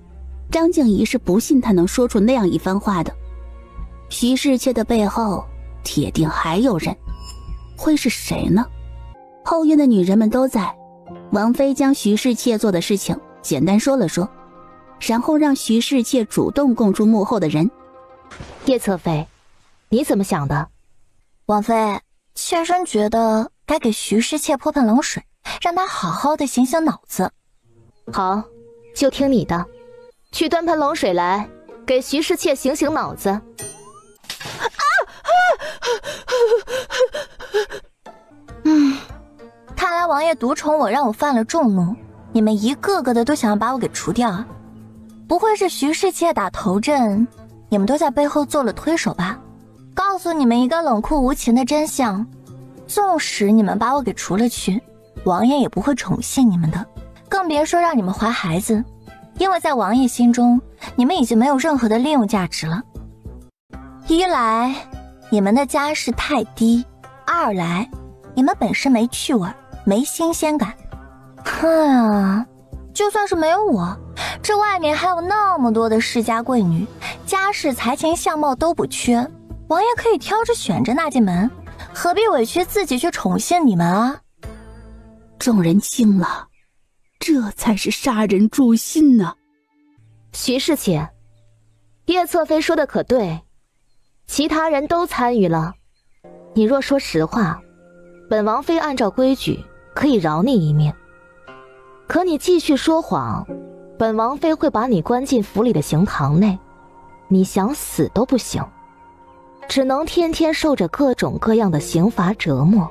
张静怡是不信她能说出那样一番话的。徐氏妾的背后铁定还有人，会是谁呢？后院的女人们都在，王妃将徐氏妾做的事情简单说了说，然后让徐氏妾主动供出幕后的人。叶侧妃，你怎么想的？王妃，妾身觉得该给徐氏妾泼盆冷水，让她好好的醒醒脑子。好，就听你的，去端盆冷水来，给徐氏妾醒醒脑子。看来王爷独宠我，让我犯了众怒，你们一个个的都想要把我给除掉啊！不会是徐氏妾打头阵，你们都在背后做了推手吧？告诉你们一个冷酷无情的真相，纵使你们把我给除了去，王爷也不会宠幸你们的，更别说让你们怀孩子，因为在王爷心中，你们已经没有任何的利用价值了。一来，你们的家世太低；二来，你们本身没趣味，没新鲜感。就算是没有我，这外面还有那么多的世家贵女，家世才情相貌都不缺，王爷可以挑着选着纳进门，何必委屈自己去宠幸你们啊？众人惊了，这才是杀人诛心啊！徐氏妾，叶侧妃说的可对，其他人都参与了，你若说实话，本王妃按照规矩可以饶你一命，可你继续说谎，本王妃会把你关进府里的刑堂内，你想死都不行，只能天天受着各种各样的刑罚折磨。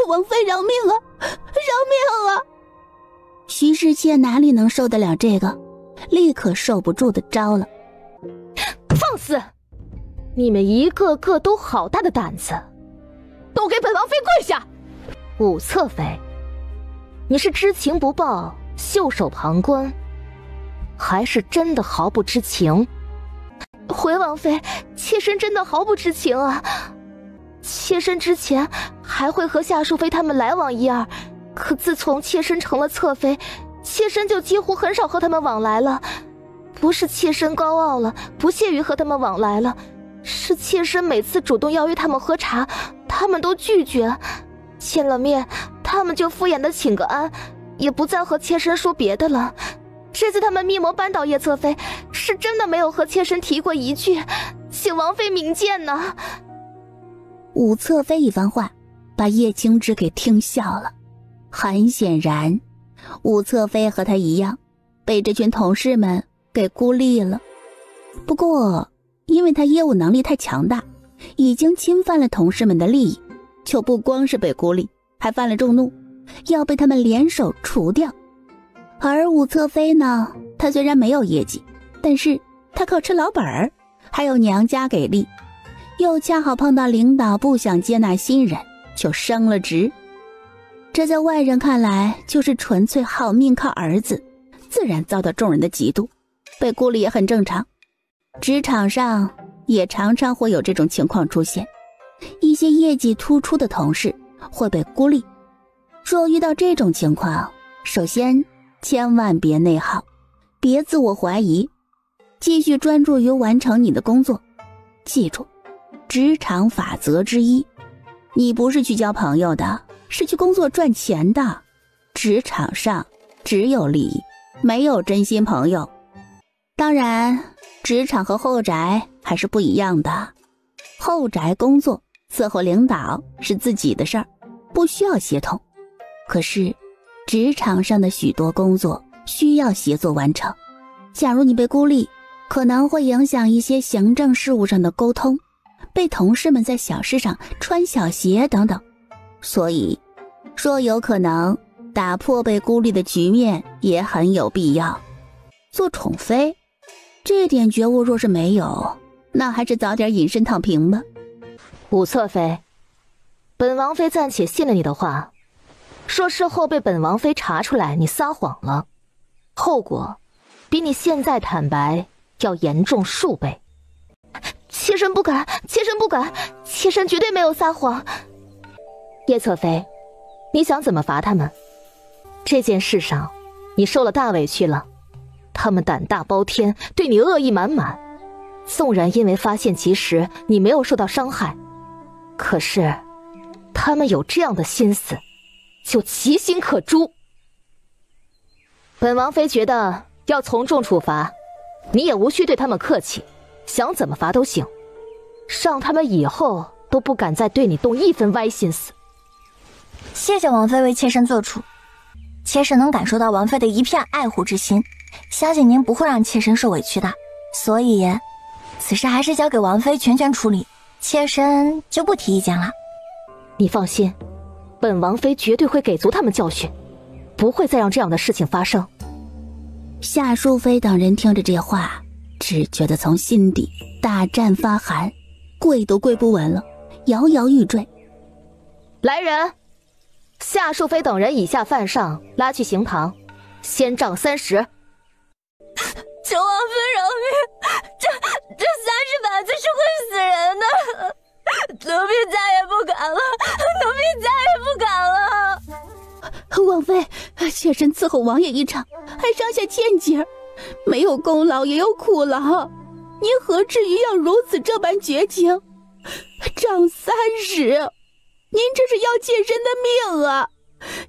王妃饶命啊，饶命啊！徐氏妾哪里能受得了这个，立刻受不住的招了。放肆！你们一个个都好大的胆子，都给本王妃跪下！武侧妃，你是知情不报，袖手旁观，还是真的毫不知情？回王妃，妾身真的毫不知情啊！妾身之前还会和夏淑妃他们来往一二，可自从妾身成了侧妃，妾身就几乎很少和他们往来了。不是妾身高傲了，不屑于和他们往来了，是妾身每次主动邀约他们喝茶，他们都拒绝。见了面，他们就敷衍的请个安，也不再和妾身说别的了。这次他们密谋扳倒叶侧妃，是真的没有和妾身提过一句，请王妃明鉴呢。武侧妃一番话，把叶青之给听笑了。很显然，武侧妃和他一样，被这群同事们给孤立了。不过，因为他业务能力太强大，已经侵犯了同事们的利益，就不光是被孤立，还犯了众怒，要被他们联手除掉。而武侧妃呢，她虽然没有业绩，但是她靠吃老本儿，还有娘家给力，又恰好碰到领导不想接纳新人，就升了职。这在外人看来就是纯粹好命靠儿子，自然遭到众人的嫉妒，被孤立也很正常。职场上也常常会有这种情况出现，一些业绩突出的同事会被孤立。若遇到这种情况，首先千万别内耗，别自我怀疑，继续专注于完成你的工作。记住，职场法则之一，你不是去交朋友的，是去工作赚钱的。职场上只有利益，没有真心朋友。当然，职场和后宅还是不一样的。后宅工作伺候领导是自己的事儿，不需要协同。可是职场上的许多工作需要协作完成，假如你被孤立，可能会影响一些行政事务上的沟通，被同事们在小事上穿小鞋等等。所以若有可能，打破被孤立的局面也很有必要。做宠妃，这点觉悟若是没有，那还是早点隐身躺平吧。武侧妃，本王妃暂且信了你的话，若事后被本王妃查出来你撒谎了，后果比你现在坦白要严重数倍。妾身不敢，妾身不敢，妾身绝对没有撒谎。叶侧妃，你想怎么罚他们？这件事上你受了大委屈了，他们胆大包天，对你恶意满满。纵然因为发现及时你没有受到伤害，可是他们有这样的心思，就其心可诛。本王妃觉得要从重处罚，你也无需对他们客气，想怎么罚都行，让他们以后都不敢再对你动一分歪心思。谢谢王妃为妾身做主，妾身能感受到王妃的一片爱护之心，相信您不会让妾身受委屈的。所以此事还是交给王妃全权处理，妾身就不提意见了。你放心，本王妃绝对会给足他们教训，不会再让这样的事情发生。夏淑妃等人听着这话，只觉得从心底大战发寒，跪都跪不稳了，摇摇欲坠。来人，夏淑妃等人以下犯上，拉去刑堂，先杖30。求王妃饶命，这30把子是会死人的，奴婢再也不敢了，奴婢再也不敢了。王妃，妾身伺候王爷一场，还伤下千节，没有功劳也有苦劳，您何至于要如此这般绝情？杖30，您这是要妾身的命啊！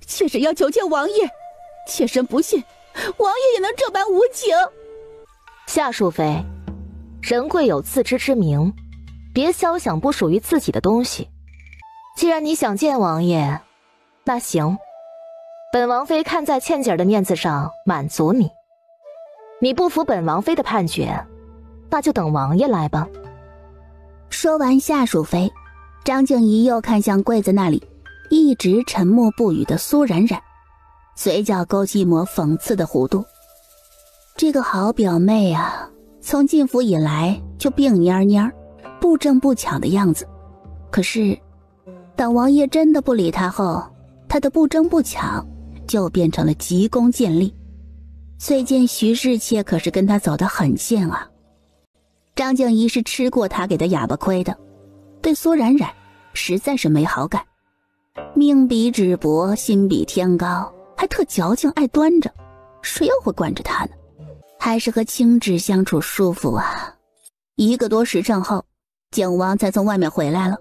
妾身要求见王爷，妾身不信王爷也能这般无情。夏淑妃，人贵有自知之明，别肖想不属于自己的东西。既然你想见王爷，那行，本王妃看在倩姐的面子上满足你。你不服本王妃的判决，那就等王爷来吧。说完夏淑妃，张静怡又看向柜子那里一直沉默不语的苏冉冉，嘴角勾起一抹讽刺的弧度。这个好表妹啊，从进府以来就病蔫蔫，不争不抢的样子。可是当王爷真的不理她后，她的不争不抢就变成了急功近利。最近徐氏妾可是跟她走得很近啊。张静怡是吃过她给的哑巴亏的，对苏冉冉实在是没好感。命比纸薄，心比天高，还特矫情爱端着，谁又会惯着她呢？还是和清芷相处舒服啊。1个多时辰后，景王才从外面回来了。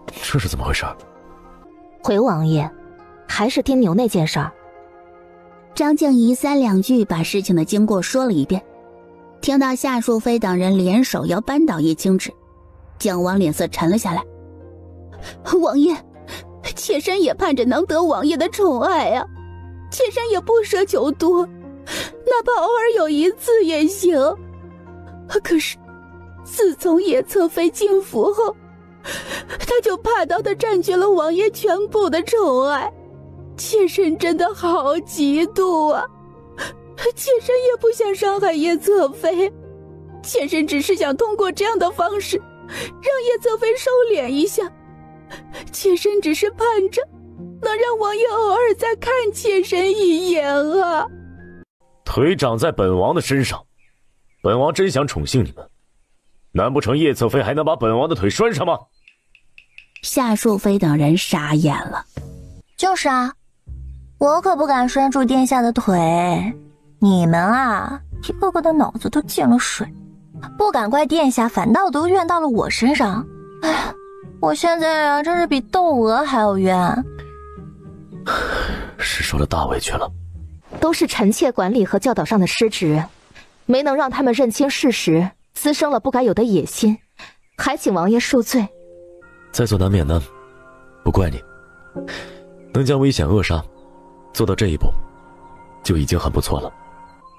这是怎么回事？回王爷，还是丁牛那件事儿。张静怡3两句把事情的经过说了一遍。听到夏淑妃等人联手要扳倒叶清芷，景王脸色沉了下来。王爷，妾身也盼着能得王爷的宠爱啊，妾身也不奢求多，哪怕偶尔有1次也行。可是自从叶侧妃进府后，他就霸道地占据了王爷全部的宠爱，妾身真的好嫉妒啊！妾身也不想伤害叶侧妃，妾身只是想通过这样的方式让叶侧妃收敛一下。妾身只是盼着能让王爷偶尔再看妾身一眼啊。腿长在本王的身上，本王真想宠幸你们，难不成叶侧妃还能把本王的腿拴上吗？夏淑妃等人傻眼了。就是啊，我可不敢拴住殿下的腿。你们啊，一个个的脑子都进了水，不敢怪殿下，反倒都怨到了我身上。哎，我现在啊，真是比窦娥还要冤。是受了大委屈了。都是臣妾管理和教导上的失职，没能让他们认清事实，滋生了不该有的野心，还请王爷恕罪。在所难免呢，不怪你。能将危险扼杀，做到这一步，就已经很不错了。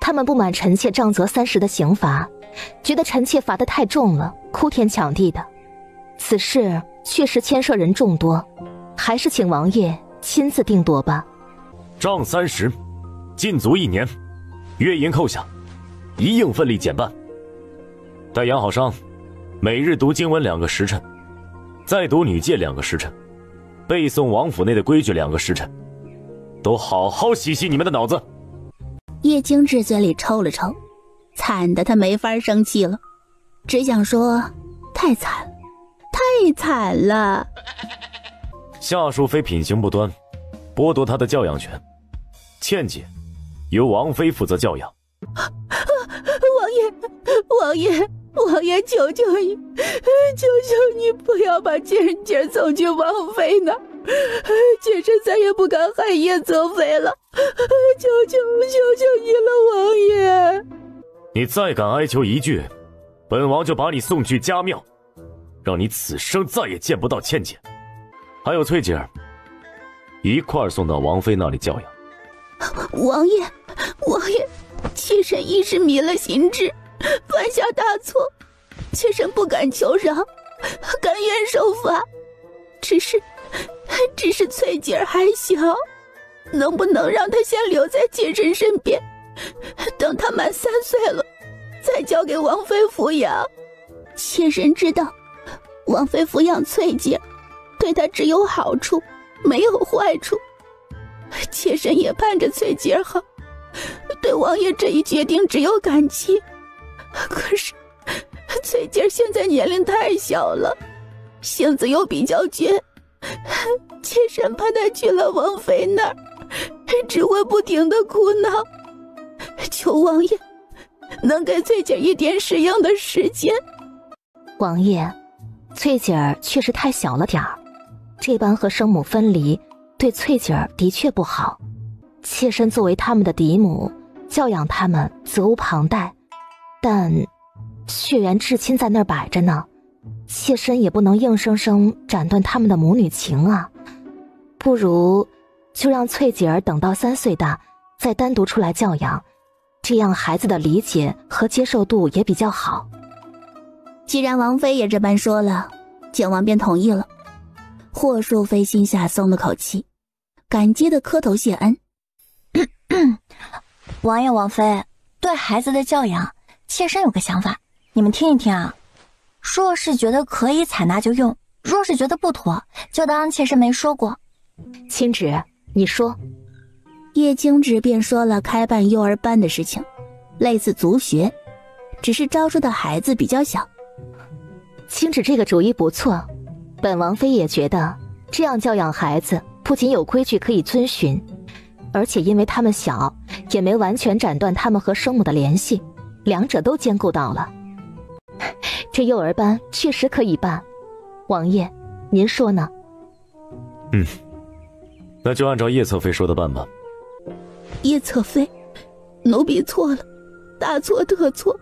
他们不满臣妾杖责30的刑罚，觉得臣妾罚得太重了，哭天抢地的。此事确实牵涉人众多，还是请王爷亲自定夺吧。杖30，禁足1年，月银扣下，一应奋力减半。待养好伤，每日读经文2个时辰，再读女诫2个时辰，背诵王府内的规矩2个时辰，都好好洗洗你们的脑子。叶京志嘴里抽了抽，惨得他没法生气了，只想说太惨了，太惨了。夏淑妃品行不端，剥夺她的教养权，倩姐由王妃负责教养。王爷，求求你，求求你不要把贱人姐送去王妃那儿，妾身再也不敢害叶侧妃了，求求你了，王爷。你再敢哀求一句，本王就把你送去家庙，让你此生再也见不到倩姐，还有翠姐儿，一块儿送到王妃那里教养。王爷，妾身一时迷了心智，犯下大错，妾身不敢求饶，甘愿受罚。只是翠姐儿还小，能不能让她先留在妾身身边，等她满3岁了，再交给王妃抚养？妾身知道，王妃抚养翠姐，对她只有好处，没有坏处。妾身也盼着翠姐好，对王爷这一决定只有感激。可是翠姐现在年龄太小了，性子又比较倔，妾身怕她去了王妃那儿，只会不停地哭闹。求王爷能给翠姐一点适应的时间。王爷，翠姐儿确实太小了点儿，这般和生母分离，对翠姐儿的确不好。妾身作为他们的嫡母，教养他们责无旁贷，但血缘至亲在那儿摆着呢，妾身也不能硬生生斩断他们的母女情啊。不如就让翠姐儿等到3岁大，再单独出来教养，这样孩子的理解和接受度也比较好。既然王妃也这般说了，简王便同意了。霍淑妃心下松了口气，感激地磕头谢恩。王爷王妃，对孩子的教养，妾身有个想法，你们听一听啊。若是觉得可以采纳就用，若是觉得不妥，就当妾身没说过。亲旨，你说。叶清旨便说了开办幼儿班的事情，类似族学，只是招收的孩子比较小。亲旨这个主意不错，本王妃也觉得这样教养孩子，不仅有规矩可以遵循，而且因为他们小，也没完全斩断他们和生母的联系，两者都兼顾到了。这幼儿班确实可以办，王爷，您说呢？那就按照叶侧妃说的办吧。叶侧妃，奴婢错了，大错特错，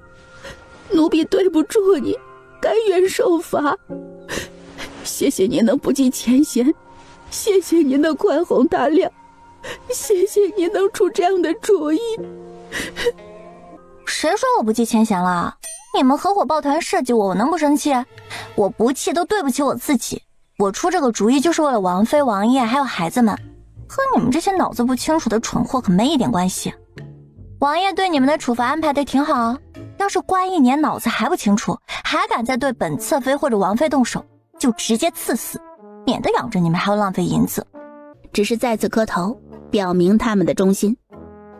奴婢对不住你，甘愿受罚。谢谢您能不计前嫌，谢谢您的宽宏大量，谢谢您能出这样的主意。谁说我不计前嫌了？你们合伙抱团设计我能不生气？我不气都对不起我自己。我出这个主意就是为了王妃王爷还有孩子们，和你们这些脑子不清楚的蠢货可没一点关系。王爷对你们的处罚安排的挺好，要是关1年脑子还不清楚，还敢再对本侧妃或者王妃动手，就直接赐死。免得养着你们还要浪费银子。只是再次磕头，表明他们的忠心。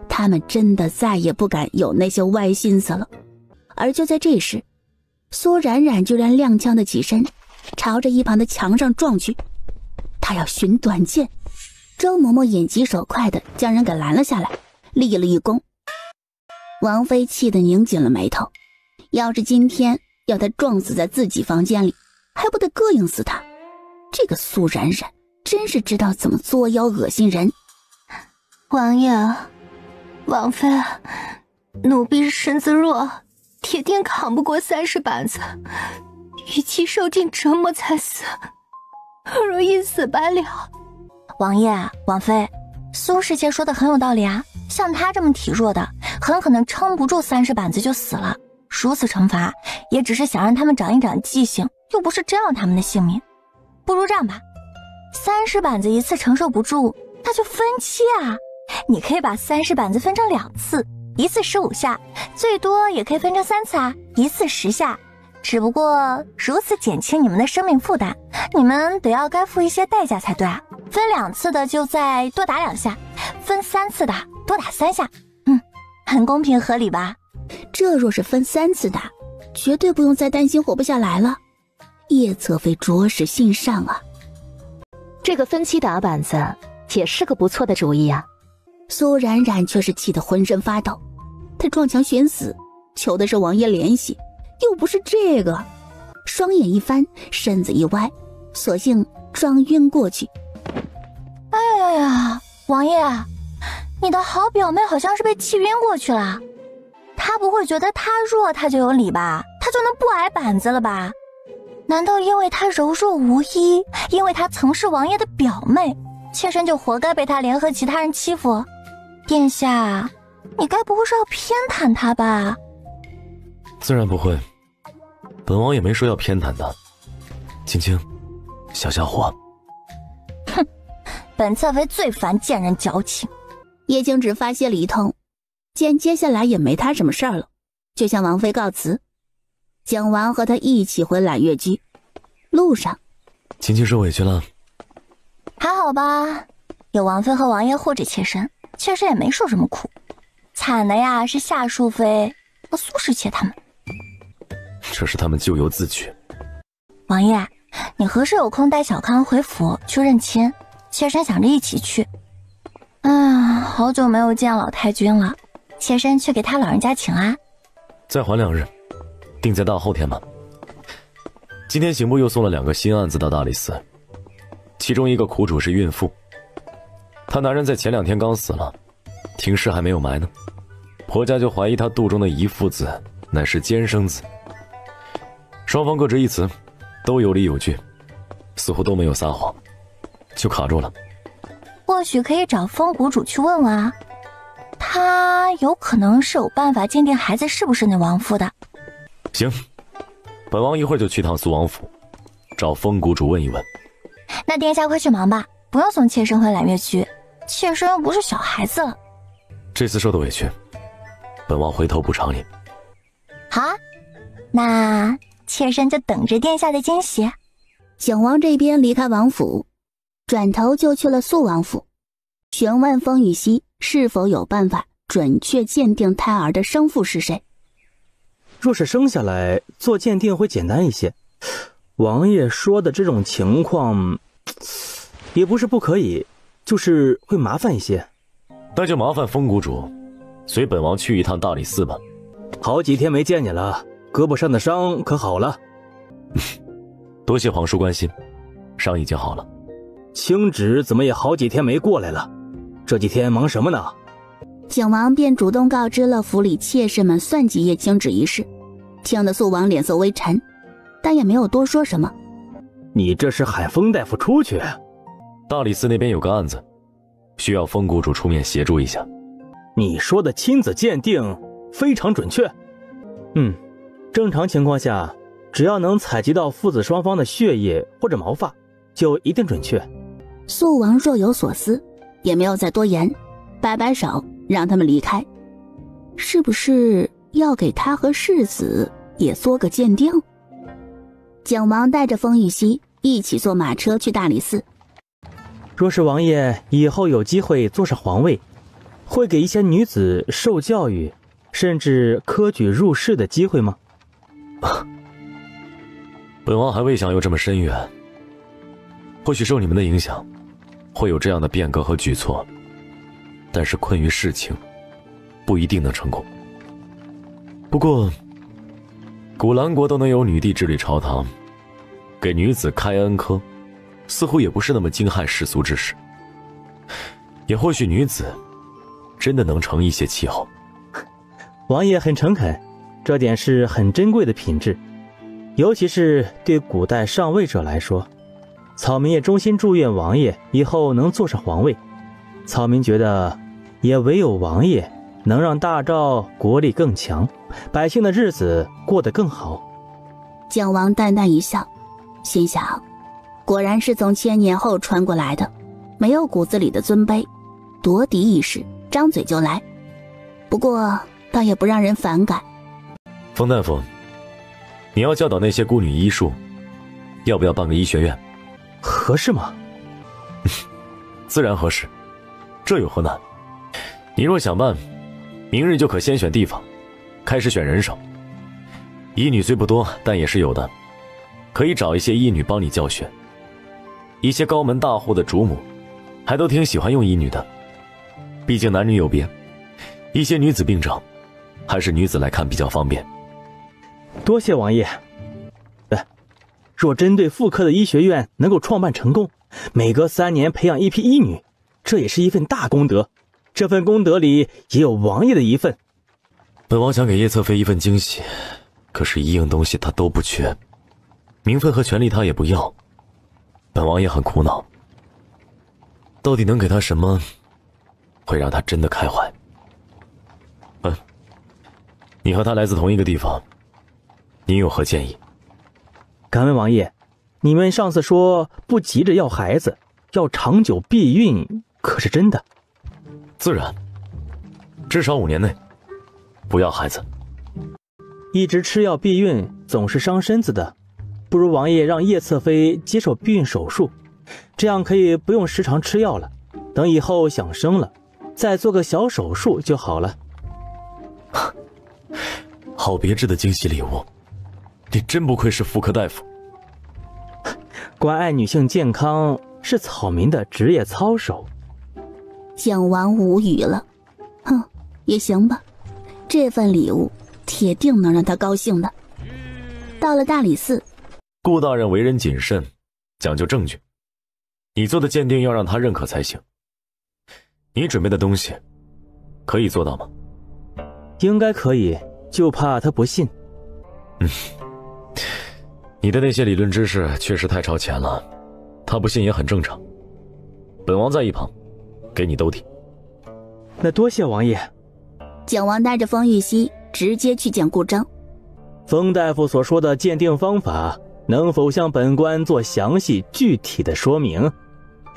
他们真的再也不敢有那些歪心思了。而就在这时，苏冉冉居然踉跄的起身，朝着一旁的墙上撞去。他要寻短见，周嬷嬷眼疾手快的将人给拦了下来，立了一功。王妃气得拧紧了眉头，要是今天要他撞死在自己房间里，还不得膈应死他。这个苏冉冉真是知道怎么作妖恶心人。王爷，王妃，奴婢身子弱，铁定扛不过30板子，与其受尽折磨才死，不如一死百了。王爷王妃，苏侍妾说的很有道理啊，像他这么体弱的，很可能撑不住30板子就死了。如此惩罚也只是想让他们长一长记性，又不是真要他们的性命。不如这样吧，30板子一次承受不住，那就分期啊。你可以把30板子分成2次，一次15下，最多也可以分成3次啊，一次10下。只不过如此减轻你们的生命负担，你们得要该付一些代价才对啊。分2次的就再多打2下，分3次的多打3下，很公平合理吧？这若是分3次打，绝对不用再担心活不下来了。叶侧妃着实心善啊。这个分期打板子也是个不错的主意啊。苏冉冉却是气得浑身发抖，她撞墙寻死，求的是王爷怜惜，又不是这个。双眼一翻，身子一歪，索性撞晕过去。哎呀，王爷，你的好表妹好像是被气晕过去了。她不会觉得她弱她就有理吧？她就能不挨板子了吧？难道因为她柔弱无依，因为她曾是王爷的表妹，妾身就活该被她联合其他人欺负？殿下，你该不会是要偏袒她吧？自然不会，本王也没说要偏袒她。青青，小家伙。哼，本侧妃最烦见人矫情。叶青只发泄了一通，见接下来也没他什么事儿了，就向王妃告辞。蒋王和他一起回揽月居，路上，青青受委屈了，还好吧？有王妃和王爷护着妾身，妾身也没受什么苦。惨的呀是夏淑妃和苏侍妾他们。这是他们咎由自取。王爷，你何时有空带小康回府去认亲？妾身想着一起去。好久没有见老太君了，妾身去给他老人家请安。再缓2日，定在大后天吧。今天刑部又送了2个新案子到大理寺，其中一个苦主是孕妇，她男人在前2天刚死了，停尸还没有埋呢，婆家就怀疑她肚中的遗腹子乃是奸生子。双方各执一词，都有理有据，似乎都没有撒谎，就卡住了。或许可以找风谷主去问问啊，他有可能是有办法鉴定孩子是不是那王夫的。行，本王一会儿就去趟苏王府，找风谷主问一问。那殿下快去忙吧，不用送妾身回揽月居，妾身又不是小孩子了。这次受的委屈，本王回头补偿你。好啊，那妾身就等着殿下的惊喜。景王这边离开王府，转头就去了肃王府，询问风雨熙是否有办法准确鉴定胎儿的生父是谁。若是生下来做鉴定会简单一些，王爷说的这种情况也不是不可以，就是会麻烦一些。那就麻烦风谷主随本王去一趟大理寺吧。好几天没见你了，胳膊上的伤可好了？多谢皇叔关心，伤已经好了。青芷怎么也好几天没过来了？这几天忙什么呢？景王便主动告知了府里妾室们算计叶青芷一事，听得肃王脸色微沉，但也没有多说什么。你这是喊风大夫出去？大理寺那边有个案子，需要风谷主出面协助一下。你说的亲子鉴定非常准确。正常情况下，只要能采集到父子双方的血液或者毛发，就一定准确。肃王若有所思，也没有再多言，摆摆手让他们离开。是不是要给他和世子也做个鉴定？景王带着风雨熙一起坐马车去大理寺。若是王爷以后有机会坐上皇位，会给一些女子受教育，甚至科举入仕的机会吗？本王还未想有这么深远，或许受你们的影响，会有这样的变革和举措，但是困于事情，不一定能成功。不过，古兰国都能有女帝治理朝堂，给女子开恩科，似乎也不是那么惊骇世俗之事。也或许女子真的能成一些气候。王爷很诚恳，这点是很珍贵的品质，尤其是对古代上位者来说。草民也衷心祝愿王爷以后能坐上皇位。草民觉得，也唯有王爷能让大赵国力更强，百姓的日子过得更好。蒋王淡淡一笑，心想，果然是从1000年后传过来的，没有骨子里的尊卑，夺嫡意识，张嘴就来。不过倒也不让人反感。冯大夫，你要教导那些孤女医术，要不要办个医学院？合适吗？自然合适，这有何难？你若想办，明日就可先选地方，开始选人手。医女虽不多，但也是有的，可以找一些医女帮你教学。一些高门大户的主母还都挺喜欢用医女的，毕竟男女有别，一些女子病症还是女子来看比较方便。多谢王爷。若针对妇科的医学院能够创办成功，每隔3年培养一批医女，这也是一份大功德。这份功德里也有王爷的一份。本王想给叶侧妃一份惊喜，可是一应东西他都不缺，名分和权力他也不要，本王也很苦恼。到底能给他什么，会让他真的开怀？你和他来自同一个地方，你有何建议？敢问王爷，你们上次说不急着要孩子，要长久避孕，可是真的？自然，至少5年内不要孩子。一直吃药避孕总是伤身子的，不如王爷让叶侧妃接受避孕手术，这样可以不用时常吃药了，等以后想生了再做个小手术就好了。好别致的惊喜礼物，你真不愧是妇科大夫。关爱女性健康是草民的职业操守。蒋王无语了，也行吧，这份礼物铁定能让他高兴的。到了大理寺，顾大人为人谨慎，讲究证据，你做的鉴定要让他认可才行。你准备的东西可以做到吗？应该可以，就怕他不信。你的那些理论知识确实太超前了，他不信也很正常。本王在一旁给你兜底。那多谢王爷。蒋王带着封玉溪直接去见顾征。封大夫所说的鉴定方法，能否向本官做详细具体的说明？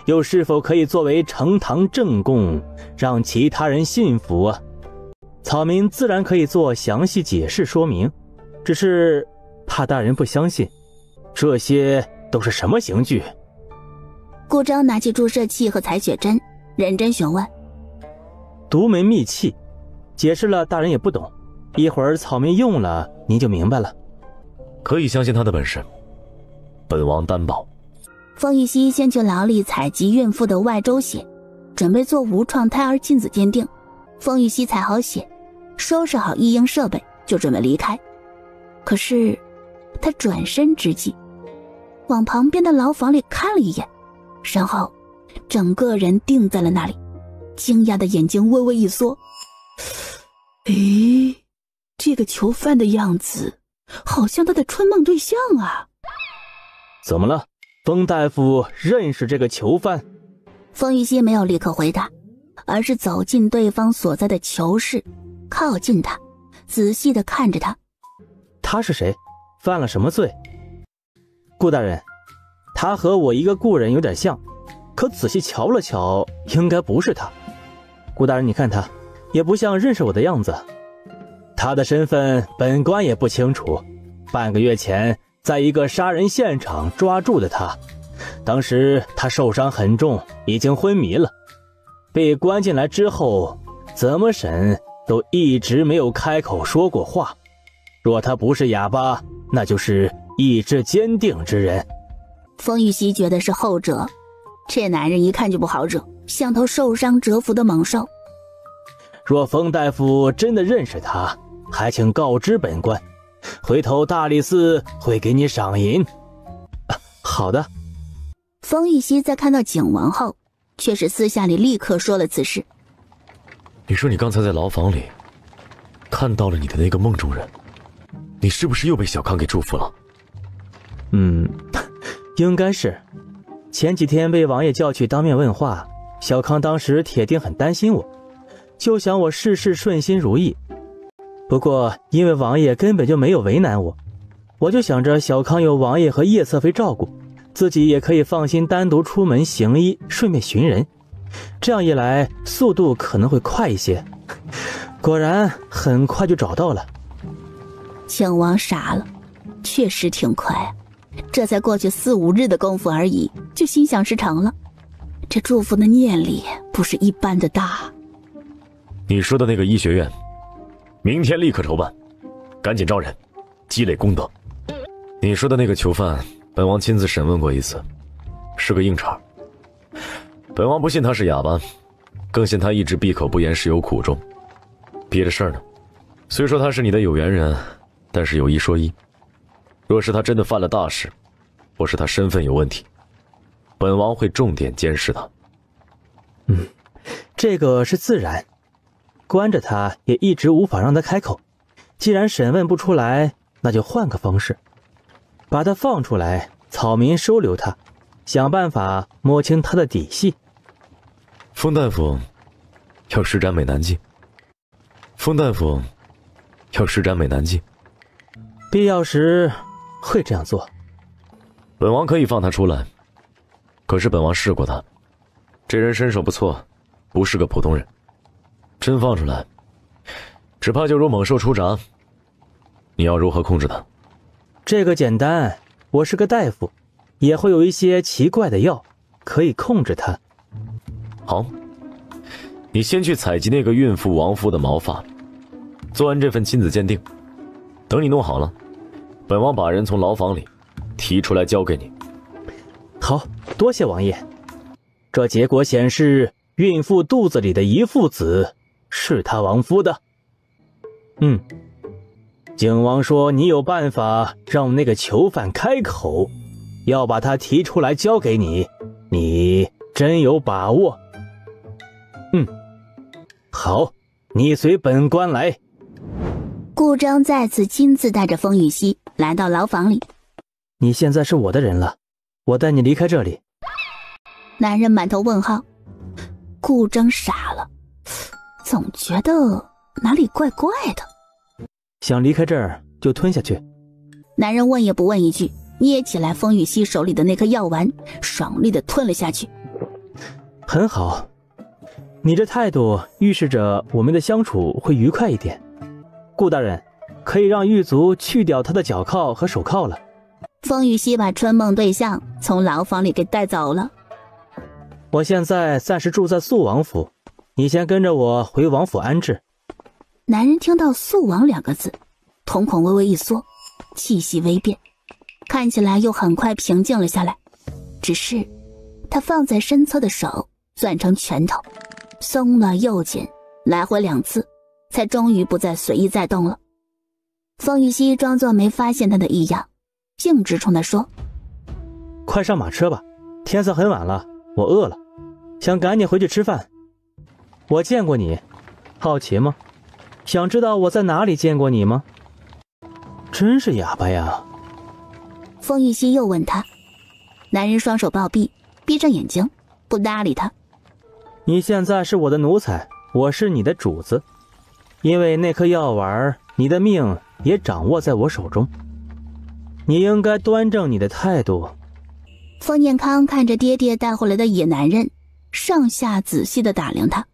又是否可以作为呈堂证供，让其他人信服啊？草民自然可以做详细解释说明，只是怕大人不相信，这些都是什么刑具？顾征拿起注射器和采血针，认真询问。独门秘器，解释了大人也不懂，一会儿草民用了您就明白了。可以相信他的本事，本王担保。封玉溪先去牢里采集孕妇的外周血，准备做无创胎儿亲子鉴定。封玉溪采好血，收拾好医营设备，就准备离开。可是他转身之际，往旁边的牢房里看了一眼，然后整个人定在了那里，惊讶的眼睛微微一缩。这个囚犯的样子好像他的春梦对象啊。怎么了？封大夫认识这个囚犯？封玉溪没有立刻回答，而是走进对方所在的囚室，靠近他，仔细地看着他。他是谁？犯了什么罪？顾大人，他和我一个故人有点像，可仔细瞧了瞧，应该不是他。顾大人，你看他，也不像认识我的样子。他的身份本官也不清楚，半个月前在一个杀人现场抓住的他。当时他受伤很重，已经昏迷了。被关进来之后，怎么审都一直没有开口说过话。若他不是哑巴，那就是意志坚定之人。风玉溪觉得是后者，这男人一看就不好惹，像头受伤蛰伏的猛兽。若风大夫真的认识他，还请告知本官，回头大理寺会给你赏银。好的。风玉溪在看到景王后，却是私下里立刻说了此事。你说你刚才在牢房里看到了你的那个梦中人，你是不是又被小康给祝福了？应该是。前几天被王爷叫去当面问话，小康当时铁定很担心我，就想我事事顺心如意。不过因为王爷根本就没有为难我，我就想着小康有王爷和叶侧妃照顾，自己也可以放心单独出门行医，顺便寻人，这样一来速度可能会快一些。果然很快就找到了。景王傻了，确实挺快，这才过去4、5日的功夫而已，就心想事成了。这祝福的念力不是一般的大。你说的那个医学院，明天立刻筹办，赶紧招人，积累功德。你说的那个囚犯，本王亲自审问过一次，是个硬茬。本王不信他是哑巴，更信他一直闭口不言，事有苦衷。别的事儿呢，虽说他是你的有缘人，但是有一说一，若是他真的犯了大事，或是他身份有问题，本王会重点监视他。这个是自然，关着他也一直无法让他开口，既然审问不出来，那就换个方式，把他放出来，草民收留他，想办法摸清他的底细。风大夫要施展美男计。风大夫要施展美男计，必要时会这样做。本王可以放他出来，可是本王试过他，这人身手不错，不是个普通人。真放出来，只怕就如猛兽出闸。你要如何控制他？这个简单，我是个大夫，也会有一些奇怪的药可以控制他。好，你先去采集那个孕妇亡夫的毛发，做完这份亲子鉴定。等你弄好了，本王把人从牢房里提出来交给你。好，多谢王爷。这结果显示，孕妇肚子里的一父子是他亡夫的。景王说你有办法让那个囚犯开口，要把他提出来交给你，你真有把握？好，你随本官来。顾章再次亲自带着风雨熙来到牢房里。你现在是我的人了，我带你离开这里。男人满头问号，顾章傻了，总觉得哪里怪怪的。想离开这儿就吞下去。男人问也不问一句，捏起来风雨熙手里的那颗药丸，爽利的吞了下去。很好，你这态度预示着我们的相处会愉快一点。顾大人，可以让狱卒去掉他的脚铐和手铐了。风雨熙把春梦对象从牢房里给带走了。我现在暂时住在肃王府，你先跟着我回王府安置。男人听到肃王2个字，瞳孔微微一缩，气息微变，看起来又很快平静了下来。只是他放在身侧的手攥成拳头，松了又紧，来回2次，才终于不再随意再动了。风雨熙装作没发现他的异样，径直冲他说：快上马车吧，天色很晚了，我饿了，想赶紧回去吃饭。我见过你，好奇吗？想知道我在哪里见过你吗？真是哑巴呀。风雨熙又问他。男人双手抱臂，闭上眼睛，不搭理他。你现在是我的奴才，我是你的主子，因为那颗药丸，你的命也掌握在我手中，你应该端正你的态度。风念康看着爹爹带回来的野男人，上下仔细地打量他，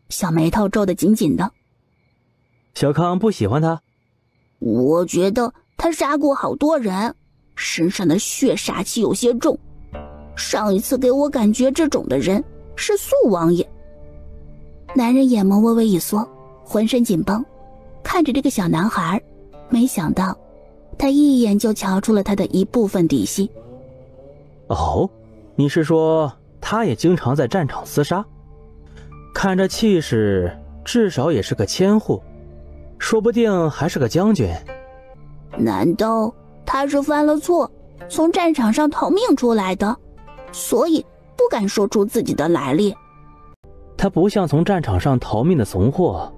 小眉头皱得紧紧的。小康不喜欢他？我觉得他杀过好多人，身上的血煞气有些重。上一次给我感觉这种的人是素王爷。男人眼眸微微一缩，浑身紧绷，看着这个小男孩，没想到他一眼就瞧出了他的一部分底细。哦，你是说他也经常在战场厮杀？看这气势，至少也是个千户，说不定还是个将军。难道他是犯了错，从战场上逃命出来的，所以不敢说出自己的来历？他不像从战场上逃命的怂货，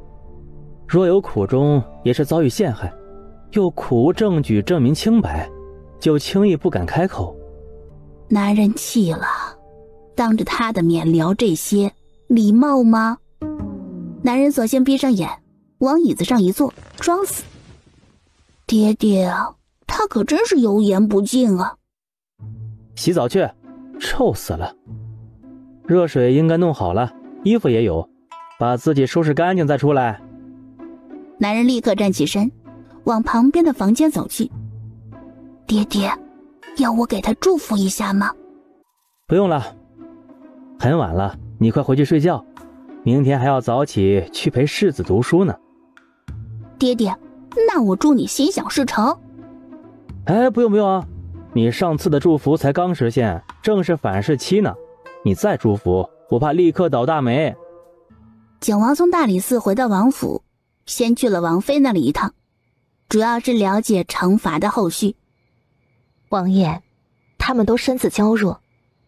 若有苦衷，也是遭遇陷害，又苦无证据证明清白，就轻易不敢开口。男人气了，当着他的面聊这些，礼貌吗？男人索性闭上眼，往椅子上一坐，装死。爹爹，他可真是油盐不进啊！洗澡去，臭死了。热水应该弄好了，衣服也有，把自己收拾干净再出来。男人立刻站起身，往旁边的房间走去。爹爹，要我给他祝福一下吗？不用了，很晚了，你快回去睡觉，明天还要早起去陪世子读书呢。爹爹，那我祝你心想事成。哎，不用不用啊，你上次的祝福才刚实现，正是反噬期呢，你再祝福，我怕立刻倒大霉。景王从大理寺回到王府，先去了王妃那里一趟，主要是了解惩罚的后续。王爷，他们都身子娇弱，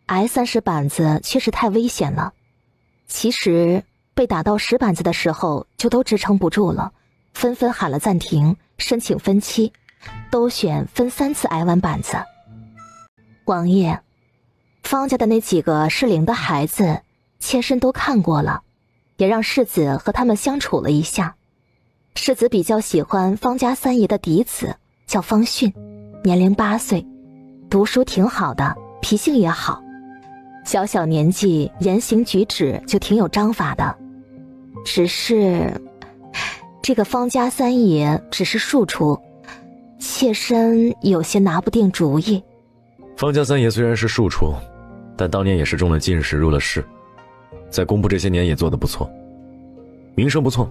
挨30板子确实太危险了。其实被打到10板子的时候就都支撑不住了，纷纷喊了暂停，申请分期，都选分3次挨完板子。王爷，方家的那几个适龄的孩子妾身都看过了，也让世子和他们相处了一下。世子比较喜欢方家三爷的嫡子，叫方迅，年龄8岁，读书挺好的，脾性也好，小小年纪言行举止就挺有章法的。只是这个方家三爷只是庶出，妾身有些拿不定主意。方家三爷虽然是庶出，但当年也是中了进士，入了仕，在工部这些年也做得不错，名声不错，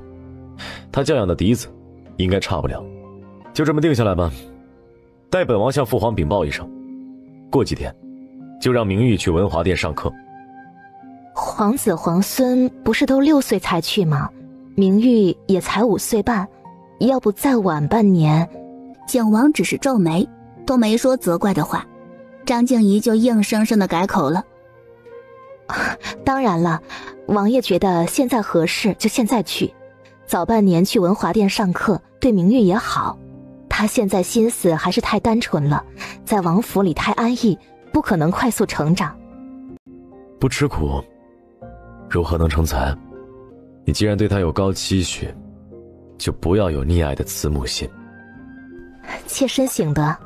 他教养的嫡子应该差不了。就这么定下来吧，待本王向父皇禀报一声，过几天就让明玉去文华殿上课。皇子皇孙不是都6岁才去吗？明玉也才5岁半，要不再晚半年。景王只是皱眉，都没说责怪的话，张静怡就硬生生的改口了。当然了，王爷觉得现在合适就现在去，早半年去文华殿上课对明玉也好。他现在心思还是太单纯了，在王府里太安逸，不可能快速成长。不吃苦如何能成才？你既然对他有高期许，就不要有溺爱的慈母心。妾身醒得。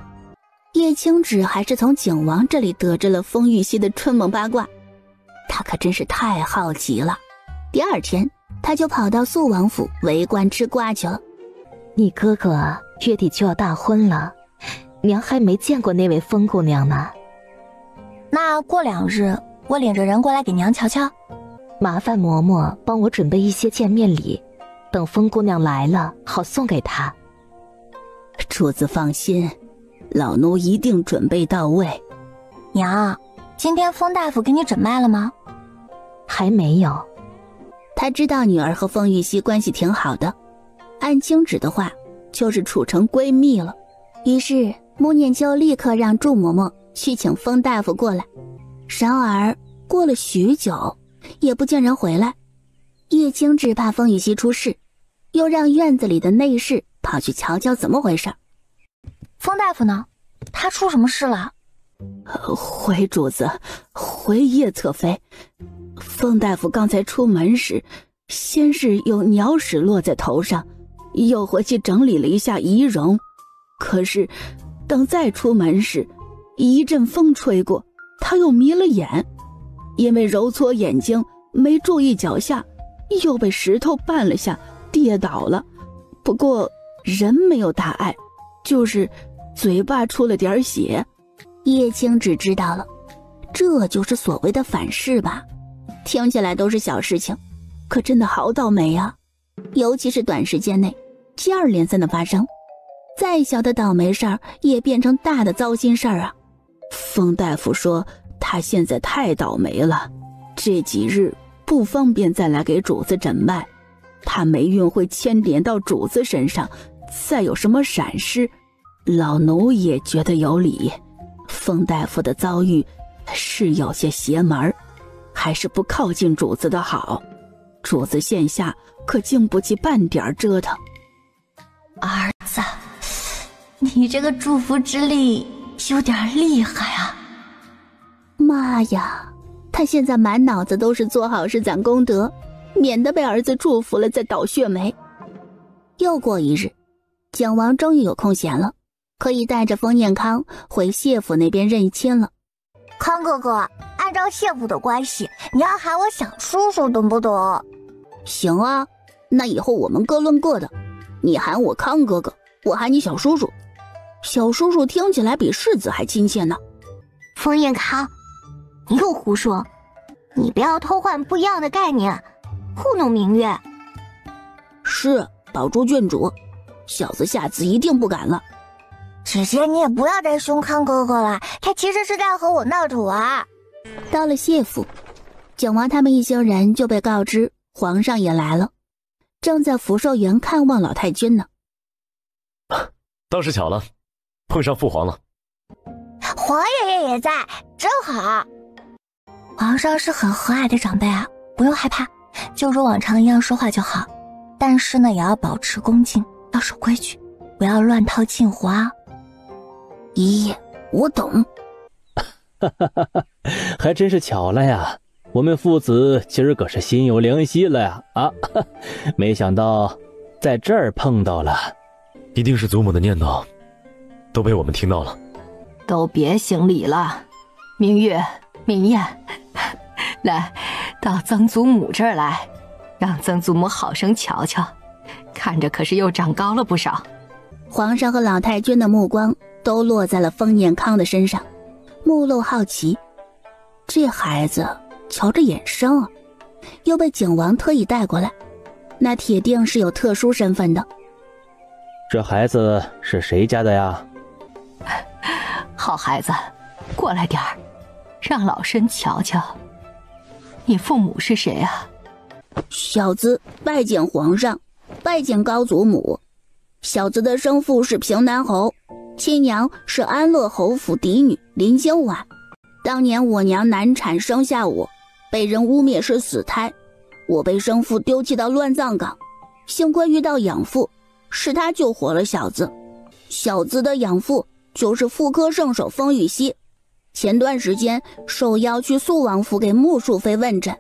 叶青芷还是从景王这里得知了封玉溪的春梦八卦，他可真是太好奇了。第2天他就跑到肃王府围观吃瓜去了。你哥哥月底就要大婚了，娘还没见过那位封姑娘呢。那过2日我领着人过来给娘瞧瞧。麻烦嬷嬷帮我准备一些见面礼，等封姑娘来了好送给她。主子放心，老奴一定准备到位。娘，今天封大夫给你诊脉了吗？还没有。他知道女儿和封玉溪关系挺好的，按青芷的话就是处成闺蜜了。于是穆念秋立刻让祝嬷嬷去请封大夫过来。然而过了许久也不见人回来，叶青芷怕封玉溪出事，又让院子里的内侍跑去瞧瞧怎么回事。封大夫呢？他出什么事了？回主子，回叶侧妃，封大夫刚才出门时，先是有鸟屎落在头上，又回去整理了一下仪容，可是等再出门时，一阵风吹过，他又迷了眼，因为揉搓眼睛没注意脚下，又被石头绊了下，跌倒了。不过人没有大碍，就是嘴巴出了点血。叶青只知道了，这就是所谓的反噬吧。听起来都是小事情，可真的好倒霉啊！尤其是短时间内接二连三的发生，再小的倒霉事儿也变成大的糟心事儿啊。风大夫说他现在太倒霉了，这几日不方便再来给主子诊脉，怕霉运会牵连到主子身上，再有什么闪失，老奴也觉得有理。风大夫的遭遇是有些邪门，还是不靠近主子的好。主子现下可经不起半点折腾。儿子，你这个祝福之力有点厉害啊！妈呀，他现在满脑子都是做好事攒功德，免得被儿子祝福了再倒血霉。又过一日，景王终于有空闲了，可以带着封彦康回谢府那边认亲了。康哥哥，按照谢府的关系，你要喊我小叔叔，懂不懂？行啊，那以后我们各论各的，你喊我康哥哥，我喊你小叔叔。小叔叔听起来比世子还亲切呢。封彦康，你又胡说，你不要偷换不一样的概念，糊弄明月。是，宝珠郡主，小子下次一定不敢了。姐姐，你也不要再凶康哥哥了，他其实是在和我闹着玩。到了谢府，景王他们一行人就被告知皇上也来了，正在福寿园看望老太君呢。倒是巧了，碰上父皇了。皇爷爷也在，真好。皇上是很和蔼的长辈啊，不用害怕，就如往常一样说话就好。但是呢，也要保持恭敬，要守规矩，不要乱套近乎啊。姨，我懂。还真是巧了呀，我们父子今儿个是心有灵犀了呀！没想到在这儿碰到了。一定是祖母的念叨都被我们听到了。都别行礼了，明月、明艳，来到曾祖母这儿来，让曾祖母好生瞧瞧，看着可是又长高了不少。皇上和老太君的目光都落在了封彦康的身上，目露好奇。这孩子瞧着眼生啊，又被景王特意带过来，那铁定是有特殊身份的。这孩子是谁家的呀？好孩子，过来点儿，让老身瞧瞧。你父母是谁啊？小子拜见皇上，拜见高祖母。小子的生父是平南侯，亲娘是安乐侯府嫡女林清婉。当年我娘难产生下我，被人污蔑是死胎，我被生父丢弃到乱葬岗，幸亏遇到养父，是他救活了小子。小子的养父就是妇科圣手封玉溪，前段时间受邀去肃王府给穆淑妃问诊。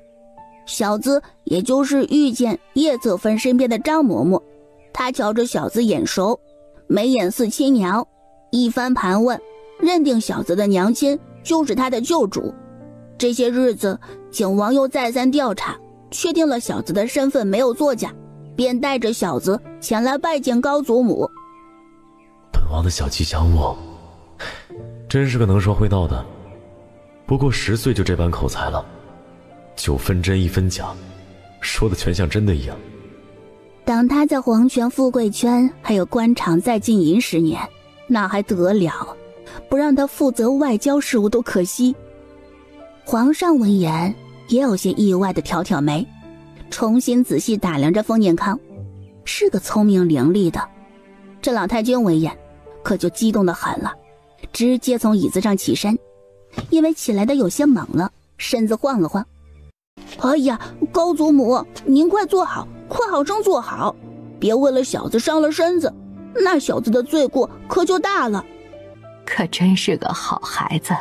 小子也就是遇见叶侧芬身边的张嬷嬷，他瞧着小子眼熟，眉眼似亲娘，一番盘问，认定小子的娘亲就是他的救主。这些日子景王又再三调查，确定了小子的身份没有作假，便带着小子前来拜见高祖母。本王的小吉祥物真是个能说会道的，不过10岁就这般口才了，9分真1分假，说的全像真的一样。当他在黄泉富贵圈还有官场再浸淫10年，那还得了，不让他负责外交事务都可惜。皇上闻言也有些意外的挑挑眉，重新仔细打量着封彦康，是个聪明伶俐的。这老太君闻言可就激动得很了，直接从椅子上起身，因为起来的有些猛了，身子晃了晃。哎呀，高祖母，您快坐好，快好生坐好，别为了小子伤了身子，那小子的罪过可就大了。可真是个好孩子，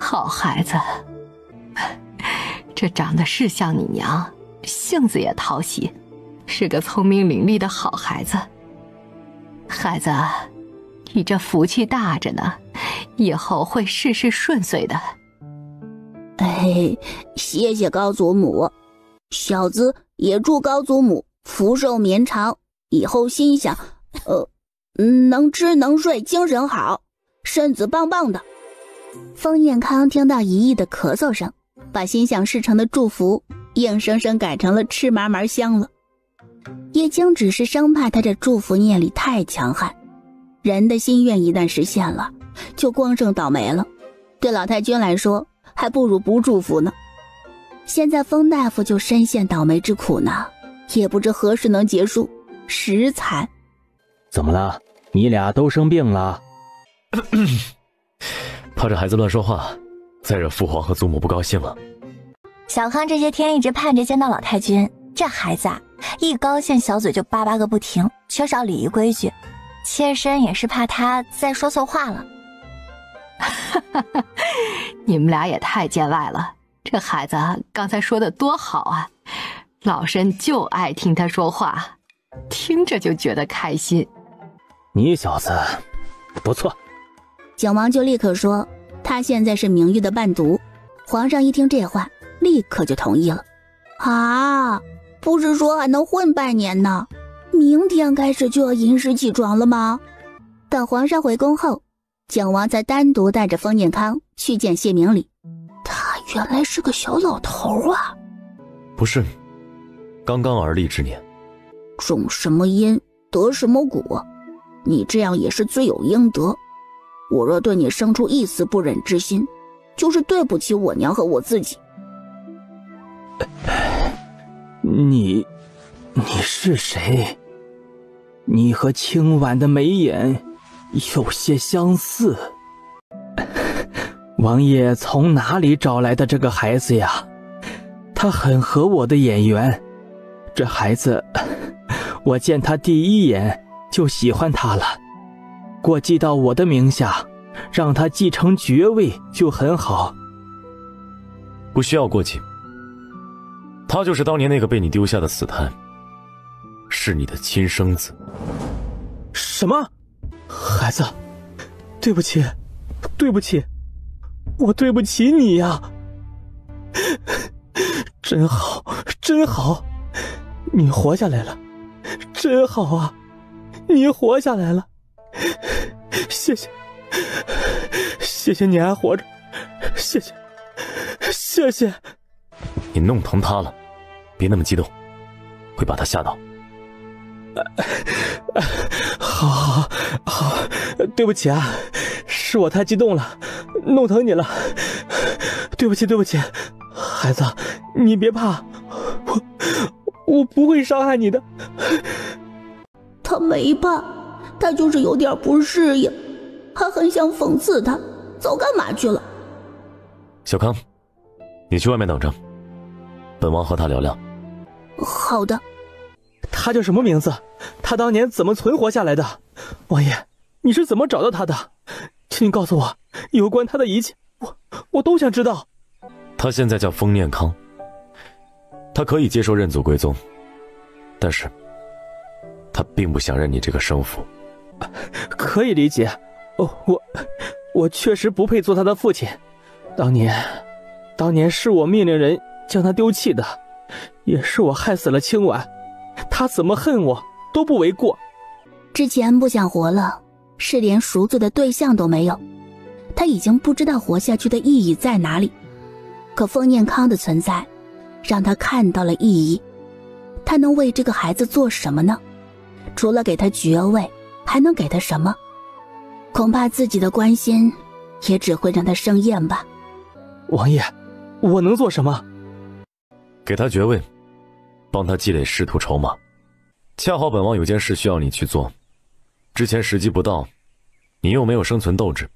好孩子，这长得是像你娘，性子也讨喜，是个聪明伶俐的好孩子。孩子，你这福气大着呢，以后会事事顺遂的。哎，谢谢高祖母，小子也祝高祖母福寿绵长，以后心想，能吃能睡，精神好，身子棒棒的。封彦康听到一意的咳嗽声，把心想事成的祝福硬生生改成了吃嘛嘛香了。叶青只是生怕他这祝福念力太强悍，人的心愿一旦实现了，就光剩倒霉了。对老太君来说，还不如不祝福呢。现在封大夫就深陷倒霉之苦呢，也不知何时能结束，实惨。怎么了？你俩都生病了？怕这孩子乱说话，再惹父皇和祖母不高兴了。小康这些天一直盼着见到老太君，这孩子啊，一高兴小嘴就叭叭个不停，缺少礼仪规矩，切身也是怕他再说错话了。你们俩也太见外了，这孩子刚才说的多好啊，老身就爱听他说话，听着就觉得开心。你小子不错。景王就立刻说他现在是名誉的伴读。皇上一听这话，立刻就同意了。啊，不是说还能混半年呢？明天开始就要寅时起床了吗？等皇上回宫后，景王才单独带着封彦康去见谢明礼。他原来是个小老头啊！不是，刚刚而立之年，种什么因得什么果，你这样也是罪有应得。我若对你生出一丝不忍之心，就是对不起我娘和我自己。你是谁？你和清婉的眉眼有些相似。王爷从哪里找来的这个孩子呀？他很合我的眼缘。这孩子，我见他第一眼就喜欢他了。过继到我的名下，让他继承爵位就很好。不需要过继。他就是当年那个被你丢下的死胎，是你的亲生子。什么？孩子，对不起，对不起，我对不起你呀！真好，真好，你活下来了，真好啊！你活下来了，谢谢，谢谢你还活着，谢谢，谢谢。你弄疼他了，别那么激动，会把他吓到。好，对不起啊，是我太激动了，弄疼你了，对不起，对不起，孩子，你别怕，我不会伤害你的。他没怕，他就是有点不适应，还很想讽刺他，早干嘛去了？小康，你去外面等着，本王和他聊聊。好的。他叫什么名字？他当年怎么存活下来的？王爷，你是怎么找到他的？请你告诉我有关他的一切，我都想知道。他现在叫封念康，他可以接受认祖归宗，但是他并不想认你这个生父。可以理解。我确实不配做他的父亲。当年是我命令人将他丢弃的，也是我害死了清婉。他怎么恨我都不为过。之前不想活了，是连赎罪的对象都没有，他已经不知道活下去的意义在哪里。可封念康的存在让他看到了意义。他能为这个孩子做什么呢？除了给他爵位，还能给他什么？恐怕自己的关心也只会让他生厌吧。王爷，我能做什么？给他爵位，帮他积累仕途筹码。恰好本王有件事需要你去做，之前时机不到，你又没有生存斗志，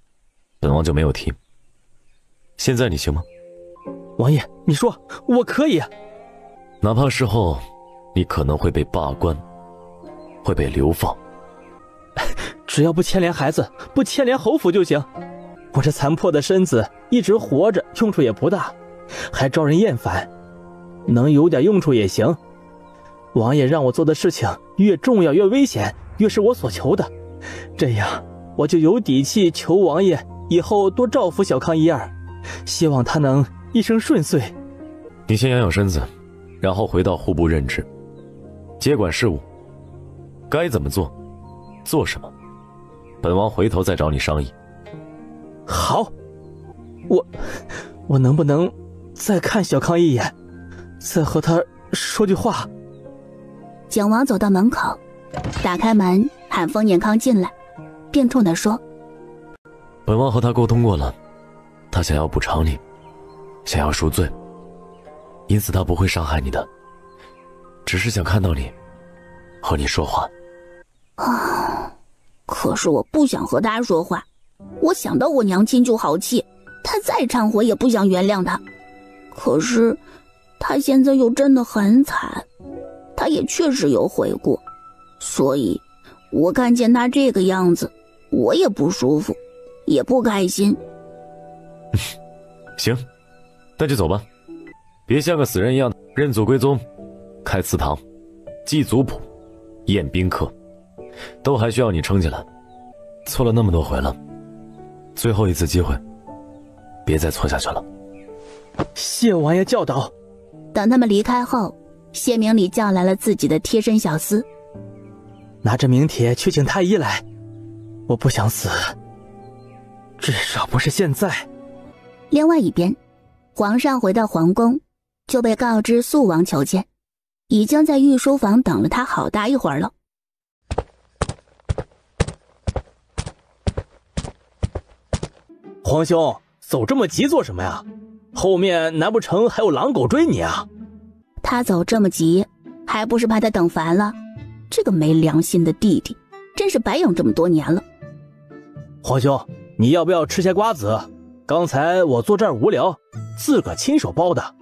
本王就没有提。现在你行吗？王爷，你说，我可以。哪怕事后你可能会被罢官，会被流放，只要不牵连孩子，不牵连侯府就行。我这残破的身子一直活着，用处也不大，还招人厌烦，能有点用处也行。王爷让我做的事情越重要越危险，越是我所求的，这样我就有底气求王爷以后多照拂小康一二，希望他能一生顺遂。你先养养身子，然后回到户部任职，接管事务，该怎么做做什么，本王回头再找你商议。好，我能不能再看小康一眼，再和他说句话？景王走到门口，打开门喊风念康进来，并冲他说：本王和他沟通过了，他想要补偿你，想要赎罪，因此他不会伤害你的，只是想看到你，和你说话。可是我不想和他说话，我想到我娘亲就好气，他再忏悔也不想原谅他。可是他现在又真的很惨，他也确实有悔过，所以我看见他这个样子，我也不舒服，也不开心。行，那就走吧，别像个死人一样认祖归宗，开祠堂，祭族谱，宴宾客，都还需要你撑起来。错了那么多回了，最后一次机会，别再错下去了。谢王爷教导。等他们离开后，谢明礼叫来了自己的贴身小厮，拿着名帖去请太医来，我不想死，至少不是现在。另外一边，皇上回到皇宫，就被告知肃王求见，已经在御书房等了他好大一会儿了。皇兄，走这么急做什么呀？后面难不成还有狼狗追你啊？他走这么急，还不是怕他等烦了？这个没良心的弟弟，真是白养这么多年了。皇兄，你要不要吃些瓜子？刚才我坐这儿无聊，自个亲手包的。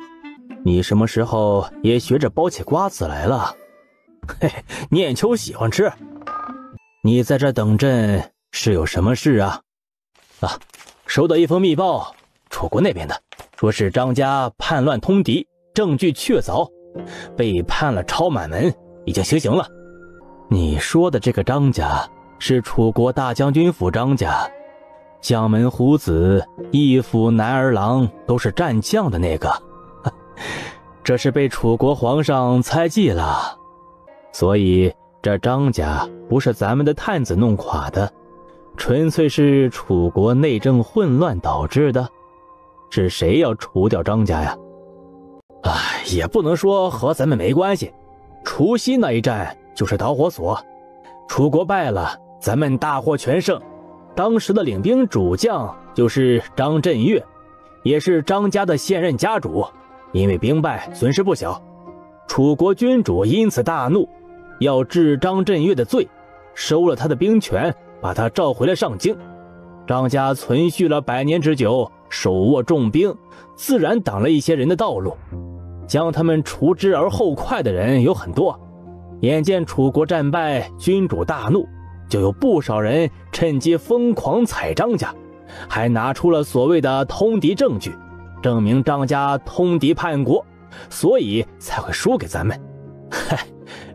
你什么时候也学着包起瓜子来了？嘿，念秋喜欢吃。你在这等朕是有什么事啊？收到一封密报，楚国那边的，说是张家叛乱通敌，证据确凿，被判了抄满门，已经行刑了。你说的这个张家是楚国大将军府张家，将门虎子、义府男儿郎都是战将的那个，这是被楚国皇上猜忌了。所以这张家不是咱们的探子弄垮的，纯粹是楚国内政混乱导致的。是谁要除掉张家呀？也不能说和咱们没关系，除夕那一战就是导火索，楚国败了，咱们大获全胜。当时的领兵主将就是张震岳，也是张家的现任家主，因为兵败损失不小，楚国君主因此大怒，要治张震岳的罪，收了他的兵权，把他召回了上京。张家存续了100年之久，手握重兵，自然挡了一些人的道路，将他们除之而后快的人有很多。眼见楚国战败，君主大怒，就有不少人趁机疯狂踩张家，还拿出了所谓的通敌证据，证明张家通敌叛国，所以才会输给咱们。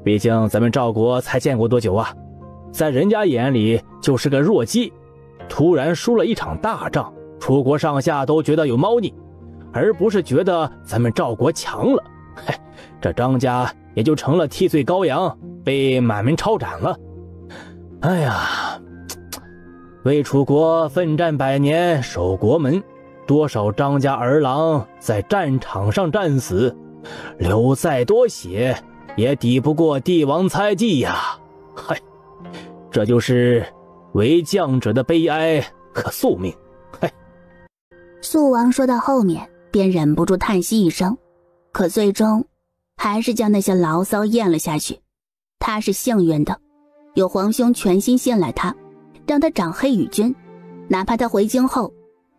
毕竟咱们赵国才建国多久啊，在人家眼里就是个弱鸡，突然输了一场大仗，楚国上下都觉得有猫腻，而不是觉得咱们赵国强了。这张家也就成了替罪羔羊，被满门抄斩了。为楚国奋战100年，守国门，多少张家儿郎在战场上战死，流再多血也抵不过帝王猜忌呀。这就是为将者的悲哀和宿命。肃王说到后面便忍不住叹息一声，可最终还是将那些牢骚咽了下去。他是幸运的，有皇兄全心信赖他，让他掌黑羽军，哪怕他回京后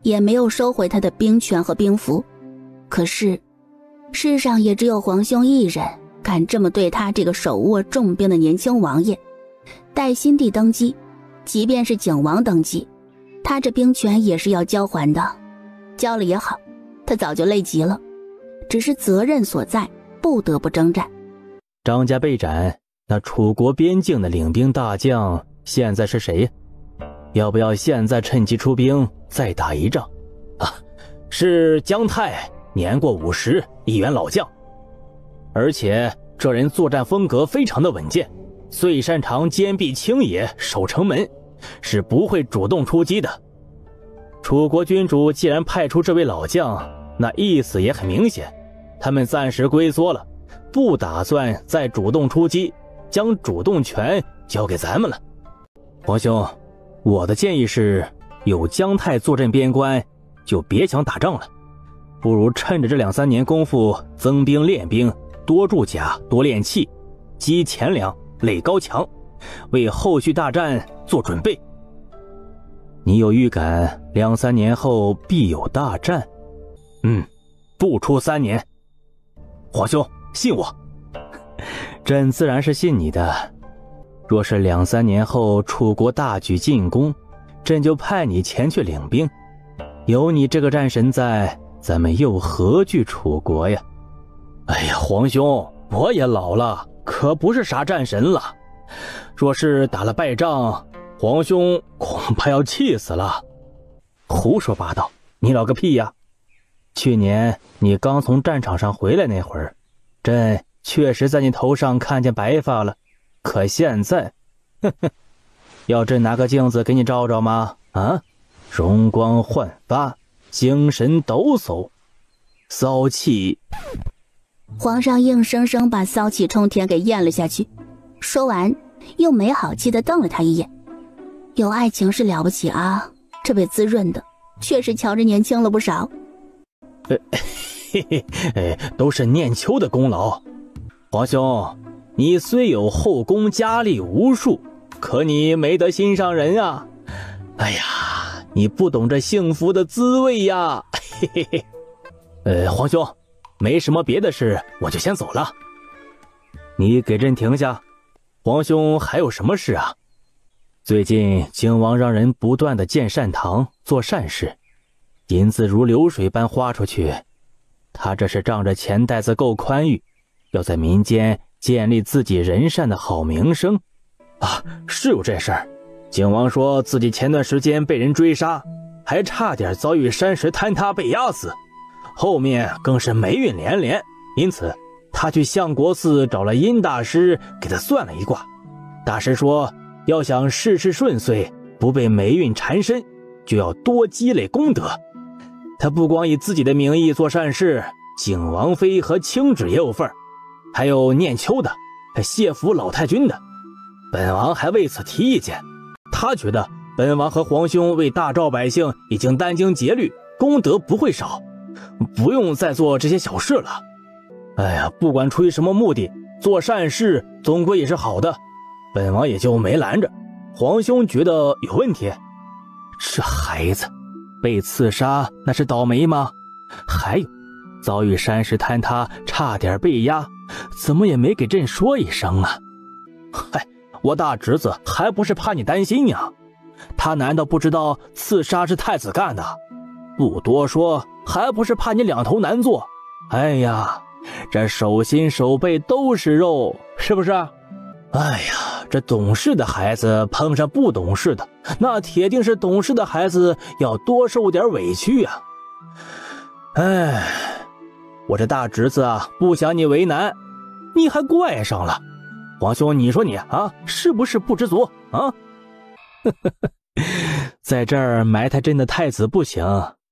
也没有收回他的兵权和兵符。可是世上也只有皇兄一人敢这么对他这个手握重兵的年轻王爷。待新帝登基，即便是景王登基，他这兵权也是要交还的，交了也好，他早就累极了，只是责任所在，不得不征战。张家被斩，那楚国边境的领兵大将现在是谁？要不要现在趁机出兵再打一仗？是姜泰，年过50，一员老将，而且这人作战风格非常的稳健，最擅长坚壁清野，守城门，是不会主动出击的。楚国君主既然派出这位老将，那意思也很明显，他们暂时龟缩了，不打算再主动出击，将主动权交给咱们了。皇兄，我的建议是，有姜太坐镇边关，就别想打仗了，不如趁着这2-3年功夫增兵练兵，多驻甲，多练气，积钱粮，垒高墙，为后续大战做准备。你有预感2-3年后必有大战？不出3年。皇兄，信我。朕自然是信你的。若是2-3年后楚国大举进攻，朕就派你前去领兵。有你这个战神在，咱们又何惧楚国呀？哎呀，皇兄，我也老了，可不是啥战神了。若是打了败仗，皇兄恐怕要气死了。胡说八道，你老个屁呀！去年你刚从战场上回来那会儿，朕确实在你头上看见白发了。可现在，要朕拿个镜子给你照照吗？容光焕发，精神抖擞，骚气。皇上硬生生把骚气冲天给咽了下去，说完又没好气地瞪了他一眼。有爱情是了不起啊，这被滋润的确实瞧着年轻了不少。都是念秋的功劳。皇兄，你虽有后宫佳丽无数，可你没得心上人啊。哎呀，你不懂这幸福的滋味呀。皇兄，没什么别的事，我就先走了。你给朕停下。皇兄还有什么事啊？最近靖王让人不断的建善堂，做善事，银子如流水般花出去。他这是仗着钱袋子够宽裕，要在民间建立自己仁善的好名声。是有这事儿。靖王说自己前段时间被人追杀，还差点遭遇山石坍塌被压死，后面更是霉运连连，因此他去相国寺找了殷大师给他算了一卦。大师说，要想事事顺遂，不被霉运缠身，就要多积累功德。他不光以自己的名义做善事，景王妃和清旨也有份儿，还有念秋的，谢服老太君的。本王还为此提意见，他觉得本王和皇兄为大赵百姓已经殚精竭虑，功德不会少，不用再做这些小事了。哎呀，不管出于什么目的，做善事总归也是好的，本王也就没拦着。皇兄觉得有问题？这孩子被刺杀那是倒霉吗？还有遭遇山石坍塌差点被压，怎么也没给朕说一声啊？嗨，我大侄子还不是怕你担心呀，他难道不知道刺杀是太子干的？不多说，还不是怕你两头难做。哎呀，这手心手背都是肉，是不是？哎呀，这懂事的孩子碰上不懂事的，那铁定是懂事的孩子要多受点委屈呀。哎，我这大侄子啊，不想你为难，你还怪上了。皇兄，你说你啊，是不是不知足啊？在这儿埋汰朕的太子不行，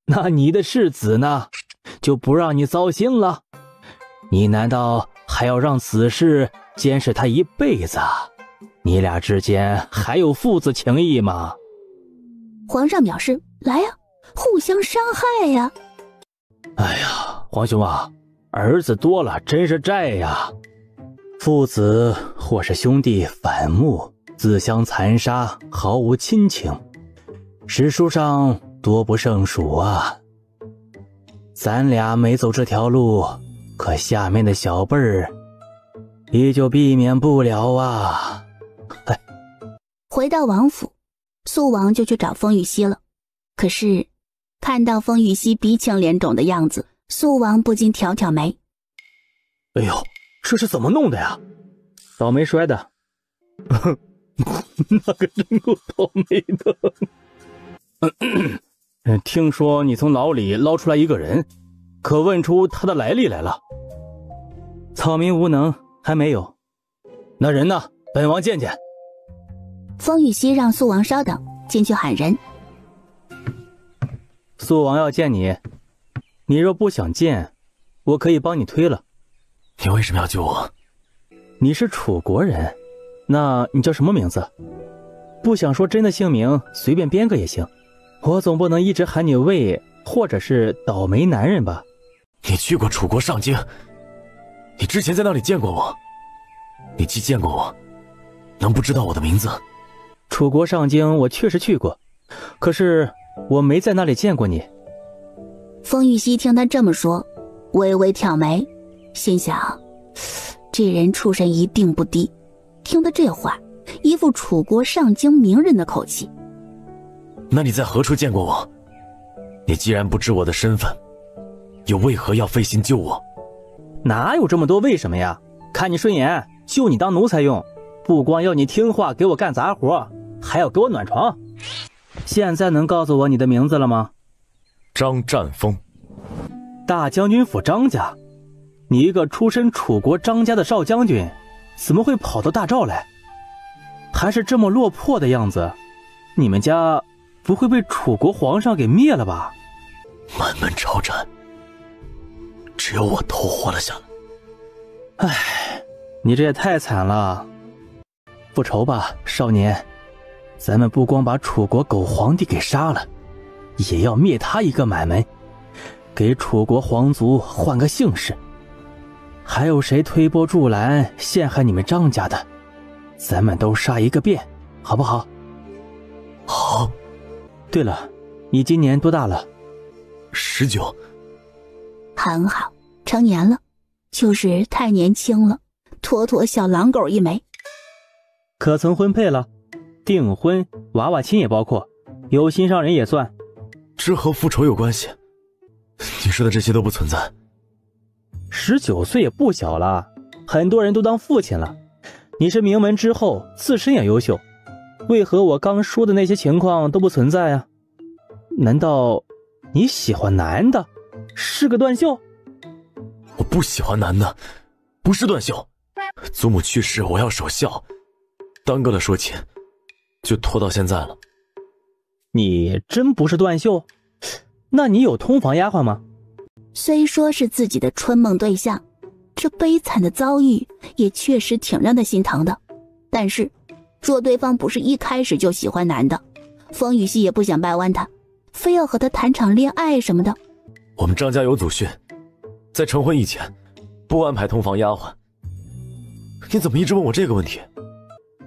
那你的世子呢，就不让你糟心了？你难道还要让子氏监视他一辈子？你俩之间还有父子情谊吗？皇上表示，来呀，互相伤害呀。哎呀，皇兄啊，儿子多了真是债呀。父子或是兄弟反目，自相残杀，毫无亲情，史书上多不胜数啊。咱俩没走这条路，可下面的小辈儿也就避免不了啊。回到王府，肃王就去找风雨熙了。可是看到风雨熙鼻青脸肿的样子，肃王不禁挑挑眉。哎呦，这是怎么弄的呀？倒霉摔的。那个真够倒霉的。听说你从牢里捞出来一个人，可问出他的来历来了？草民无能，还没有。那人呢？本王见见。风雨熙让肃王稍等，进去喊人。肃王要见你，你若不想见，我可以帮你推了。你为什么要救我？你是楚国人，那你叫什么名字？不想说真的姓名，随便编个也行。我总不能一直喊你魏，或者是倒霉男人吧？你去过楚国上京，你之前在那里见过我，你既见过我，能不知道我的名字？楚国上京我确实去过，可是我没在那里见过你。风玉熙听他这么说，微微挑眉，心想这人出身一定不低，听他这话，一副楚国上京名人的口气。那你在何处见过我？你既然不知我的身份，又为何要费心救我？哪有这么多为什么呀？看你顺眼，就你当奴才用，不光要你听话给我干杂活，还要给我暖床。现在能告诉我你的名字了吗？张占峰。大将军府张家？你一个出身楚国张家的少将军，怎么会跑到大赵来？还是这么落魄的样子，你们家不会被楚国皇上给灭了吧？满门抄斩，只有我偷活了下来。唉，你这也太惨了。复仇吧，少年。咱们不光把楚国狗皇帝给杀了，也要灭他一个满门，给楚国皇族换个姓氏。还有谁推波助澜陷害你们张家的，咱们都杀一个遍，好不好？好。对了，你今年多大了？19。很好，成年了，就是太年轻了，妥妥小狼狗一枚。可曾婚配了？订婚、娃娃亲也包括，有心上人也算。这和复仇有关系？你说的这些都不存在。19岁也不小了，很多人都当父亲了。你是名门之后，自身也优秀，为何我刚说的那些情况都不存在啊？难道你喜欢男的，是个断袖？我不喜欢男的，不是断袖。祖母去世，我要守孝，耽搁了说亲，就拖到现在了。你真不是断袖？那你有通房丫鬟吗？虽说是自己的春梦对象，这悲惨的遭遇也确实挺让他心疼的。但是若对方不是一开始就喜欢男的，风雨熙也不想掰弯他，非要和他谈场恋爱什么的。我们张家有祖训，在成婚以前不安排通房丫鬟。你怎么一直问我这个问题？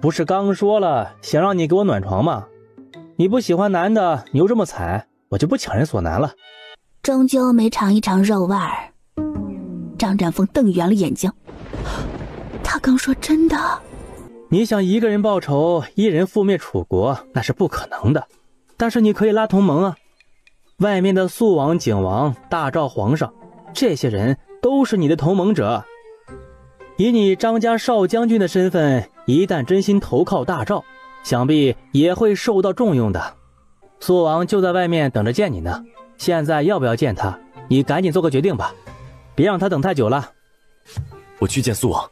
不是刚说了想让你给我暖床吗？你不喜欢男的，你又这么惨，我就不强人所难了。终究没尝一尝肉味儿。张占峰瞪圆了眼睛，他刚说真的？你想一个人报仇，一人覆灭楚国，那是不可能的。但是你可以拉同盟啊，外面的肃王、景王、大赵皇上，这些人都是你的同盟者。以你张家少将军的身份，一旦真心投靠大赵，想必也会受到重用的。肃王就在外面等着见你呢，现在要不要见他，你赶紧做个决定吧，别让他等太久了。我去见肃王。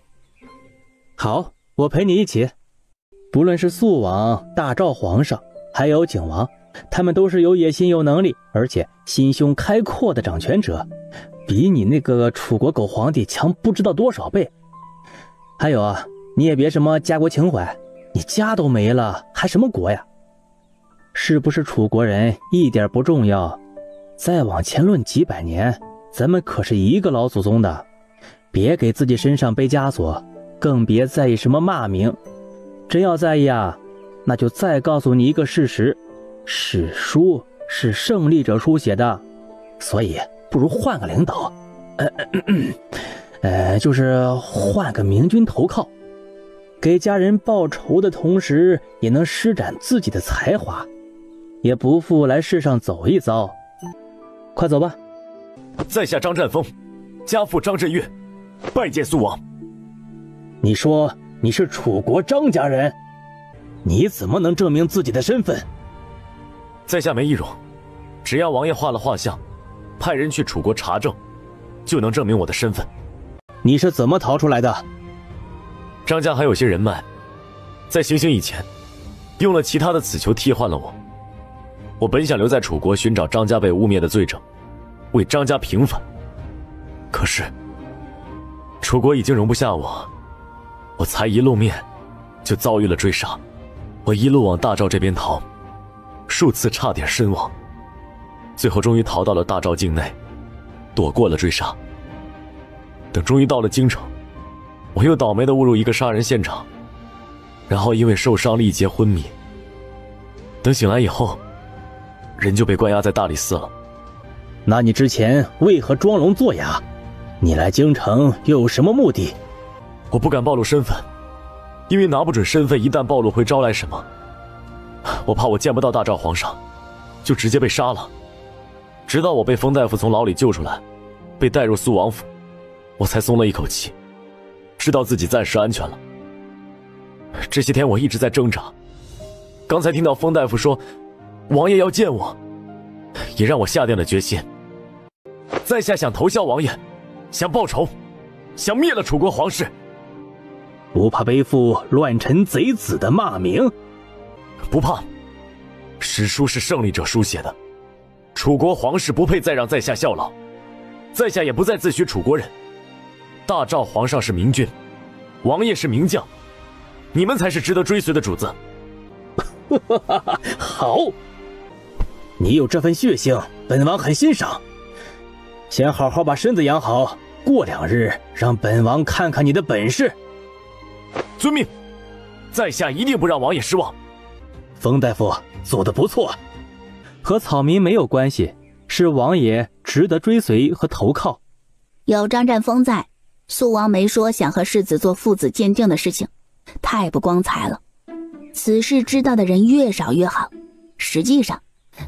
好，我陪你一起。不论是肃王、大赵皇上还有景王，他们都是有野心有能力，而且心胸开阔的掌权者，比你那个楚国狗皇帝强不知道多少倍。还有啊，你也别什么家国情怀，你家都没了还什么国呀？是不是楚国人一点不重要，再往前论几百年，咱们可是一个老祖宗的，别给自己身上背枷锁，更别在意什么骂名。真要在意啊，那就再告诉你一个事实，史书是胜利者书写的，所以不如换个领导，就是换个明君投靠，给家人报仇的同时，也能施展自己的才华，也不负来世上走一遭。快走吧。在下张占峰，家父张振岳，拜见肃王。你说你是楚国张家人，你怎么能证明自己的身份？在下没易容，只要王爷画了画像，派人去楚国查证，就能证明我的身份。你是怎么逃出来的？张家还有些人脉，在行刑以前，用了其他的此囚替换了我。我本想留在楚国寻找张家被污蔑的罪证，为张家平反。可是楚国已经容不下我，我才一露面就遭遇了追杀。我一路往大赵这边逃，数次差点身亡，最后终于逃到了大赵境内，躲过了追杀。等终于到了京城，我又倒霉地误入一个杀人现场，然后因为受伤力竭昏迷。等醒来以后，人就被关押在大理寺了。那你之前为何装聋作哑？你来京城又有什么目的？我不敢暴露身份，因为拿不准身份一旦暴露会招来什么。我怕我见不到大赵皇上，就直接被杀了。直到我被封大夫从牢里救出来，被带入肃王府，我才松了一口气，知道自己暂时安全了。这些天我一直在挣扎，刚才听到封大夫说王爷要见我，也让我下定了决心。在下想投效王爷，想报仇，想灭了楚国皇室。不怕背负乱臣贼子的骂名？不怕，史书是胜利者书写的，楚国皇室不配再让在下效劳，在下也不再自诩楚国人。大赵皇上是明君，王爷是名将，你们才是值得追随的主子。好，你有这份血性，本王很欣赏。先好好把身子养好，过2日让本王看看你的本事。遵命，在下一定不让王爷失望。封大夫做得不错，和草民没有关系，是王爷值得追随和投靠。有张占峰在，肃王没说想和世子做父子鉴定的事情，太不光彩了。此事知道的人越少越好，实际上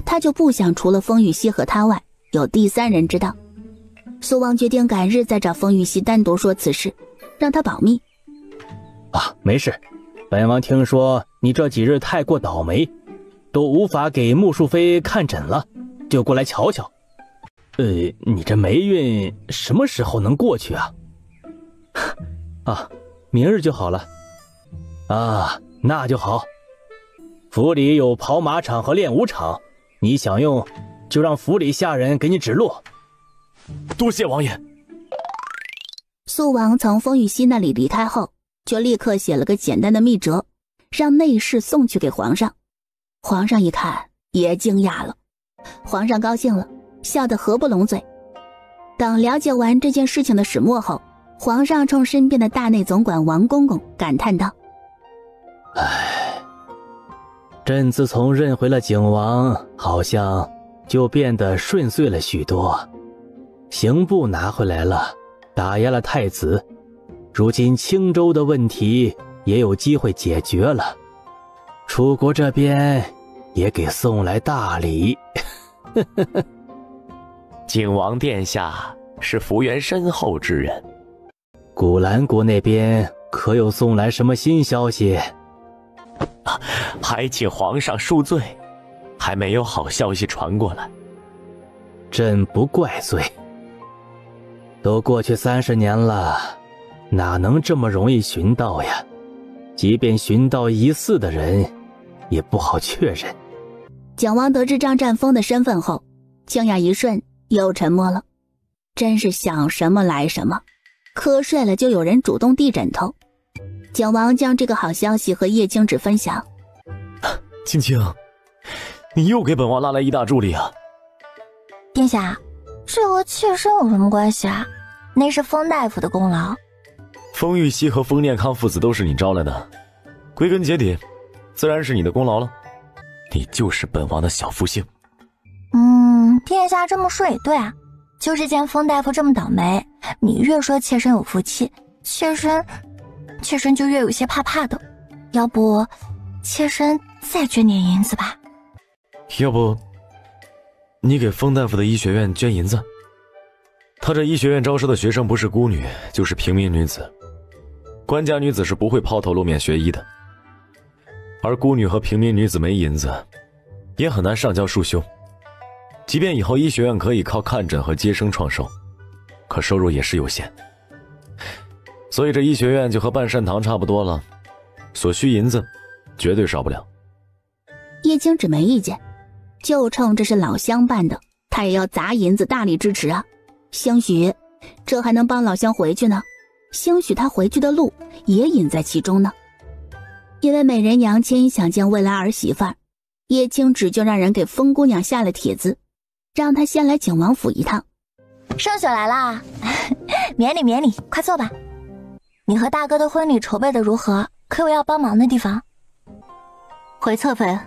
他就不想除了风雨熙和他外有第3人知道。肃王决定改日再找风雨熙单独说此事，让他保密。没事，本王听说你这几日太过倒霉，都无法给穆淑妃看诊了，就过来瞧瞧。你这霉运什么时候能过去啊？明日就好了。那就好。府里有跑马场和练武场，你想用就让府里下人给你指路。多谢王爷。肃王从风雨熙那里离开后，就立刻写了个简单的密折，让内侍送去给皇上。皇上一看也惊讶了，皇上高兴了，笑得合不拢嘴。等了解完这件事情的始末后，皇上冲身边的大内总管王公公感叹道：朕自从认回了景王，好像就变得顺遂了许多。刑部拿回来了，打压了太子，如今青州的问题也有机会解决了，楚国这边也给送来大礼。景王殿下是福缘深厚之人。古兰国那边可有送来什么新消息？还请皇上恕罪，还没有好消息传过来。朕不怪罪。都过去30年了，哪能这么容易寻到呀？即便寻到疑似的人，也不好确认。景王得知张占峰的身份后，惊讶一瞬，又沉默了。真是想什么来什么，瞌睡了就有人主动递枕头。景王将这个好消息和叶青芷分享。青青，你又给本王拉来一大助力啊！殿下，这和妾身有什么关系啊？那是封大夫的功劳。封玉熙和封念康父子都是你招来的，归根结底，自然是你的功劳了。你就是本王的小福星。殿下这么说也对啊。就是见封大夫这么倒霉，你越说妾身有福气，妾身就越有些怕怕的。要不，妾身再捐点银子吧。要不，你给封大夫的医学院捐银子？他这医学院招收的学生不是孤女，就是平民女子。官家女子是不会抛头露面学医的，而孤女和平民女子没银子，也很难上交束修。即便以后医学院可以靠看诊和接生创收，可收入也是有限。所以这医学院就和半善堂差不多了，所需银子绝对少不了。叶青只没意见，就冲这是老乡办的，他也要砸银子大力支持啊。兴许这还能帮老乡回去呢，兴许他回去的路也隐在其中呢。因为美人娘亲想见未来儿媳妇儿，叶青只就让人给风姑娘下了帖子，让她先来景王府一趟。盛雪来啦，免礼免礼，快坐吧。你和大哥的婚礼筹备的如何？可有要帮忙的地方？回侧妃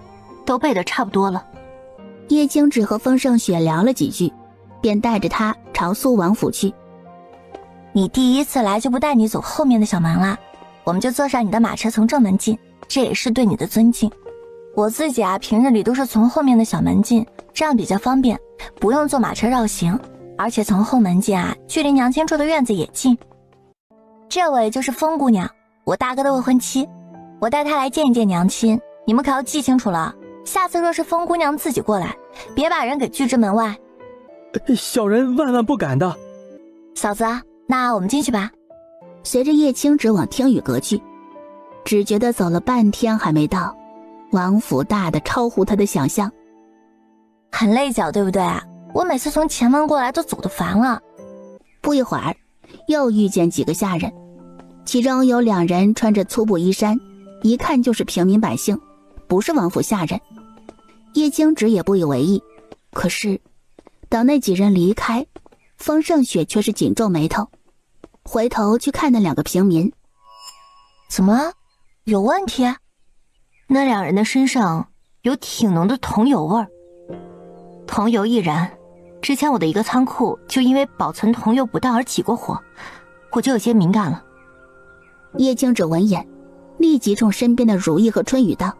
都备得差不多了。叶青只和风盛雪聊了几句，便带着她朝苏王府去。你第一次来就不带你走后面的小门啦，我们就坐上你的马车从正门进，这也是对你的尊敬。我自己啊，平日里都是从后面的小门进，这样比较方便，不用坐马车绕行，而且从后门进啊，距离娘亲住的院子也近。这位就是风姑娘，我大哥的未婚妻，我带她来见一见娘亲，你们可要记清楚了，下次若是风姑娘自己过来，别把人给拒之门外。小人万万不敢的。嫂子，那我们进去吧。随着叶青直往听雨阁去，只觉得走了半天还没到，王府大的超乎他的想象。很累脚对不对？我每次从前门过来都走得烦了。不一会儿又遇见几个下人，其中有2人穿着粗布衣衫，一看就是平民百姓，不是王府下人。叶青直也不以为意，可是等那几人离开，风盛雪却是紧皱眉头，回头去看那2个平民。怎么有问题？那2人的身上有挺浓的桐油味儿，桐油易燃，之前我的一个仓库就因为保存桐油不当而起过火，我就有些敏感了。叶青只闻言，立即冲身边的如意和春雨道：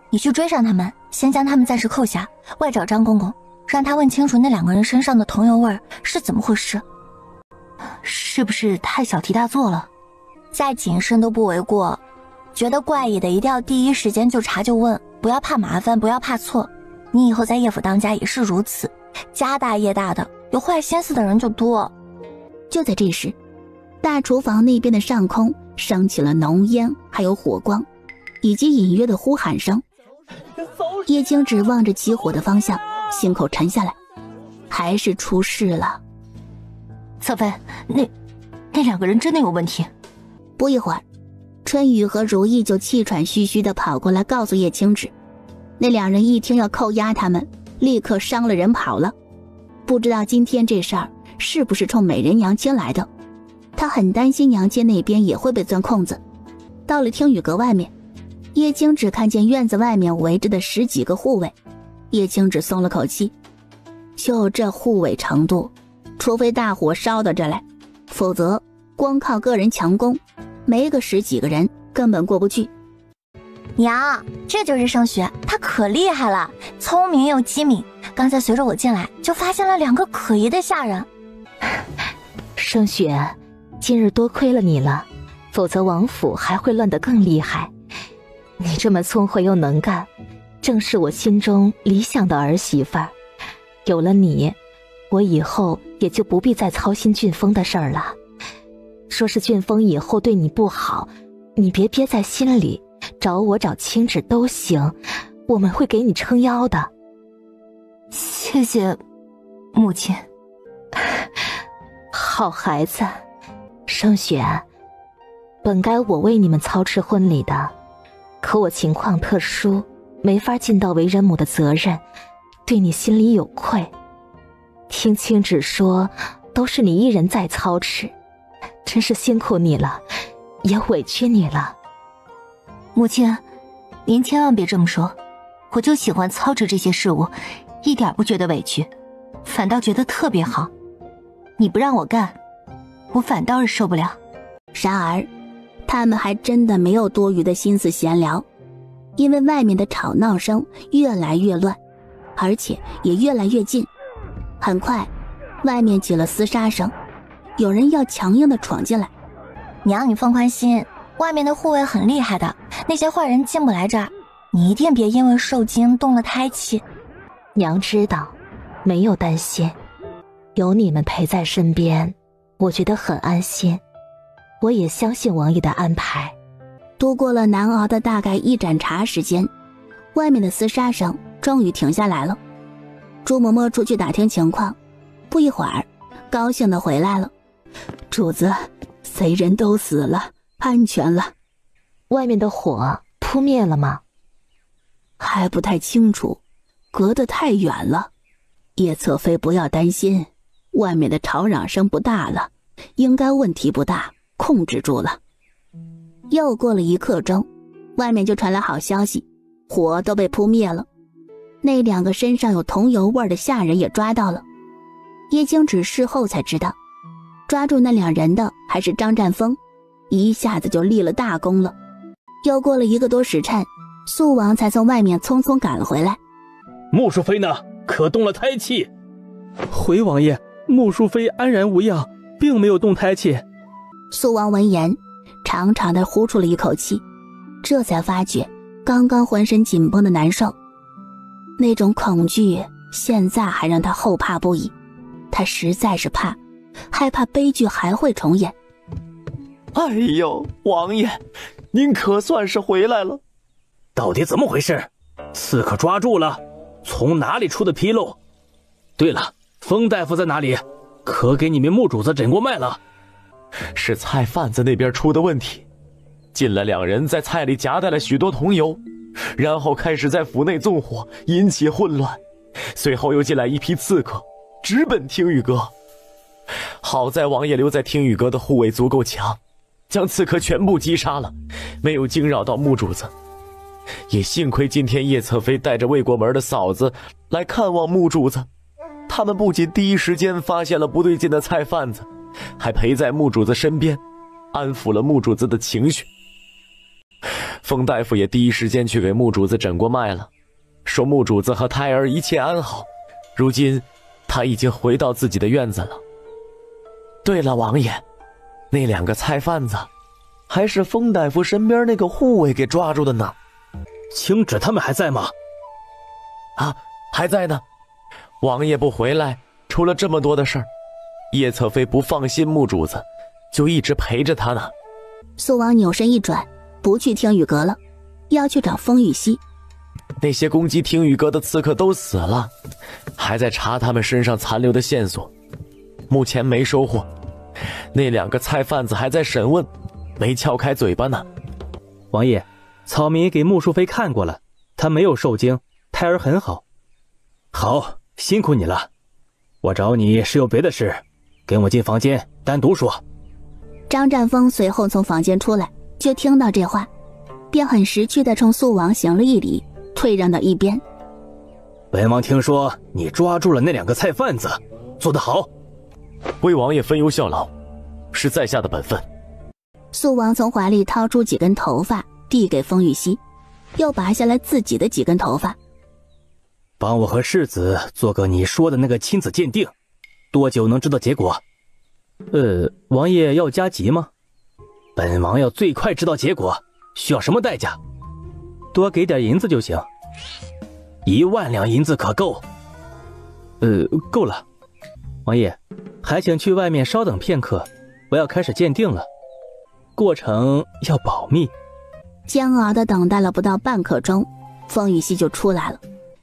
你去追上他们，先将他们暂时扣下，外找张公公，让他问清楚那2个人身上的桐油味是怎么回事。是不是太小题大做了？再谨慎都不为过，觉得怪异的一定要第一时间就查就问，不要怕麻烦，不要怕错。你以后在叶府当家也是如此，家大业大的，有坏心思的人就多。就在这时，大厨房那边的上空升起了浓烟，还有火光，以及隐约的呼喊声。叶青只望着起火的方向，心口沉下来，还是出事了。侧妃，那2个人真的有问题。不一会儿，春雨和如意就气喘吁吁地跑过来告诉叶青芷，那2人一听要扣押他们，立刻伤了人跑了。不知道今天这事儿是不是冲美人娘亲来的，他很担心娘亲那边也会被钻空子。到了听雨阁外面，叶青只看见院子外面围着的10几个护卫，叶青只松了口气。就这护卫程度，除非大火烧到这来，否则光靠个人强攻，没个10几个人根本过不去。娘，这就是盛雪，她可厉害了，聪明又机敏。刚才随着我进来，就发现了2个可疑的下人。盛雪，今日多亏了你了，否则王府还会乱得更厉害。你这么聪慧又能干，正是我心中理想的儿媳妇儿。有了你，我以后也就不必再操心俊峰的事儿了。说是俊峰以后对你不好，你别憋在心里，找我找青芷都行，我们会给你撑腰的。谢谢母亲。好孩子。盛雪，本该我为你们操持婚礼的，可我情况特殊，没法尽到为人母的责任，对你心里有愧。听青芷说都是你一人在操持，真是辛苦你了，也委屈你了。母亲，您千万别这么说，我就喜欢操持这些事务，一点不觉得委屈，反倒觉得特别好。你不让我干，我反倒是受不了。然而他们还真的没有多余的心思闲聊，因为外面的吵闹声越来越乱，而且也越来越近。很快外面起了厮杀声，有人要强硬地闯进来。娘，你放宽心，外面的护卫很厉害的，那些坏人进不来这儿，你一定别因为受惊动了胎气。娘知道，没有担心，有你们陪在身边，我觉得很安心。我也相信王爷的安排。度过了难熬的大概1盏茶时间，外面的厮杀声终于停下来了。朱嬷嬷出去打听情况，不一会儿，高兴地回来了。主子，贼人都死了，安全了。外面的火扑灭了吗？还不太清楚，隔得太远了。叶侧妃不要担心，外面的吵嚷声不大了，应该问题不大，控制住了。又过了1刻钟，外面就传来好消息，火都被扑灭了。那2个身上有桐油味的下人也抓到了。叶青芷事后才知道，抓住那2人的还是张占峰，一下子就立了大功了。又过了1个多时辰，肃王才从外面匆匆赶了回来。穆淑妃呢？可动了胎气？回王爷，穆淑妃安然无恙，并没有动胎气。肃王闻言，长长的呼出了一口气，这才发觉刚刚浑身紧绷的难受，那种恐惧现在还让他后怕不已。他实在是害怕悲剧还会重演。哎呦，王爷，您可算是回来了。到底怎么回事？刺客抓住了？从哪里出的纰漏？对了，封大夫在哪里？可给你们穆主子诊过脉了？是菜贩子那边出的问题，进来2人在菜里夹带了许多桐油，然后开始在府内纵火，引起混乱。随后又进来一批刺客，直奔听雨阁。好在王爷留在听雨阁的护卫足够强，将刺客全部击杀了，没有惊扰到穆主子。也幸亏今天叶侧妃带着魏国门的嫂子来看望穆主子，他们不仅第一时间发现了不对劲的菜贩子，还陪在穆主子身边，安抚了穆主子的情绪。封大夫也第一时间去给穆主子诊过脉了，说穆主子和胎儿一切安好，如今他已经回到自己的院子了。对了，王爷，那2个菜贩子还是封大夫身边那个护卫给抓住的呢。青芷他们还在吗？啊，还在呢。王爷不回来，出了这么多的事儿，叶侧妃不放心穆主子，就一直陪着他呢。肃王扭身一转，不去听雨阁了，要去找封玉溪。那些攻击听雨阁的刺客都死了，还在查他们身上残留的线索，目前没收获。那2个菜贩子还在审问，没撬开嘴巴呢。王爷，草民给穆淑妃看过了，她没有受惊，胎儿很好。好，辛苦你了。我找你是有别的事，跟我进房间单独说。张占峰随后从房间出来，就听到这话，便很识趣地冲肃王行了一礼，退让到一边。本王听说你抓住了那2个菜贩子，做得好。为王爷分忧效劳，是在下的本分。肃王从怀里掏出几根头发递给封玉溪，又拔下来自己的几根头发。帮我和世子做个你说的那个亲子鉴定，多久能知道结果？王爷要加急吗？本王要最快知道结果，需要什么代价？多给点银子就行。1万两银子可够？够了。王爷，还请去外面稍等片刻，我要开始鉴定了，过程要保密。煎熬的等待了不到半刻钟，封玉溪就出来了。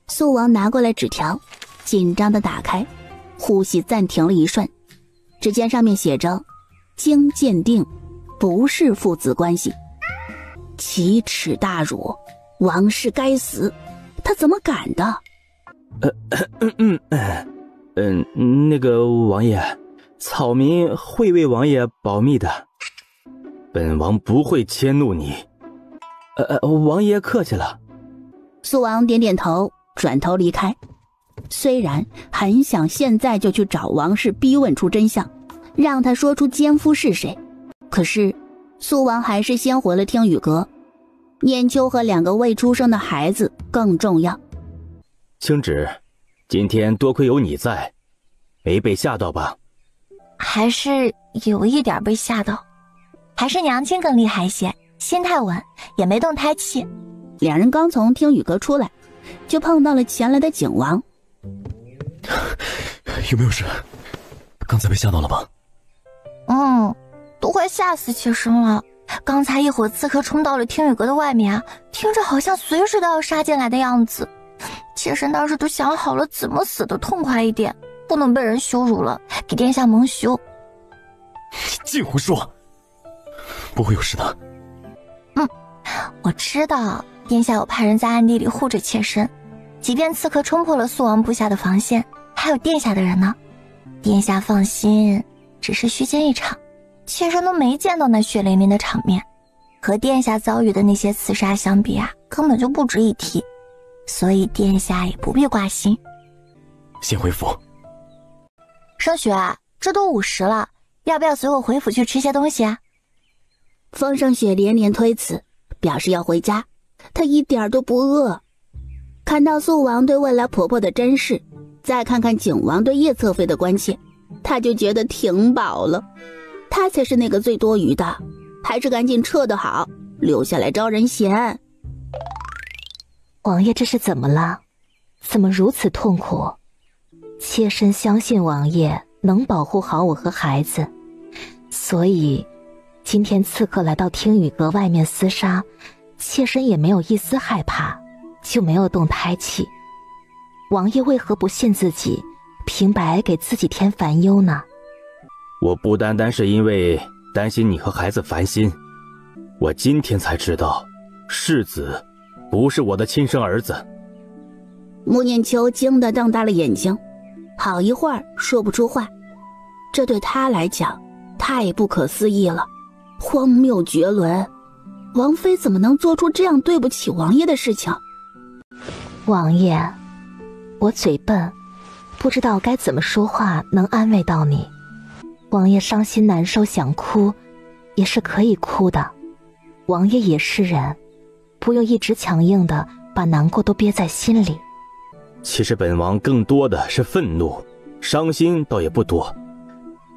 肃王拿过来纸条，紧张的打开，呼吸暂停了一瞬。只见上面写着：经鉴定，不是父子关系。奇耻大辱，王氏该死，他怎么敢的？那个王爷，草民会为王爷保密的，本王不会迁怒你。王爷客气了。肃王点点头，转头离开。虽然很想现在就去找王氏逼问出真相，让他说出奸夫是谁，可是肃王还是先回了听雨阁。念秋和2个未出生的孩子更重要。青芷，今天多亏有你在，没被吓到吧？还是有一点被吓到，还是娘亲更厉害些，心态稳，也没动胎气。2人刚从听雨阁出来，就碰到了前来的景王。有没有事？刚才被吓到了吧？都快吓死妾身了，刚才一伙刺客冲到了听雨阁的外面啊，听着好像随时都要杀进来的样子。妾身当时都想好了怎么死的痛快一点，不能被人羞辱了，给殿下蒙羞。净胡说，不会有事的。我知道殿下有派人在暗地里护着妾身，即便刺客冲破了肃王部下的防线，还有殿下的人呢。殿下放心，只是虚惊一场，妾身都没见到那血淋淋的场面，和殿下遭遇的那些刺杀相比啊，根本就不值一提，所以殿下也不必挂心。先回府。盛雪，这都午时了，要不要随我回府去吃些东西啊？风盛雪连连推辞，表示要回家，她一点都不饿。看到肃王对未来婆婆的珍视，再看看景王对叶侧妃的关切，她就觉得挺饱了。她才是那个最多余的，还是赶紧撤得好，留下来招人嫌。王爷这是怎么了？怎么如此痛苦？妾身相信王爷能保护好我和孩子，所以今天刺客来到听雨阁外面厮杀，妾身也没有一丝害怕，就没有动胎气。王爷为何不信自己，平白给自己添烦忧呢？我不单单是因为担心你和孩子烦心，我今天才知道世子不是我的亲生儿子。穆念秋惊得瞪大了眼睛，好一会儿说不出话。这对他来讲太不可思议了，荒谬绝伦。王妃怎么能做出这样对不起王爷的事情？王爷，我嘴笨，不知道该怎么说话能安慰到你。王爷伤心难受想哭，也是可以哭的。王爷也是人，不用一直强硬的把难过都憋在心里。其实本王更多的是愤怒，伤心倒也不多。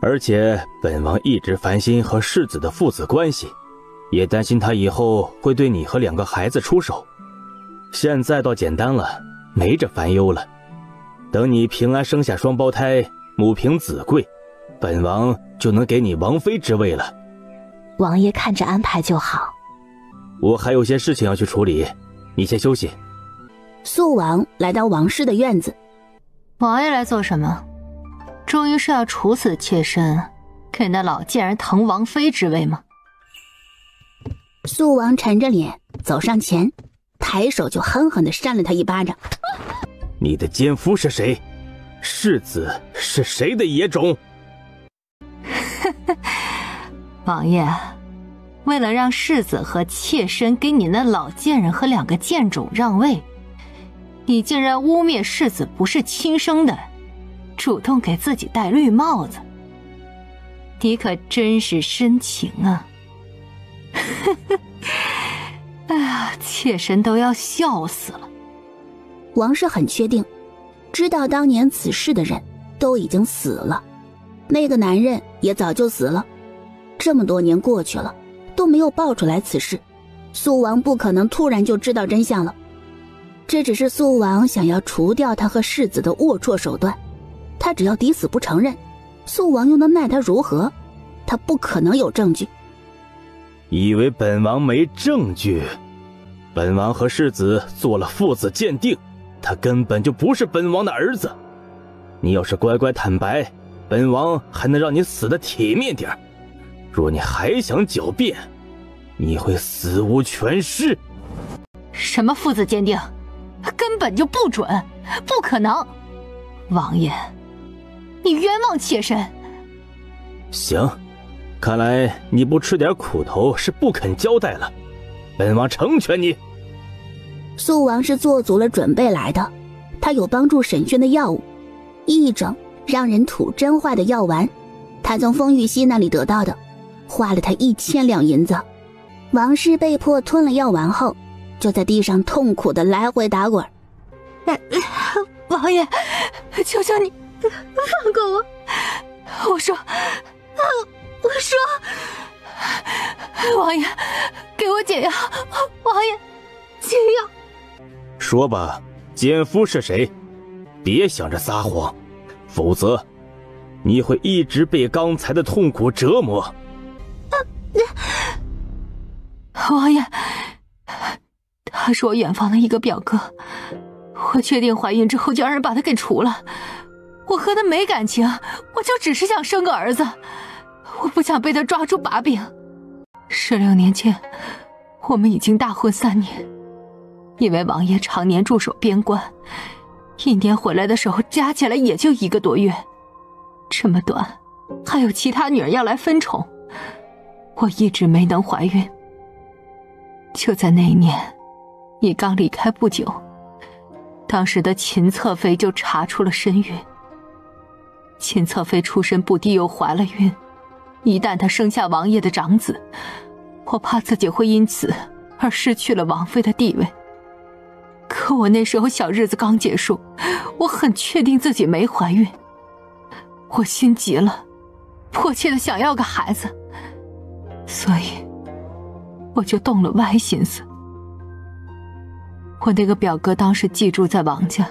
而且本王一直烦心和世子的父子关系，也担心他以后会对你和2个孩子出手。现在倒简单了，没这烦忧了。等你平安生下双胞胎，母凭子贵，本王就能给你王妃之位了。王爷看着安排就好。我还有些事情要去处理，你先休息。肃王来到王氏的院子。王爷来做什么？终于是要处死妾身，给那老贱人腾王妃之位吗？肃王沉着脸走上前，抬手就狠狠地扇了他一巴掌。你的奸夫是谁？世子是谁的野种？王爷，为了让世子和妾身给你那老贱人和2个贱种让位，你竟然污蔑世子不是亲生的，主动给自己戴绿帽子，你可真是深情啊！哎呀，妾身都要笑死了。王氏很确定，知道当年此事的人都已经死了，那个男人也早就死了。这么多年过去了，都没有爆出来此事，肃王不可能突然就知道真相了。这只是肃王想要除掉他和世子的龌龊手段，他只要抵死不承认，肃王又能奈他如何？他不可能有证据。以为本王没证据？本王和世子做了父子鉴定，他根本就不是本王的儿子。你要是乖乖坦白，本王还能让你死得体面点。若你还想狡辩，你会死无全尸。什么父子鉴定？根本就不准，不可能！王爷，你冤枉妾身。行，看来你不吃点苦头是不肯交代了，本王成全你。肃王是做足了准备来的，他有帮助审讯的药物，一整让人吐真话的药丸，他从风玉溪那里得到的，花了他1000两银子。王氏被迫吞了药丸后，就在地上痛苦的来回打滚。王爷，求求你放过我！我说，王爷，给我解药！王爷，解药！说吧，奸夫是谁？别想着撒谎，否则你会一直被刚才的痛苦折磨。王爷，他是我远房的一个表哥，我确定怀孕之后就让人把他给除了。我和他没感情，我就只是想生个儿子，我不想被他抓住把柄。16年前，我们已经大婚3年，因为王爷常年驻守边关，1年回来的时候加起来也就1个多月，这么短，还有其他女儿要来分宠，我一直没能怀孕。就在那一年，你刚离开不久，当时的秦侧妃就查出了身孕。秦侧妃出身不低，又怀了孕，一旦她生下王爷的长子，我怕自己会因此而失去了王妃的地位。可我那时候小日子刚结束，我很确定自己没怀孕，我心急了，迫切的想要个孩子，所以我就动了歪心思。我那个表哥当时寄住在王家，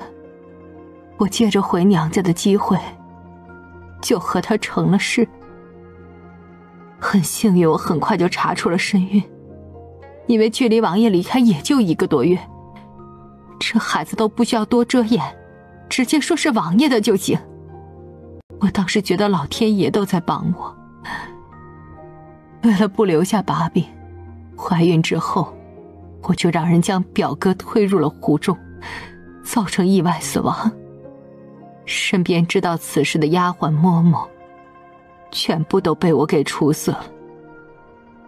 我借着回娘家的机会就和他成了事。很幸运，我很快就查出了身孕，因为距离王爷离开也就1个多月，这孩子都不需要多遮掩，直接说是王爷的就行。我当时觉得老天爷都在帮我。为了不留下把柄，怀孕之后我就让人将表哥推入了湖中，造成意外死亡。身边知道此事的丫鬟嬷嬷全部都被我给处死了。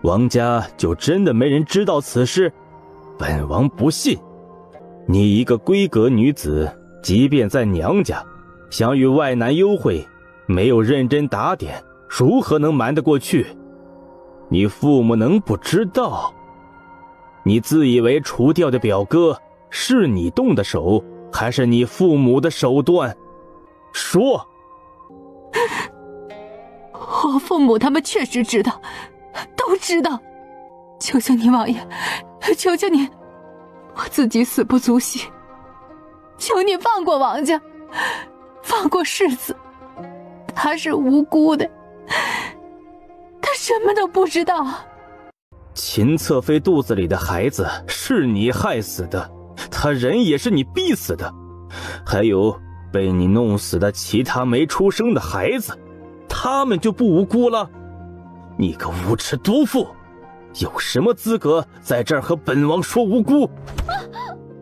王家就真的没人知道此事？本王不信。你一个闺阁女子，即便在娘家想与外男幽会，没有认真打点，如何能瞒得过去？你父母能不知道？你自以为除掉的表哥是你动的手，还是你父母的手段？说。我父母他们确实知道，都知道。求求你王爷，求求你，我自己死不足惜，求你放过王家，放过世子。他是无辜的，他什么都不知道。秦侧妃肚子里的孩子是你害死的，他人也是你逼死的，还有被你弄死的其他没出生的孩子，他们就不无辜了？你个无耻毒妇，有什么资格在这儿和本王说无辜？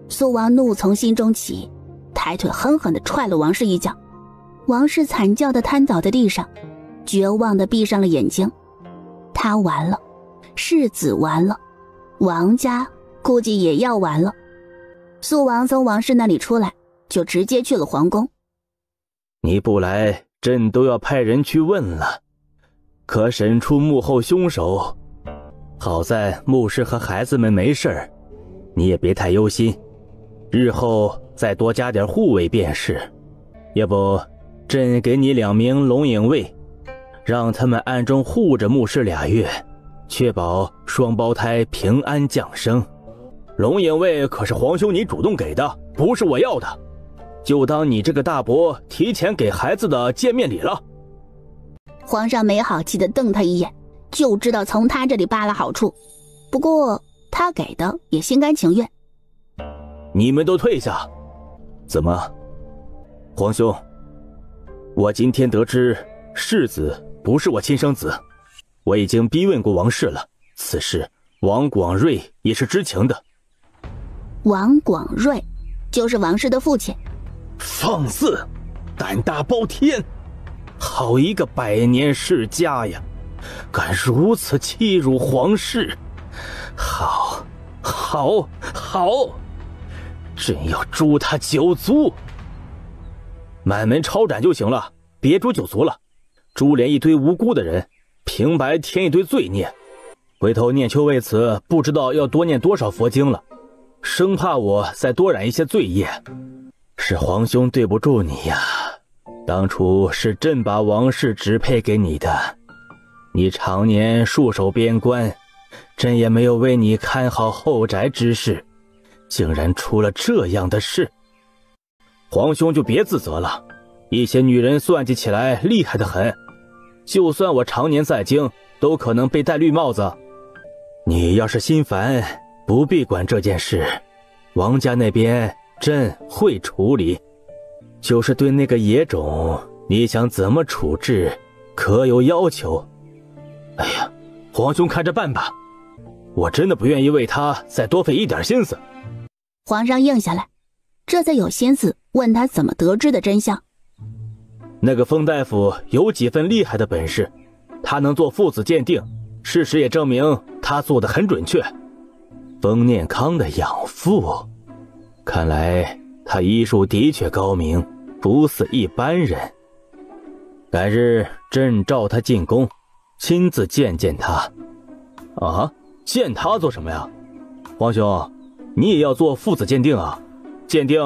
苏王怒从心中起，抬腿狠狠地踹了王氏一脚。王氏惨叫地瘫倒在地上，绝望地闭上了眼睛。他完了，世子完了，王家估计也要完了。苏王从王氏那里出来，就直接去了皇宫。你不来，朕都要派人去问了。可审出幕后凶手，好在穆氏和孩子们没事，你也别太忧心，日后再多加点护卫便是。要不朕给你2名龙影卫，让他们暗中护着穆氏2月，确保双胞胎平安降生。龙影卫可是皇兄你主动给的，不是我要的，就当你这个大伯提前给孩子的见面礼了。皇上没好气地瞪他一眼，就知道从他这里扒了好处，不过他给的也心甘情愿。你们都退下。怎么，皇兄，我今天得知世子不是我亲生子，我已经逼问过王氏了，此事王广瑞也是知情的。王广瑞就是王氏的父亲。放肆，胆大包天，好一个百年世家呀，敢如此欺辱皇室！好，好，好，朕要诛他9族。满门抄斩就行了，别诛9族了，株连一堆无辜的人，平白添一堆罪孽。回头念秋为此不知道要多念多少佛经了，生怕我再多染一些罪业。是皇兄对不住你呀，当初是朕把王氏指配给你的，你常年戍守边关，朕也没有为你看好后宅之事，竟然出了这样的事。皇兄就别自责了，一些女人算计起来厉害得很，就算我常年在京，都可能被戴绿帽子。你要是心烦，不必管这件事，王家那边朕会处理。就是对那个野种，你想怎么处置，可有要求？哎呀，皇兄看着办吧，我真的不愿意为他再多费一点心思。皇上应下来，这才有心思问他怎么得知的真相。那个封大夫有几分厉害的本事，他能做父子鉴定，事实也证明他做得很准确。封念康的养父，看来他医术的确高明，不似一般人。改日朕召他进宫，亲自见见他。啊，见他做什么呀？皇兄，你也要做父子鉴定啊？鉴定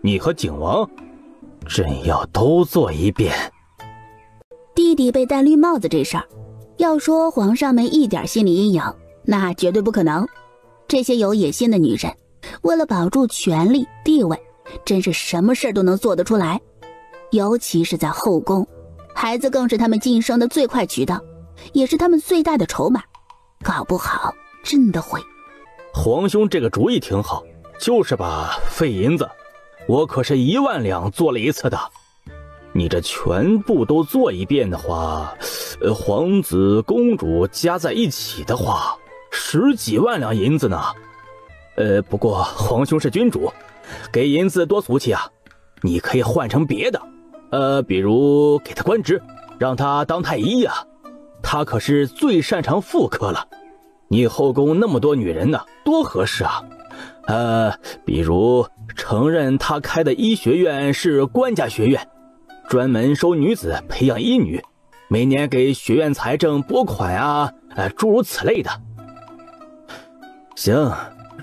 你和景王？朕要都做一遍。弟弟被戴绿帽子这事儿，要说皇上没一点心理阴影，那绝对不可能。这些有野心的女人，为了保住权力地位，真是什么事都能做得出来。尤其是在后宫，孩子更是他们晋升的最快渠道，也是他们最大的筹码。搞不好真的会。皇兄这个主意挺好，就是吧，费银子，我可是1万两做了一次的。你这全部都做一遍的话，皇子公主加在一起的话，10几万两银子呢。不过皇兄是君主，给银子多俗气啊，你可以换成别的，比如给他官职，让他当太医呀，他可是最擅长妇科了。你后宫那么多女人呢，多合适啊。比如承认他开的医学院是官家学院，专门收女子培养医女，每年给学院财政拨款啊，诸如此类的。行，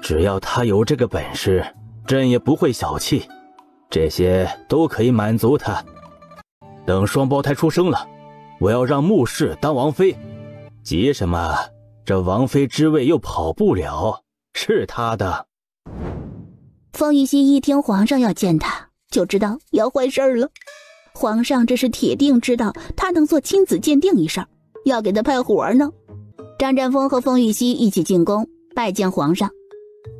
只要他有这个本事，朕也不会小气，这些都可以满足他。等双胞胎出生了，我要让穆氏当王妃。急什么？这王妃之位又跑不了，是他的。方玉溪一听皇上要见他，就知道要坏事了。皇上这是铁定知道他能做亲子鉴定一事，要给他派活呢。张占峰和方玉溪一起进宫拜见皇上。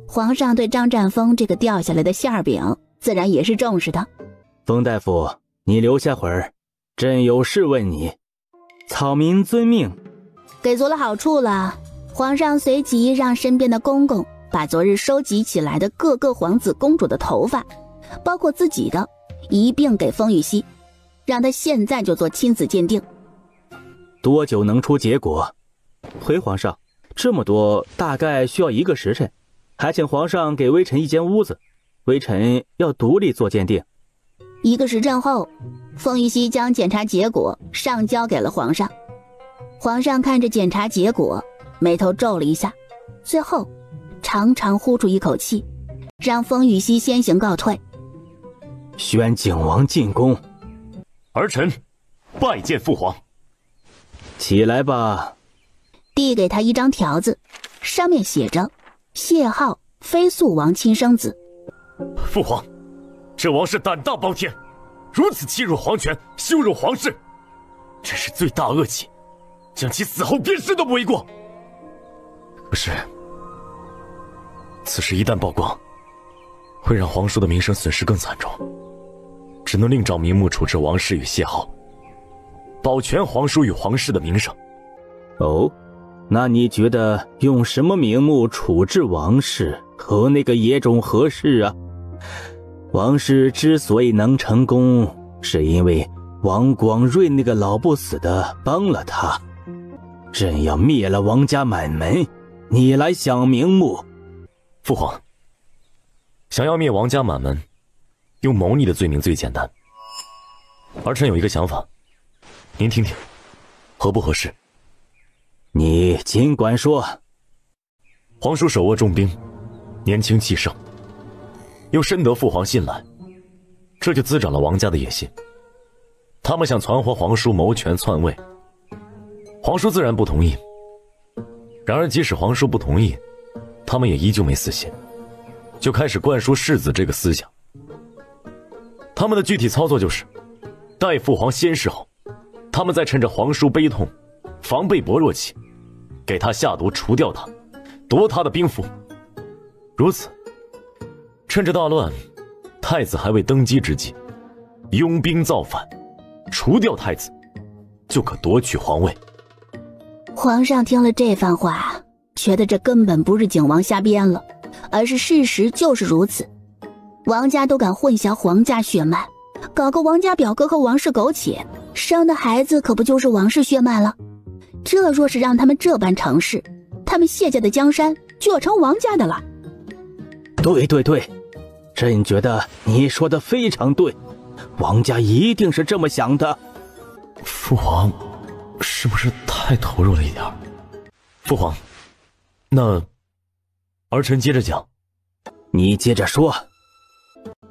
皇上对张占峰这个掉下来的馅饼自然也是重视的。封大夫，你留下会儿，朕有事问你。草民遵命。给足了好处了，皇上随即让身边的公公把昨日收集起来的各个皇子公主的头发，包括自己的，一并给封玉溪，让他现在就做亲子鉴定。多久能出结果？回皇上，这么多大概需要1个时辰，还请皇上给微臣一间屋子，微臣要独立做鉴定。1个时辰后，封玉溪将检查结果上交给了皇上。皇上看着检查结果，眉头皱了一下，最后长长呼出一口气，让封玉溪先行告退。宣景王进宫。儿臣拜见父皇。起来吧。递给他一张条子，上面写着谢浩，非肃王亲生子。父皇，这王氏胆大包天，如此欺辱皇权，羞辱皇室，真是罪大恶极，将其死后鞭尸都不为过。可是此事一旦曝光，会让皇叔的名声损失更惨重，只能另找名目处置王氏与谢浩，保全皇叔与皇室的名声。哦，那你觉得用什么名目处置王氏和那个野种合适啊？王氏之所以能成功，是因为王广瑞那个老不死的帮了他。朕要灭了王家满门，你来想名目。父皇，想要灭王家满门，用谋逆的罪名最简单。儿臣有一个想法，您听听，合不合适？你尽管说。皇叔手握重兵，年轻气盛，又深得父皇信赖，这就滋长了王家的野心。他们想传活皇叔谋权篡位，皇叔自然不同意。然而即使皇叔不同意，他们也依旧没死心，就开始灌输世子这个思想。他们的具体操作就是待父皇仙逝后，他们再趁着皇叔悲痛防备薄弱期，给他下毒除掉他，夺他的兵符。如此，趁着大乱，太子还未登基之际，拥兵造反，除掉太子，就可夺取皇位。皇上听了这番话，觉得这根本不是景王瞎编了，而是事实就是如此。王家都敢混淆皇家血脉，搞个王家表哥和王氏苟且，生的孩子可不就是王氏血脉了？这若是让他们这般成事，他们谢家的江山就要成王家的了。对对对，朕觉得你说的非常对，王家一定是这么想的。父皇是不是太投入了一点？父皇，那儿臣接着讲。你接着说。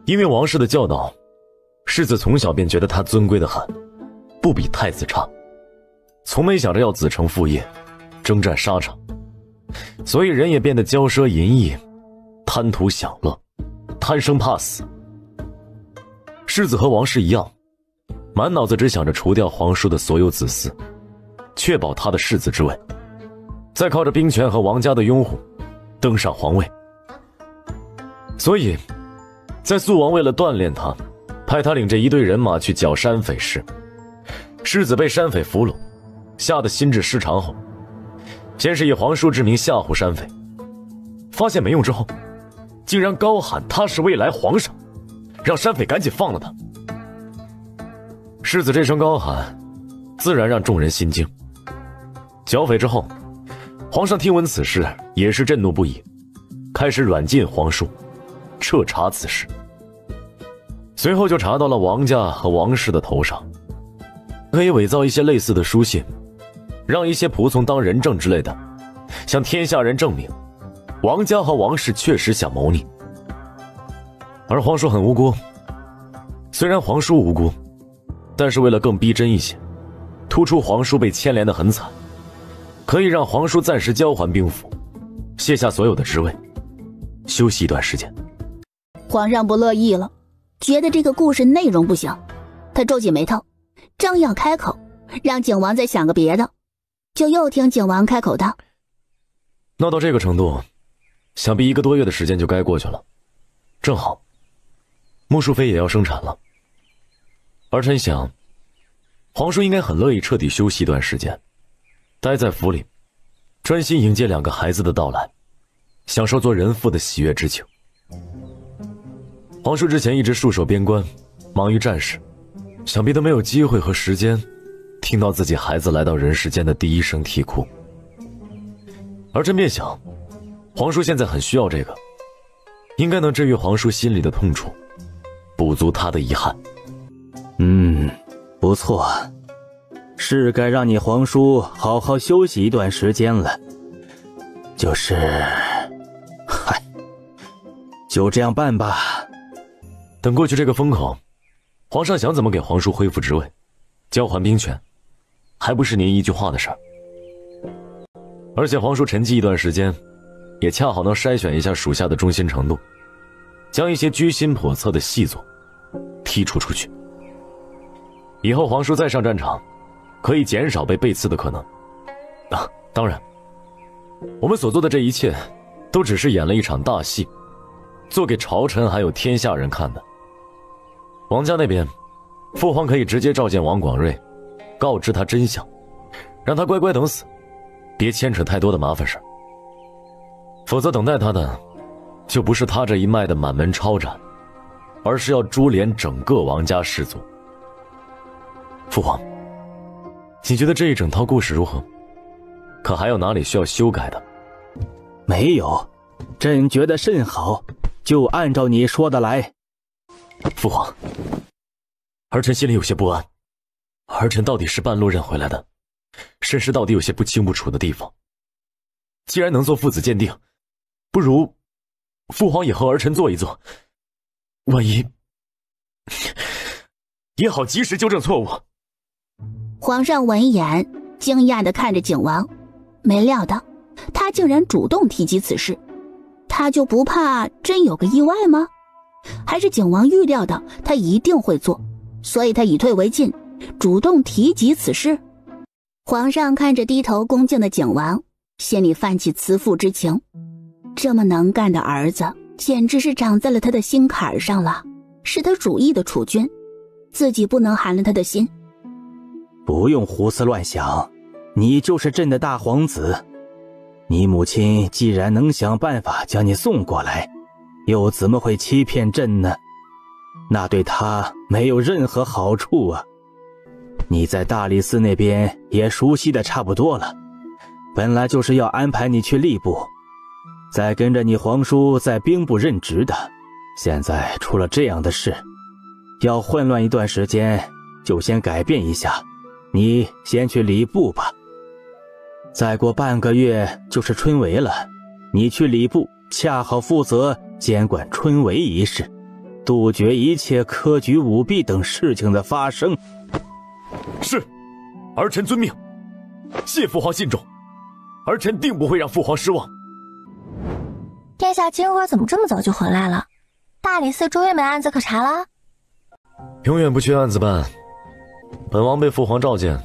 因为王氏的教导，世子从小便觉得他尊贵的很，不比太子差，从没想着要子承父业，征战沙场，所以人也变得骄奢淫逸，贪图享乐，贪生怕死。世子和王氏一样，满脑子只想着除掉皇叔的所有子嗣，确保他的世子之位，再靠着兵权和王家的拥护登上皇位。所以在肃王为了锻炼他，派他领着一队人马去剿山匪时，世子被山匪俘虏，吓得心智失常后，先是以皇叔之名吓唬山匪，发现没用之后，竟然高喊他是未来皇上，让山匪赶紧放了他。世子这声高喊自然让众人心惊。剿匪之后，皇上听闻此事也是震怒不已，开始软禁皇叔，彻查此事。随后就查到了王家和王氏的头上，可以伪造一些类似的书信，让一些仆从当人证之类的，向天下人证明王家和王氏确实想谋逆。而皇叔很无辜，虽然皇叔无辜，但是为了更逼真一些，突出皇叔被牵连得很惨，可以让皇叔暂时交还兵符，卸下所有的职位，休息一段时间。皇上不乐意了，觉得这个故事内容不行，他皱起眉头，正要开口让景王再想个别的，就又听景王开口道：闹到这个程度，想必1个多月的时间就该过去了，正好穆淑妃也要生产了。儿臣想，皇叔应该很乐意彻底休息一段时间，待在府里，专心迎接2个孩子的到来，享受做人父的喜悦之情。皇叔之前一直戍守边关，忙于战事，想必都没有机会和时间听到自己孩子来到人世间的第一声啼哭。儿臣便想，皇叔现在很需要这个，应该能治愈皇叔心里的痛楚，补足他的遗憾。不错，是该让你皇叔好好休息一段时间了。就这样办吧。等过去这个风口，皇上想怎么给皇叔恢复职位，交还兵权，还不是您一句话的事儿。而且皇叔沉寂一段时间，也恰好能筛选一下属下的忠心程度，将一些居心叵测的细作剔除出去。以后皇叔再上战场，可以减少被背刺的可能。当然，我们所做的这一切，都只是演了一场大戏，做给朝臣还有天下人看的。王家那边，父皇可以直接召见王广瑞，告知他真相，让他乖乖等死，别牵扯太多的麻烦事。否则等待他的，就不是他这一脉的满门抄斩，而是要株连整个王家氏族。父皇，你觉得这一整套故事如何？可还有哪里需要修改的？没有，朕觉得甚好，就按照你说的来。父皇，儿臣心里有些不安，儿臣到底是半路认回来的，身世到底有些不清不楚的地方。既然能做父子鉴定，不如父皇也和儿臣做一做，万一也好及时纠正错误。皇上闻言惊讶地看着景王，没料到他竟然主动提及此事，他就不怕真有个意外吗？还是景王预料到他一定会做，所以他以退为进，主动提及此事？皇上看着低头恭敬的景王，心里泛起慈父之情。这么能干的儿子，简直是长在了他的心坎上了，是他主意的储君，自己不能寒了他的心。不用胡思乱想，你就是朕的大皇子。你母亲既然能想办法将你送过来，又怎么会欺骗朕呢？那对他没有任何好处啊。你在大理寺那边也熟悉的差不多了，本来就是要安排你去吏部，再跟着你皇叔在兵部任职的，现在出了这样的事，要混乱一段时间，就先改变一下，你先去礼部吧。再过半个月就是春闱了，你去礼部恰好负责监管春闱一事，杜绝一切科举舞弊等事情的发生。是，儿臣遵命。谢父皇信重，儿臣定不会让父皇失望。殿下今儿怎么这么早就回来了？大理寺终于没案子可查了？永远不缺案子办。本王被父皇召见，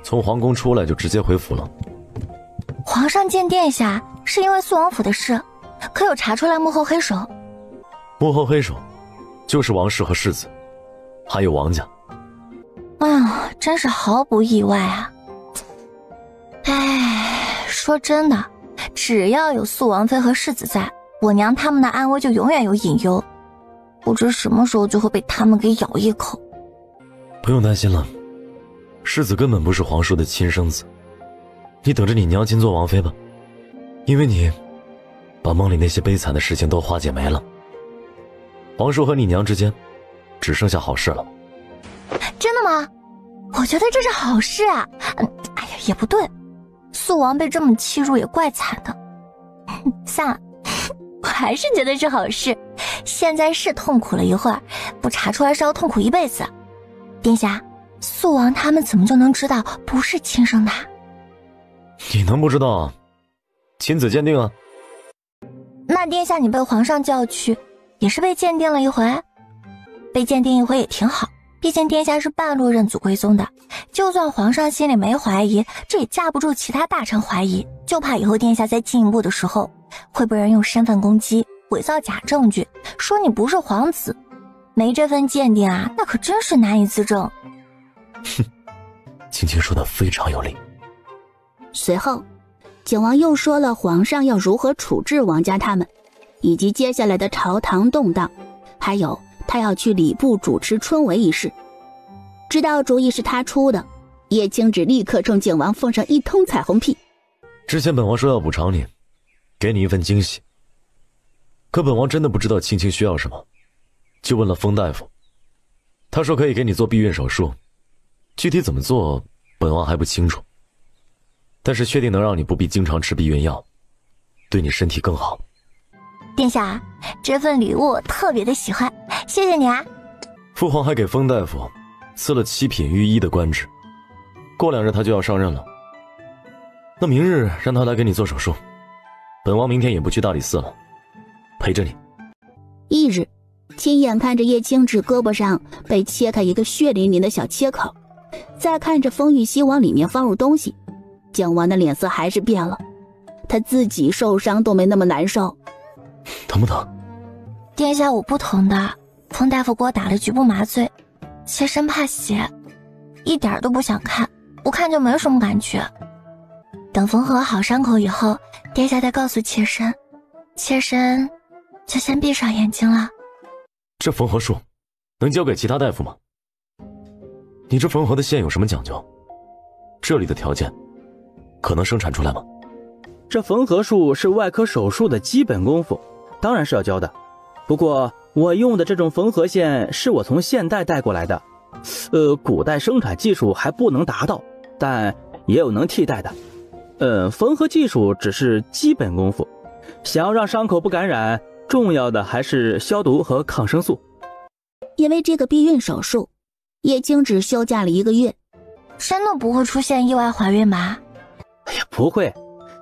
从皇宫出来就直接回府了。皇上见殿下是因为肃王府的事，可有查出来幕后黑手？幕后黑手就是王氏和世子，还有王家。哎呀，真是毫不意外啊！哎，说真的，只要有肃王妃和世子在，我娘他们的安危就永远有隐忧，不知什么时候就会被他们给咬一口。不用担心了，世子根本不是皇叔的亲生子，你等着你娘亲做王妃吧，因为你把梦里那些悲惨的事情都化解没了。皇叔和你娘之间只剩下好事了。真的吗？我觉得这是好事啊。哎呀，也不对，肃王被这么欺辱也怪惨的。算了，我还是觉得是好事。现在是痛苦了一会儿，不查出来是要痛苦一辈子。殿下，肃王他们怎么就能知道不是亲生的？你能不知道啊？亲子鉴定啊。那殿下你被皇上叫去，也是被鉴定了一回？被鉴定一回也挺好，毕竟殿下是半路认祖归宗的，就算皇上心里没怀疑，这也架不住其他大臣怀疑，就怕以后殿下在进一步的时候会被人用身份攻击，伪造假证据，说你不是皇子。没这份鉴定啊，那可真是难以自证。哼，青青说的非常有理。随后景王又说了皇上要如何处置王家他们，以及接下来的朝堂动荡，还有他要去礼部主持春闱一事。知道主意是他出的，叶青芷立刻冲景王奉上一通彩虹屁。之前本王说要补偿你，给你一份惊喜，可本王真的不知道青青需要什么，就问了封大夫，他说可以给你做避孕手术，具体怎么做本王还不清楚，但是确定能让你不必经常吃避孕药，对你身体更好。殿下，这份礼物我特别的喜欢，谢谢你啊。父皇还给封大夫赐了7品御医的官职，过2日他就要上任了。那明日让他来给你做手术，本王明天也不去大理寺了，陪着你。翌日，亲眼看着叶青芷胳膊上被切开一个血淋淋的小切口，再看着封玉熙往里面放入东西，景王的脸色还是变了。他自己受伤都没那么难受。疼不疼？殿下，我不疼的，封大夫给我打了局部麻醉，切身怕血，一点都不想看，不看就没什么感觉。等缝合好伤口以后，殿下再告诉妾身，妾身就先闭上眼睛了。这缝合术能交给其他大夫吗？你这缝合的线有什么讲究？这里的条件可能生产出来吗？这缝合术是外科手术的基本功夫，当然是要教的。不过我用的这种缝合线是我从现代带过来的，古代生产技术还不能达到，但也有能替代的。缝合技术只是基本功夫，想要让伤口不感染，重要的还是消毒和抗生素。因为这个避孕手术，叶青芷休假了1个月。真的不会出现意外怀孕吧？哎呀，不会，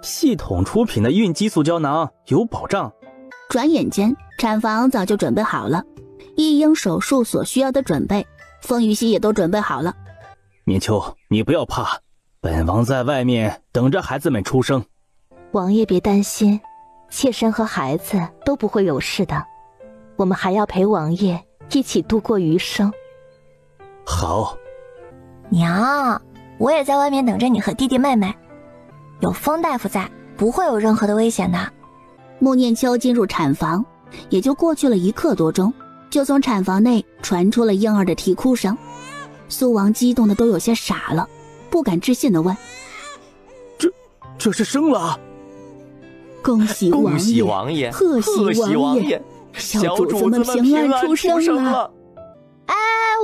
系统出品的孕激素胶囊有保障。转眼间，产房早就准备好了，一应手术所需要的准备，封玉熙也都准备好了。明秋，你不要怕，本王在外面等着孩子们出生。王爷别担心，妾身和孩子都不会有事的，我们还要陪王爷一起度过余生。好。娘，我也在外面等着你和弟弟妹妹，有风大夫在，不会有任何的危险的。穆念秋进入产房，也就过去了1刻多钟，就从产房内传出了婴儿的啼哭声。苏王激动的都有些傻了，不敢置信的问：这是生了？恭喜王爷，恭喜王爷，贺喜王爷，小主子们平安出生了。哎，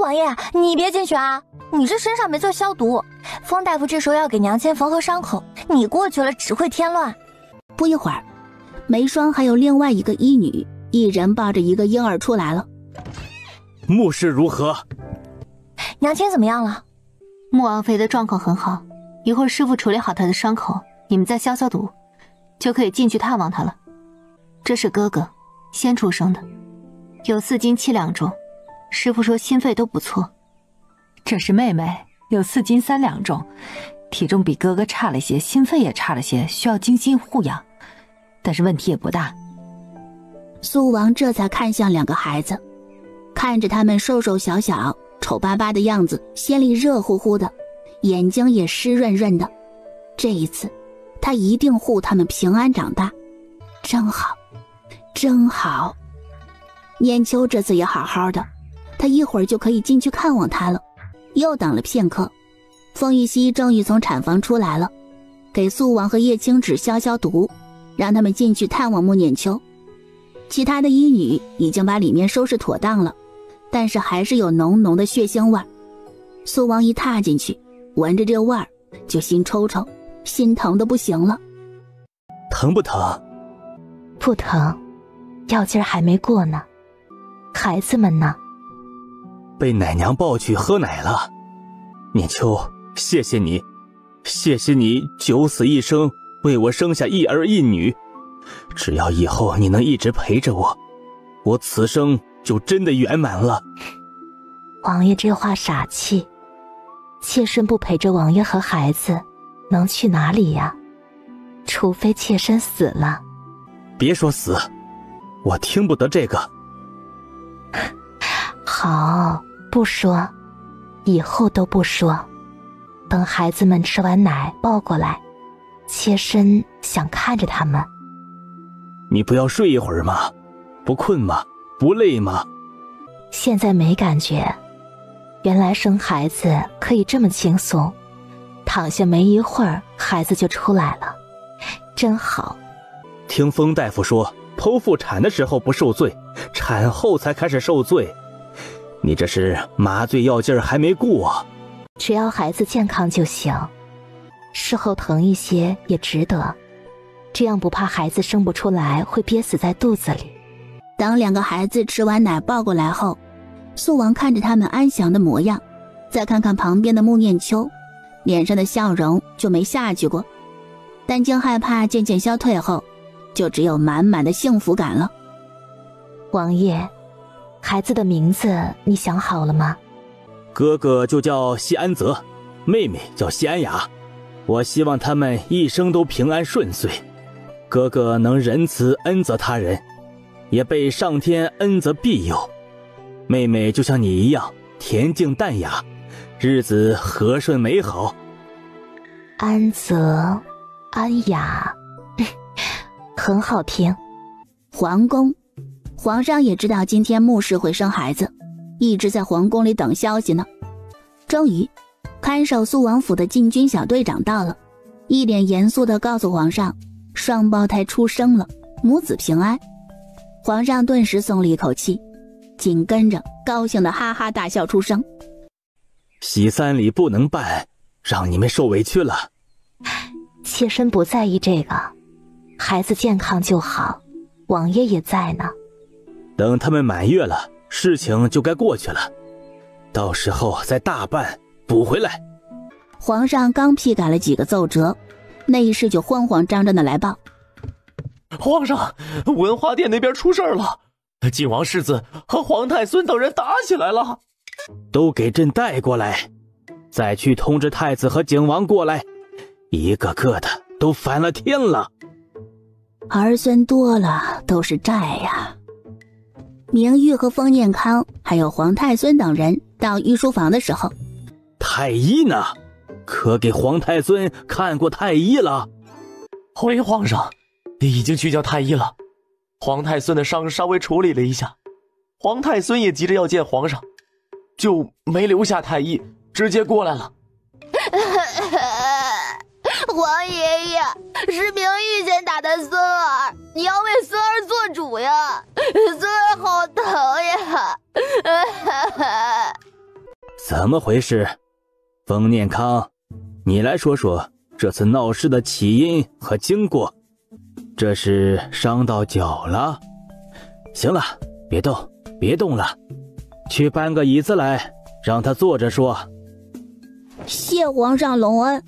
王爷，你别进去啊！你这身上没做消毒，风大夫这时候要给娘亲缝合伤口，你过去了只会添乱。不一会儿，梅霜还有另外一个医女，一人抱着一个婴儿出来了。穆氏如何？娘亲怎么样了？穆王妃的状况很好，一会儿师傅处理好她的伤口，你们再消消毒，就可以进去探望她了。这是哥哥，先出生的，有4斤7两重，师傅说心肺都不错。这是妹妹，有4斤3两重，体重比哥哥差了些，心肺也差了些，需要精心护养，但是问题也不大。苏王这才看向2个孩子，看着他们瘦瘦小小、丑巴巴的样子，心里热乎乎的，眼睛也湿润润的。这一次，他一定护他们平安长大，真好，真好。念秋这次也好好的，他一会儿就可以进去看望他了。又等了片刻，风玉溪终于从产房出来了，给苏王和叶青芷消消毒，让他们进去探望穆念秋。其他的医女已经把里面收拾妥当了，但是还是有浓浓的血腥味儿。苏王一踏进去，闻着这味儿就心抽抽，心疼的不行了。疼不疼？不疼，药劲儿还没过呢。孩子们呢？被奶娘抱去喝奶了。念秋，谢谢你，谢谢你九死一生为我生下一儿一女。只要以后你能一直陪着我，我此生就真的圆满了。王爷这话傻气，妾身不陪着王爷和孩子，能去哪里呀？除非妾身死了。别说死，我听不得这个。好，不说，以后都不说。等孩子们吃完奶抱过来，妾身想看着他们。你不要睡一会儿吗？不困吗？不累吗？现在没感觉，原来生孩子可以这么轻松，躺下没一会儿孩子就出来了，真好。听风大夫说，剖腹产的时候不受罪，产后才开始受罪。你这是麻醉药劲儿还没过。只要孩子健康就行，事后疼一些也值得，这样不怕孩子生不出来会憋死在肚子里。等2个孩子吃完奶抱过来后，苏王看着他们安详的模样，再看看旁边的穆念秋，脸上的笑容就没下去过，担惊害怕渐渐消退后，就只有满满的幸福感了。王爷，孩子的名字你想好了吗？哥哥就叫谢安泽，妹妹叫谢安雅。我希望他们一生都平安顺遂，哥哥能仁慈恩泽他人，也被上天恩泽庇佑。妹妹就像你一样恬静淡雅，日子和顺美好。安泽，安雅，很好听。皇宫，皇上也知道今天穆氏会生孩子，一直在皇宫里等消息呢。终于，看守苏王府的禁军小队长到了，一脸严肃地告诉皇上，双胞胎出生了，母子平安。皇上顿时松了一口气，紧跟着高兴的哈哈大笑出声。喜三礼不能办，让你们受委屈了。妾身不在意这个，孩子健康就好，王爷也在呢。等他们满月了，事情就该过去了，到时候再大办补回来。皇上刚批改了几个奏折，内侍就慌慌张张的来报：皇上，文华殿那边出事了，晋王世子和皇太孙等人打起来了。都给朕带过来，再去通知太子和景王过来，一个个的都反了天了。儿孙多了都是债呀。明玉和封念康还有皇太孙等人到御书房的时候，太医呢？可给皇太孙看过太医了？回皇上，已经去叫太医了。皇太孙的伤稍微处理了一下，皇太孙也急着要见皇上，就没留下太医，直接过来了。皇爷爷，是明玉先打的孙儿，你要为孙儿做主呀！孙儿好疼呀！怎么回事？封念康，你来说说这次闹事的起因和经过。这是伤到脚了？行了，别动了，去搬个椅子来，让他坐着说。谢皇上隆恩。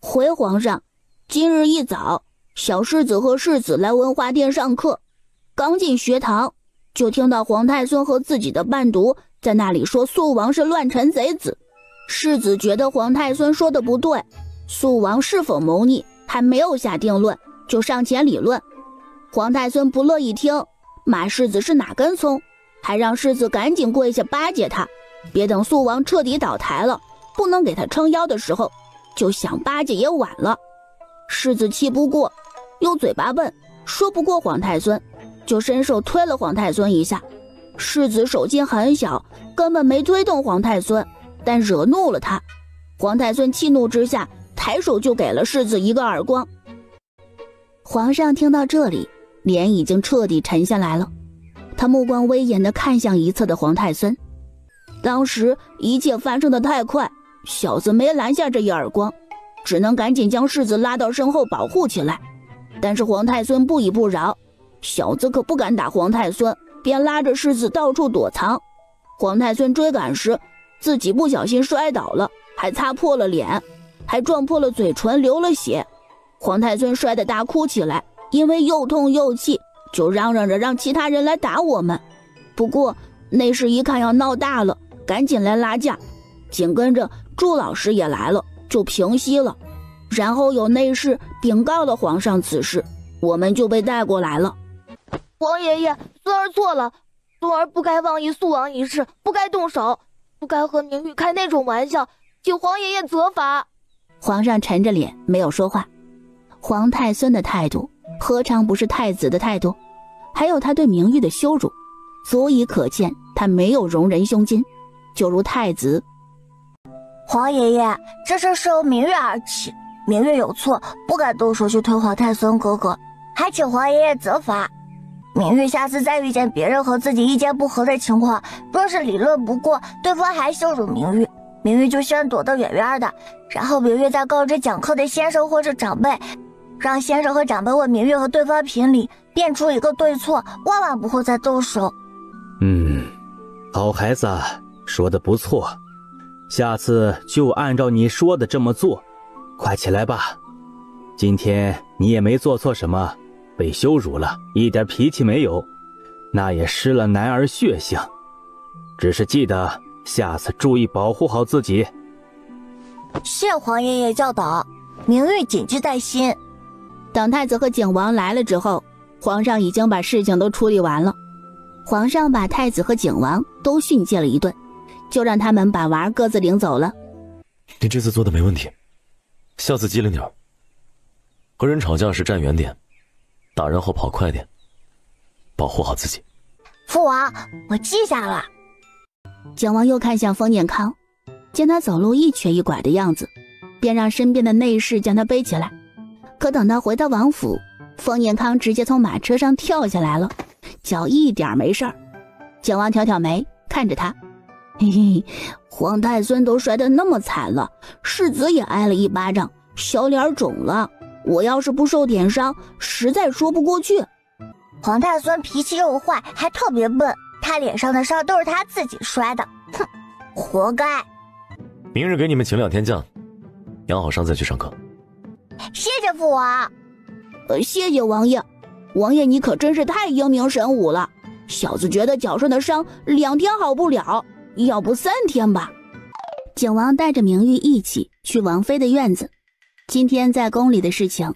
回皇上，今日一早，小世子和世子来文华殿上课，刚进学堂，就听到皇太孙和自己的伴读在那里说肃王是乱臣贼子。世子觉得皇太孙说的不对，肃王是否谋逆还没有下定论，就上前理论。皇太孙不乐意听，骂世子是哪根葱，还让世子赶紧跪下巴结他，别等肃王彻底倒台了，不能给他撑腰的时候，就想巴结也晚了。世子气不过，又嘴巴笨，说不过皇太孙，就伸手推了皇太孙一下。世子手劲很小，根本没推动皇太孙，但惹怒了他。皇太孙气怒之下，抬手就给了世子一个耳光。皇上听到这里，脸已经彻底沉下来了，他目光威严地看向一侧的皇太孙。当时一切发生得太快，小子没拦下这一耳光，只能赶紧将世子拉到身后保护起来。但是皇太孙不依不饶，小子可不敢打皇太孙，便拉着世子到处躲藏。皇太孙追赶时，自己不小心摔倒了，还擦破了脸，还撞破了嘴唇，流了血。皇太孙摔得大哭起来，因为又痛又气，就嚷嚷着让其他人来打我们。不过内侍一看要闹大了，赶紧来拉架，紧跟着祝老师也来了，就平息了。然后有内侍禀告了皇上此事，我们就被带过来了。皇爷爷，孙儿错了，孙儿不该妄议肃王一事，不该动手，不该和明玉开那种玩笑，请皇爷爷责罚。皇上沉着脸没有说话。皇太孙的态度何尝不是太子的态度？还有他对明玉的羞辱，足以可见他没有容人胸襟，就如太子。皇爷爷，这事是由明玉而起，明玉有错，不该动手去推皇太孙哥哥，还请皇爷爷责罚。明玉下次再遇见别人和自己意见不合的情况，若是理论不过，对方还羞辱明玉，明玉就先躲得远远的，然后明玉再告知讲课的先生或者长辈，让先生和长辈为明玉和对方评理，辩出一个对错，万万不会再动手。好孩子，说得不错，下次就按照你说的这么做。快起来吧，今天你也没做错什么，被羞辱了，一点脾气没有，那也失了男儿血性。只是记得下次注意保护好自己。谢皇爷爷教导，明玉谨记在心。等太子和景王来了之后，皇上已经把事情都处理完了。皇上把太子和景王都训诫了一顿，就让他们把娃各自领走了。你这次做的没问题，下次机灵点，和人吵架时站远点，打人后跑快点，保护好自己。父王，我记下了。景王又看向封念康，见他走路一瘸一拐的样子，便让身边的内侍将他背起来。可等到回到王府，封念康直接从马车上跳下来了，脚一点没事儿。景王挑挑眉看着他，嘿嘿，皇太孙都摔得那么惨了，世子也挨了一巴掌，小脸肿了，我要是不受点伤，实在说不过去。皇太孙脾气又坏，还特别笨，他脸上的伤都是他自己摔的，哼，活该。明日给你们请2天假，养好伤再去上课。谢谢父王。谢谢王爷。王爷你可真是太英明神武了，小子觉得脚上的伤2天好不了，要不3天吧。景王带着明玉一起去王妃的院子，今天在宫里的事情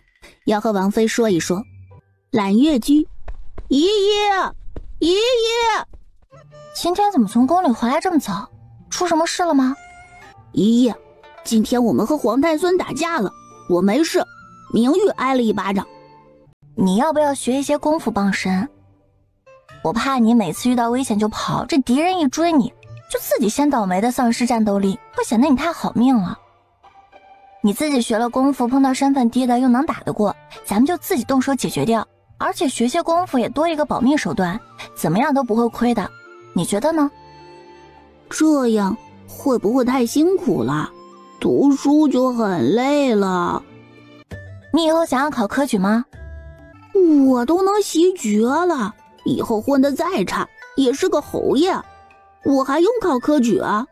要和王妃说一说。揽月居，姨姨，今天怎么从宫里回来这么早？出什么事了吗？姨姨，今天我们和黄太孙打架了，我没事，明玉挨了一巴掌。你要不要学一些功夫傍身？我怕你每次遇到危险就跑，这敌人一追你，就自己先倒霉的丧失战斗力，会显得你太好命了。你自己学了功夫，碰到身份低的又能打得过，咱们就自己动手解决掉。而且学些功夫也多一个保命手段，怎么样都不会亏的。你觉得呢？这样会不会太辛苦了？读书就很累了。你以后想要考科举吗？我都能袭爵了，以后混得再差也是个侯爷，我还用考科举啊？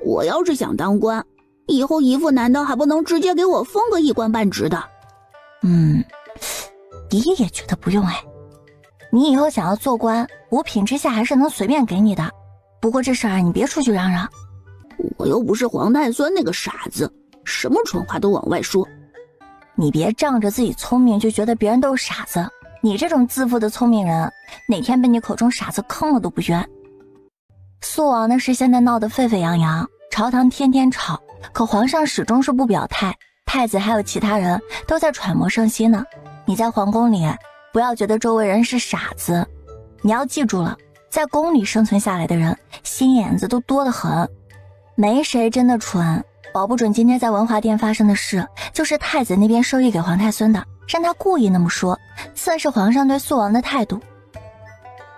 我要是想当官，以后姨父难道还不能直接给我封个一官半职的？姨也觉得不用哎。你以后想要做官，五品之下还是能随便给你的。不过这事儿你别出去嚷嚷。我又不是黄太孙那个傻子，什么蠢话都往外说。你别仗着自己聪明就觉得别人都是傻子，你这种自负的聪明人，哪天被你口中傻子坑了都不冤。肃王的事现在闹得沸沸扬扬，朝堂天天吵，可皇上始终是不表态，太子还有其他人都在揣摩圣心呢。你在皇宫里不要觉得周围人是傻子，你要记住了，在宫里生存下来的人心眼子都多得很，没谁真的蠢。保不准今天在文华殿发生的事就是太子那边授意给皇太孙的，让他故意那么说，测试皇上对肃王的态度。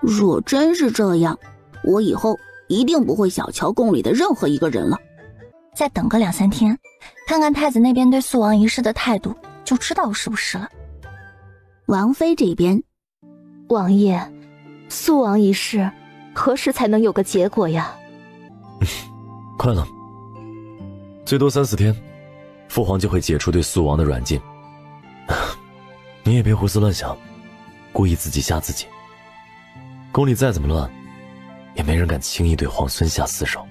若真是这样，我以后一定不会小瞧宫里的任何一个人了。再等个2-3天，看看太子那边对肃王一事的态度，就知道是不是了。王妃这边，王爷，肃王一事何时才能有个结果呀？快了，最多3-4天，父皇就会解除对肃王的软禁。你也别胡思乱想，故意自己吓自己。宫里再怎么乱，也没人敢轻易对皇孙下死手。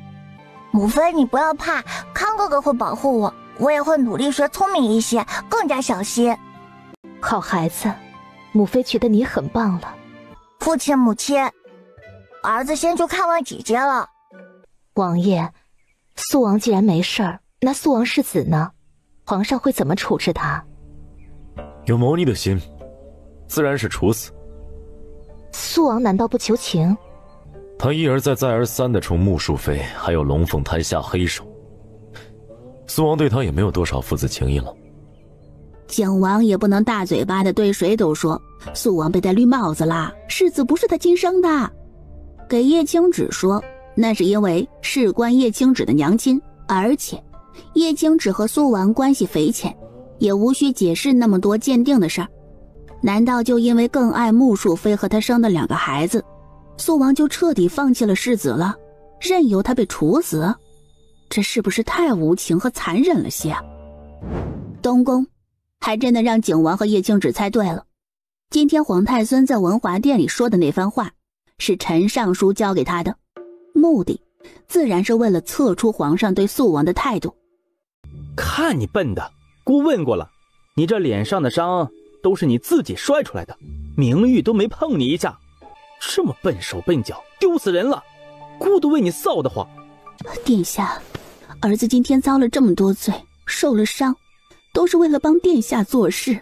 母妃你不要怕，康哥哥会保护我，我也会努力学聪明一些，更加小心。好孩子，母妃觉得你很棒了。父亲母亲，儿子先去看望姐姐了。王爷，肃王既然没事儿，那肃王世子呢？皇上会怎么处置他？有谋逆的心，自然是处死。肃王难道不求情？他一而再再而三地宠穆淑妃，还有龙凤胎下黑手，肃王对他也没有多少父子情谊了。景王也不能大嘴巴的对谁都说肃王被戴绿帽子啦，世子不是他亲生的。给叶青芷说，那是因为事关叶青芷的娘亲，而且叶青芷和肃王关系匪浅，也无需解释那么多鉴定的事儿。难道就因为更爱穆淑妃和她生的2个孩子，肃王就彻底放弃了世子了，任由他被处死？这是不是太无情和残忍了些？东宫还真的让景王和叶青芷猜对了，今天皇太孙在文华殿里说的那番话是陈尚书交给他的，目的自然是为了测出皇上对肃王的态度。看你笨的，姑问过了，你这脸上的伤都是你自己摔出来的，明玉都没碰你一下，这么笨手笨脚，丢死人了，姑都为你臊得慌。殿下，儿子今天遭了这么多罪，受了伤，都是为了帮殿下做事。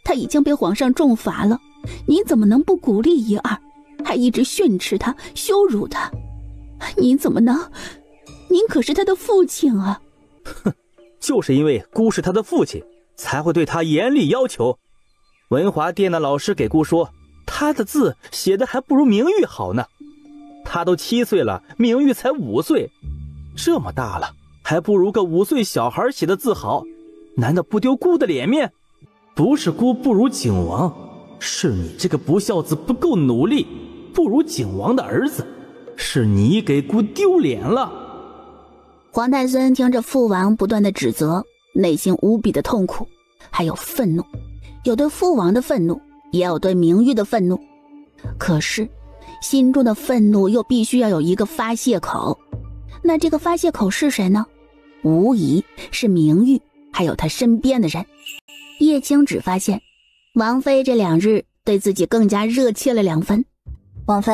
他已经被皇上重罚了，您怎么能不鼓励一二，还一直训斥他，羞辱他？您怎么能？您可是他的父亲啊！哼，就是因为姑是他的父亲，才会对他严厉要求。文华殿的老师给姑说，他的字写的还不如明玉好呢。他都7岁了，明玉才5岁，这么大了，还不如个5岁小孩写的字好，难道不丢姑的脸面？不是姑不如景王，是你这个不孝子不够努力，不如景王的儿子，是你给姑丢脸了。皇太孙听着父王不断的指责，内心无比的痛苦，还有愤怒，有对父王的愤怒，也有对明玉的愤怒。可是心中的愤怒又必须要有一个发泄口，那这个发泄口是谁呢？无疑是明玉，还有他身边的人。叶青芷发现王妃这2日对自己更加热切了2分。王妃，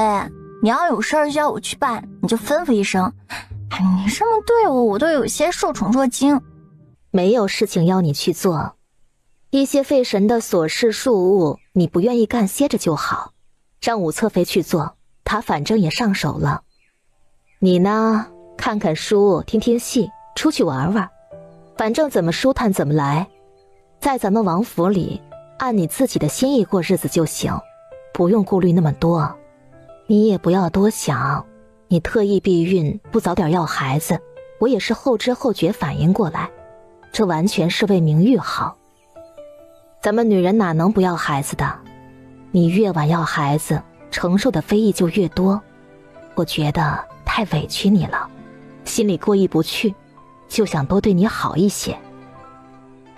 你要有事儿需要我去办，你就吩咐一声。哎，你这么对我都有些受宠若惊。没有事情要你去做，一些费神的琐事庶务，你不愿意干歇着就好，让武侧妃去做，她反正也上手了。你呢，看看书，听听戏，出去玩玩，反正怎么舒坦怎么来，在咱们王府里按你自己的心意过日子就行，不用顾虑那么多。你也不要多想，你特意避孕不早点要孩子，我也是后知后觉反应过来，这完全是为名誉好。咱们女人哪能不要孩子的？你越晚要孩子，承受的非议就越多，我觉得太委屈你了，心里过意不去，就想多对你好一些。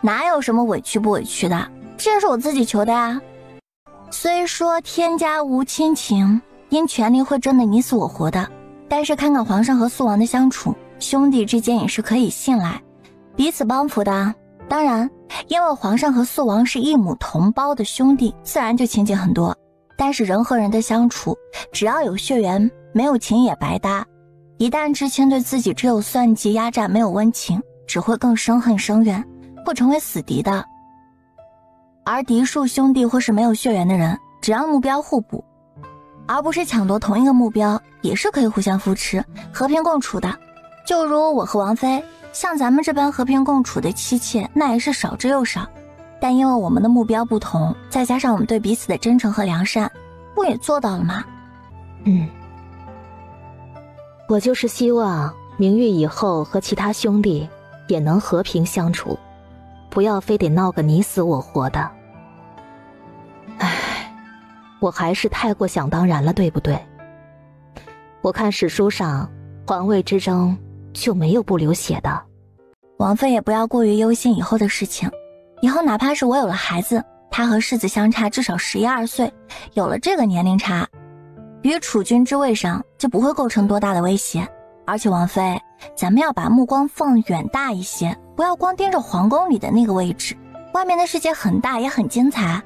哪有什么委屈不委屈的，这是我自己求的啊。虽说天家无亲情，因权力会争得你死我活的，但是看看皇上和肃王的相处，兄弟之间也是可以信赖，彼此帮扶的。当然，因为皇上和肃王是一母同胞的兄弟，自然就亲近很多。但是人和人的相处，只要有血缘，没有情也白搭。一旦至亲对自己只有算计压榨，没有温情，只会更生恨生怨，会成为死敌的。而嫡庶兄弟或是没有血缘的人，只要目标互补，而不是抢夺同一个目标，也是可以互相扶持，和平共处的。就如我和王妃，像咱们这般和平共处的妻妾，那也是少之又少。但因为我们的目标不同，再加上我们对彼此的真诚和良善，不也做到了吗？我就是希望明玉以后和其他兄弟也能和平相处，不要非得闹个你死我活的。唉，我还是太过想当然了，对不对？我看史书上皇位之争就没有不流血的。王妃也不要过于忧心以后的事情，以后哪怕是我有了孩子，他和世子相差至少11、12岁，有了这个年龄差，于储君之位上就不会构成多大的威胁。而且王妃，咱们要把目光放远大一些，不要光盯着皇宫里的那个位置，外面的世界很大也很精彩。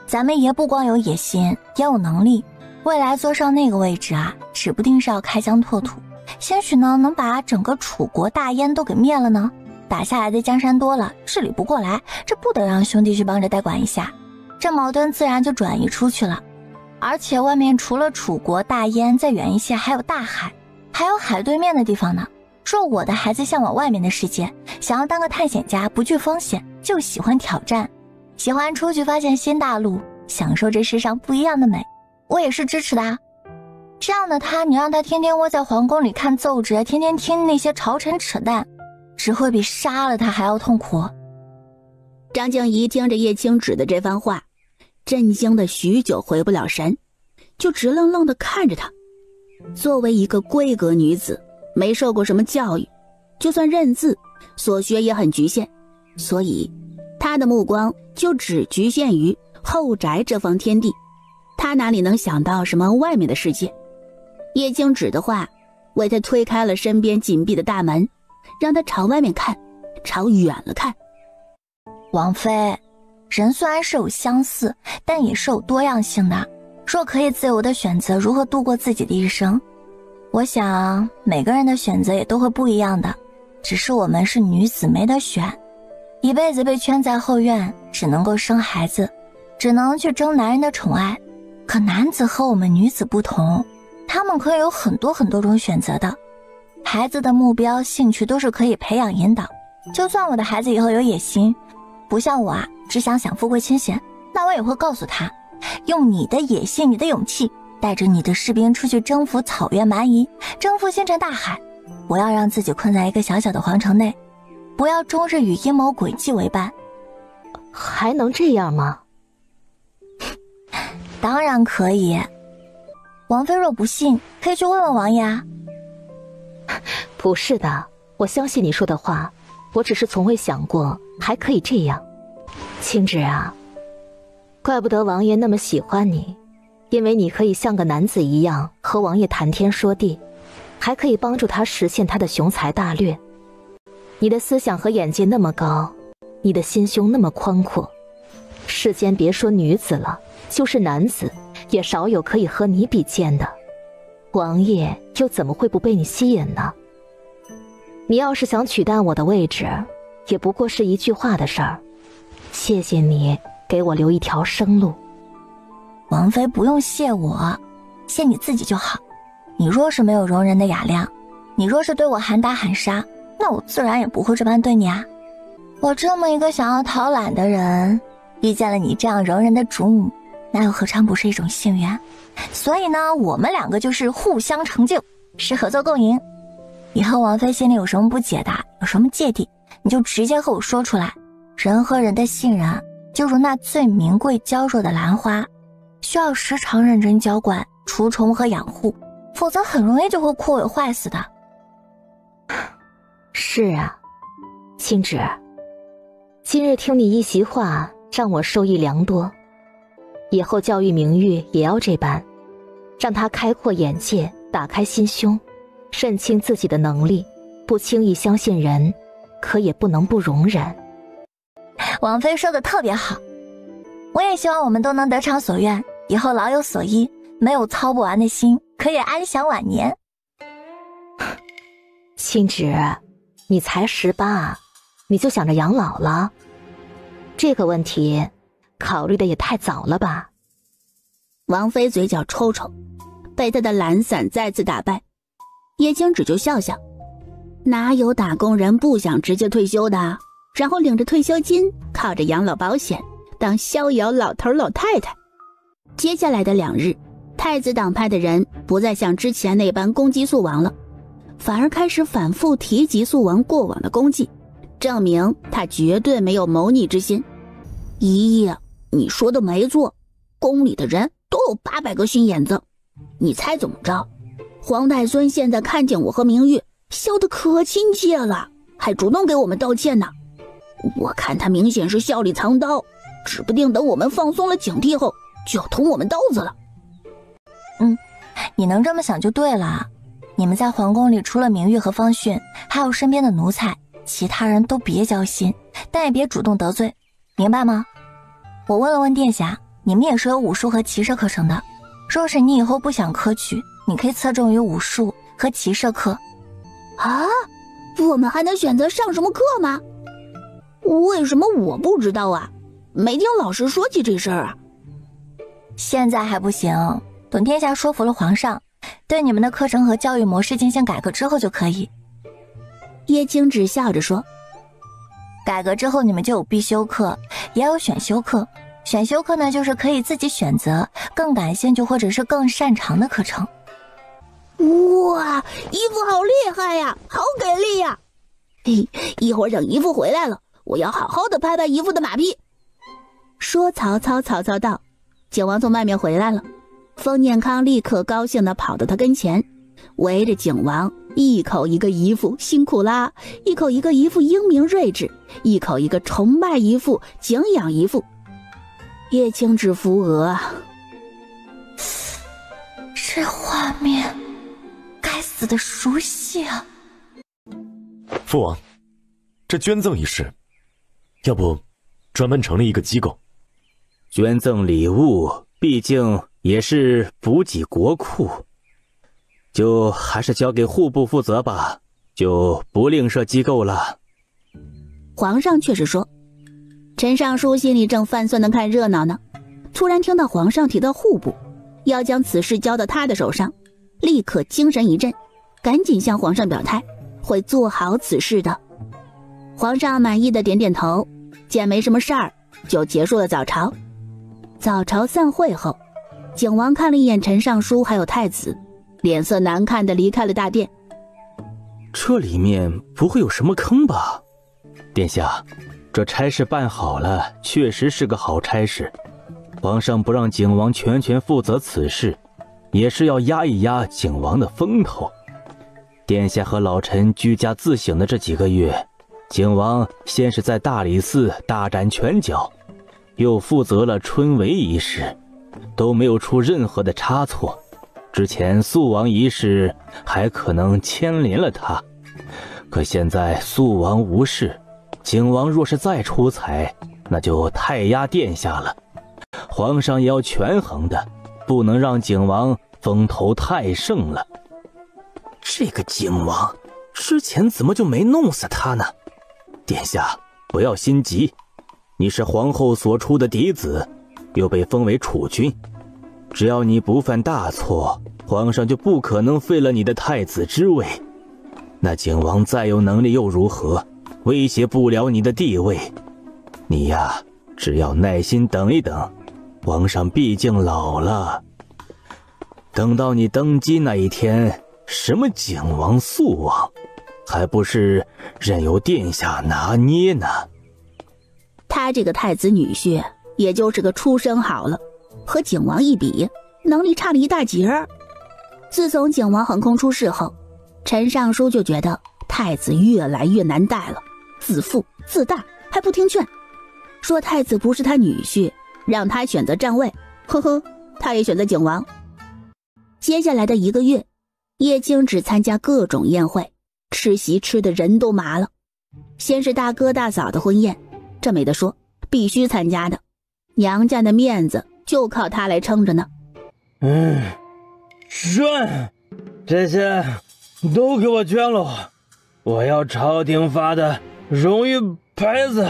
咱们爷不光有野心，也有能力，未来坐上那个位置啊，指不定是要开疆拓土，兴许呢能把整个楚国大燕都给灭了呢。打下来的江山多了，治理不过来，这不得让兄弟去帮着代管一下，这矛盾自然就转移出去了。而且外面除了楚国大燕，再远一些还有大海，还有海对面的地方呢。说我的孩子向往外面的世界，想要当个探险家，不惧风险，就喜欢挑战，喜欢出去发现新大陆，享受这世上不一样的美，我也是支持的啊。这样的他，你让他天天窝在皇宫里看奏折，天天听那些朝臣扯淡，只会比杀了他还要痛苦。张静怡听着叶青芷的这番话，震惊的许久回不了神，就直愣愣地看着他。作为一个闺阁女子，没受过什么教育，就算认字，所学也很局限，所以她的目光就只局限于后宅这方天地，她哪里能想到什么外面的世界。叶青芷的话为他推开了身边紧闭的大门，让他朝外面看，朝远了看。王妃，人虽然是有相似，但也是有多样性的。若可以自由地选择如何度过自己的一生，我想每个人的选择也都会不一样的。只是我们是女子，没得选，一辈子被圈在后院，只能够生孩子，只能去争男人的宠爱。可男子和我们女子不同，他们可以有很多很多种选择的。孩子的目标兴趣都是可以培养引导，就算我的孩子以后有野心，不像我啊只想富贵清闲，那我也会告诉他，用你的野心，你的勇气，带着你的士兵出去征服草原蛮夷，征服星辰大海。不要让自己困在一个小小的皇城内，不要终日与阴谋诡计为伴。还能这样吗？当然可以，王妃若不信，可以去问问王爷啊。不是的，我相信你说的话，我只是从未想过还可以这样。青芷啊，怪不得王爷那么喜欢你，因为你可以像个男子一样和王爷谈天说地，还可以帮助他实现他的雄才大略。你的思想和眼界那么高，你的心胸那么宽阔，世间别说女子了，就是男子，也少有可以和你比肩的。王爷又怎么会不被你吸引呢？你要是想取代我的位置，也不过是一句话的事儿。谢谢你给我留一条生路。王妃不用谢我，谢你自己就好。你若是没有容人的雅量，你若是对我喊打喊杀，那我自然也不会这般对你啊。我这么一个想要讨懒的人，遇见了你这样容人的主母，那又何尝不是一种幸运？所以呢，我们两个就是互相成就，是合作共赢。以后王妃心里有什么不解的，有什么芥蒂，你就直接和我说出来。人和人的信任，就如那最名贵娇弱的兰花，需要时常认真浇灌、除虫和养护，否则很容易就会枯萎坏死的。是啊，青芷，今日听你一席话，让我受益良多。以后教育明玉也要这般，让他开阔眼界，打开心胸，认清自己的能力，不轻易相信人，可也不能不容忍。王妃说的特别好，我也希望我们都能得偿所愿，以后老有所依，没有操不完的心，可以安享晚年。青芷，你才18，你就想着养老了？这个问题考虑的也太早了吧？王妃嘴角抽抽，被他的懒散再次打败。叶青芷就笑笑，哪有打工人不想直接退休的，然后领着退休金，靠着养老保险当逍遥老头老太太。接下来的2日，太子党派的人不再像之前那般攻击肃王了，反而开始反复提及肃王过往的功绩，证明他绝对没有谋逆之心。姨爷，你说的没错，宫里的人都有800个心眼子。你猜怎么着？皇太孙现在看见我和明玉，笑得可亲切了，还主动给我们道歉呢。我看他明显是笑里藏刀，指不定等我们放松了警惕后，就要捅我们刀子了。你能这么想就对了。你们在皇宫里除了明玉和方迅，还有身边的奴才，其他人都别交心，但也别主动得罪，明白吗？我问了问殿下，你们也是有武术和骑射课程的，若是你以后不想科举，你可以侧重于武术和骑射课。啊，我们还能选择上什么课吗？为什么我不知道啊？没听老师说起这事儿啊。现在还不行，等殿下说服了皇上，对你们的课程和教育模式进行改革之后就可以。叶青芷笑着说，改革之后你们就有必修课，也有选修课。选修课呢，就是可以自己选择更感兴趣或者是更擅长的课程。哇，姨父好厉害呀，好给力呀！一会儿等姨父回来了，我要好好的拍拍姨父的马屁。说曹操到，景王从外面回来了，封念康立刻高兴地跑到他跟前，围着景王，一口一个姨父辛苦啦，一口一个姨父英明睿智，一口一个崇拜姨父敬仰姨父。叶青芷扶额，这画面该死的熟悉啊！父王，这捐赠一事，要不专门成立一个机构？捐赠礼物毕竟也是补给国库，就还是交给户部负责吧，就不另设机构了。皇上却是说，陈尚书心里正翻算的看热闹呢，突然听到皇上提到户部，要将此事交到他的手上，立刻精神一振，赶紧向皇上表态，会做好此事的。皇上满意的点点头，见没什么事儿，就结束了早朝。早朝散会后，景王看了一眼陈尚书还有太子，脸色难看的离开了大殿。这里面不会有什么坑吧？殿下，这差事办好了，确实是个好差事。皇上不让景王全权负责此事，也是要压一压景王的风头。殿下和老臣居家自省的这几个月，景王先是在大理寺大展拳脚，又负责了春闱一事，都没有出任何的差错。之前肃王一事还可能牵连了他，可现在肃王无事，景王若是再出彩，那就太压殿下了。皇上也要权衡的，不能让景王风头太盛了。这个景王之前怎么就没弄死他呢？殿下不要心急，你是皇后所出的嫡子，又被封为储君，只要你不犯大错，皇上就不可能废了你的太子之位。那景王再有能力又如何，威胁不了你的地位。你呀，只要耐心等一等，皇上毕竟老了。等到你登基那一天，什么景王肃王，还不是任由殿下拿捏呢。他这个太子女婿也就是个出身好了，和景王一比，能力差了一大截儿。自从景王横空出世后，陈尚书就觉得太子越来越难带了，自负自大，还不听劝，说太子不是他女婿，让他选择站位。呵呵，他也选择景王。接下来的1个月，叶青只参加各种宴会，吃席吃的人都麻了。先是大哥大嫂的婚宴，这没得说，必须参加的，娘家的面子就靠他来撑着呢。宣，这些都给我捐了，我要朝廷发的荣誉牌子，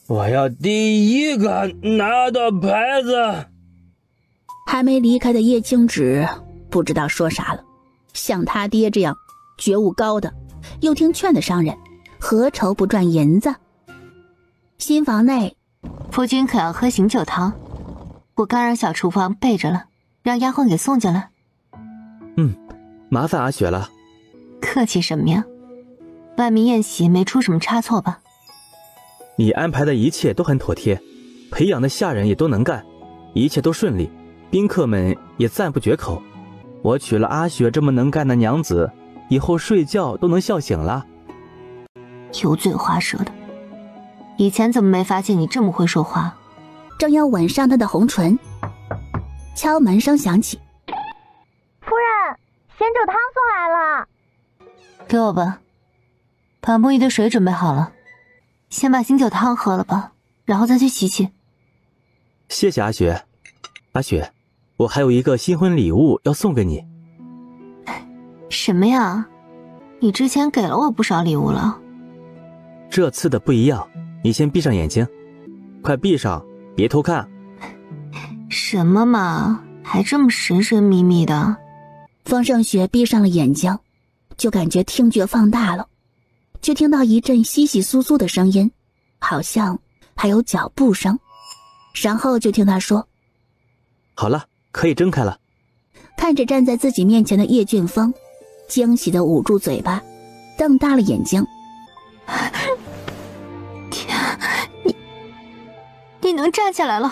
我要第一个拿到牌子。还没离开的叶青芷不知道说啥了，像他爹这样觉悟高的又听劝的商人，何愁不赚银子？新房内，夫君可要喝醒酒汤？我刚让小厨房备着了，让丫鬟给送进来。麻烦阿雪了。客气什么呀？外面宴席没出什么差错吧？你安排的一切都很妥帖，培养的下人也都能干，一切都顺利，宾客们也赞不绝口。我娶了阿雪这么能干的娘子，以后睡觉都能笑醒了。油嘴滑舌的，以前怎么没发现你这么会说话？正要吻上她的红唇，敲门声响起。夫人，咸酒汤送来了。给我吧，把沐浴的水准备好了，先把醒酒汤喝了吧，然后再去洗洗。谢谢阿雪。阿雪，我还有一个新婚礼物要送给你。什么呀？你之前给了我不少礼物了。这次的不一样，你先闭上眼睛，快闭上，别偷看。什么嘛，还这么神神秘秘的。方胜雪闭上了眼睛，就感觉听觉放大了，就听到一阵窸窸窣窣的声音，好像还有脚步声，然后就听他说：好了，可以睁开了。看着站在自己面前的叶俊峰，惊喜地捂住嘴巴，瞪大了眼睛。天，你能站起来了？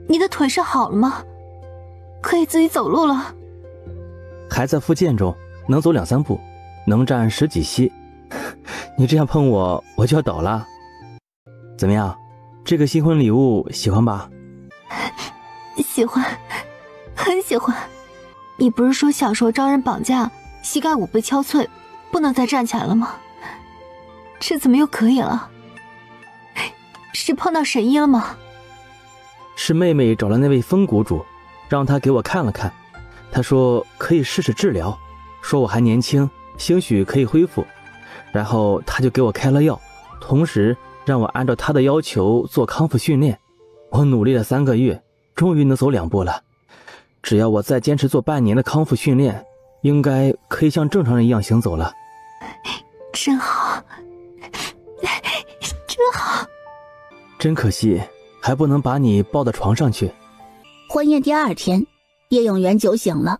你的腿是好了吗？可以自己走路了？还在复健中，能走2、3步，能站10几息。你这样碰我，我就要倒了。怎么样，这个新婚礼物喜欢吧？喜欢，很喜欢。你不是说小时候遭人绑架，膝盖骨被敲碎，不能再站起来了吗？这怎么又可以了？是碰到神医了吗？是妹妹找了那位风谷主，让他给我看了看，他说可以试试治疗，说我还年轻，兴许可以恢复，然后他就给我开了药，同时让我按照他的要求做康复训练。我努力了3个月，终于能走2步了。只要我再坚持做半年的康复训练，应该可以像正常人一样行走了。真好，真好。真可惜，还不能把你抱到床上去。婚宴第2天，叶永元酒醒了，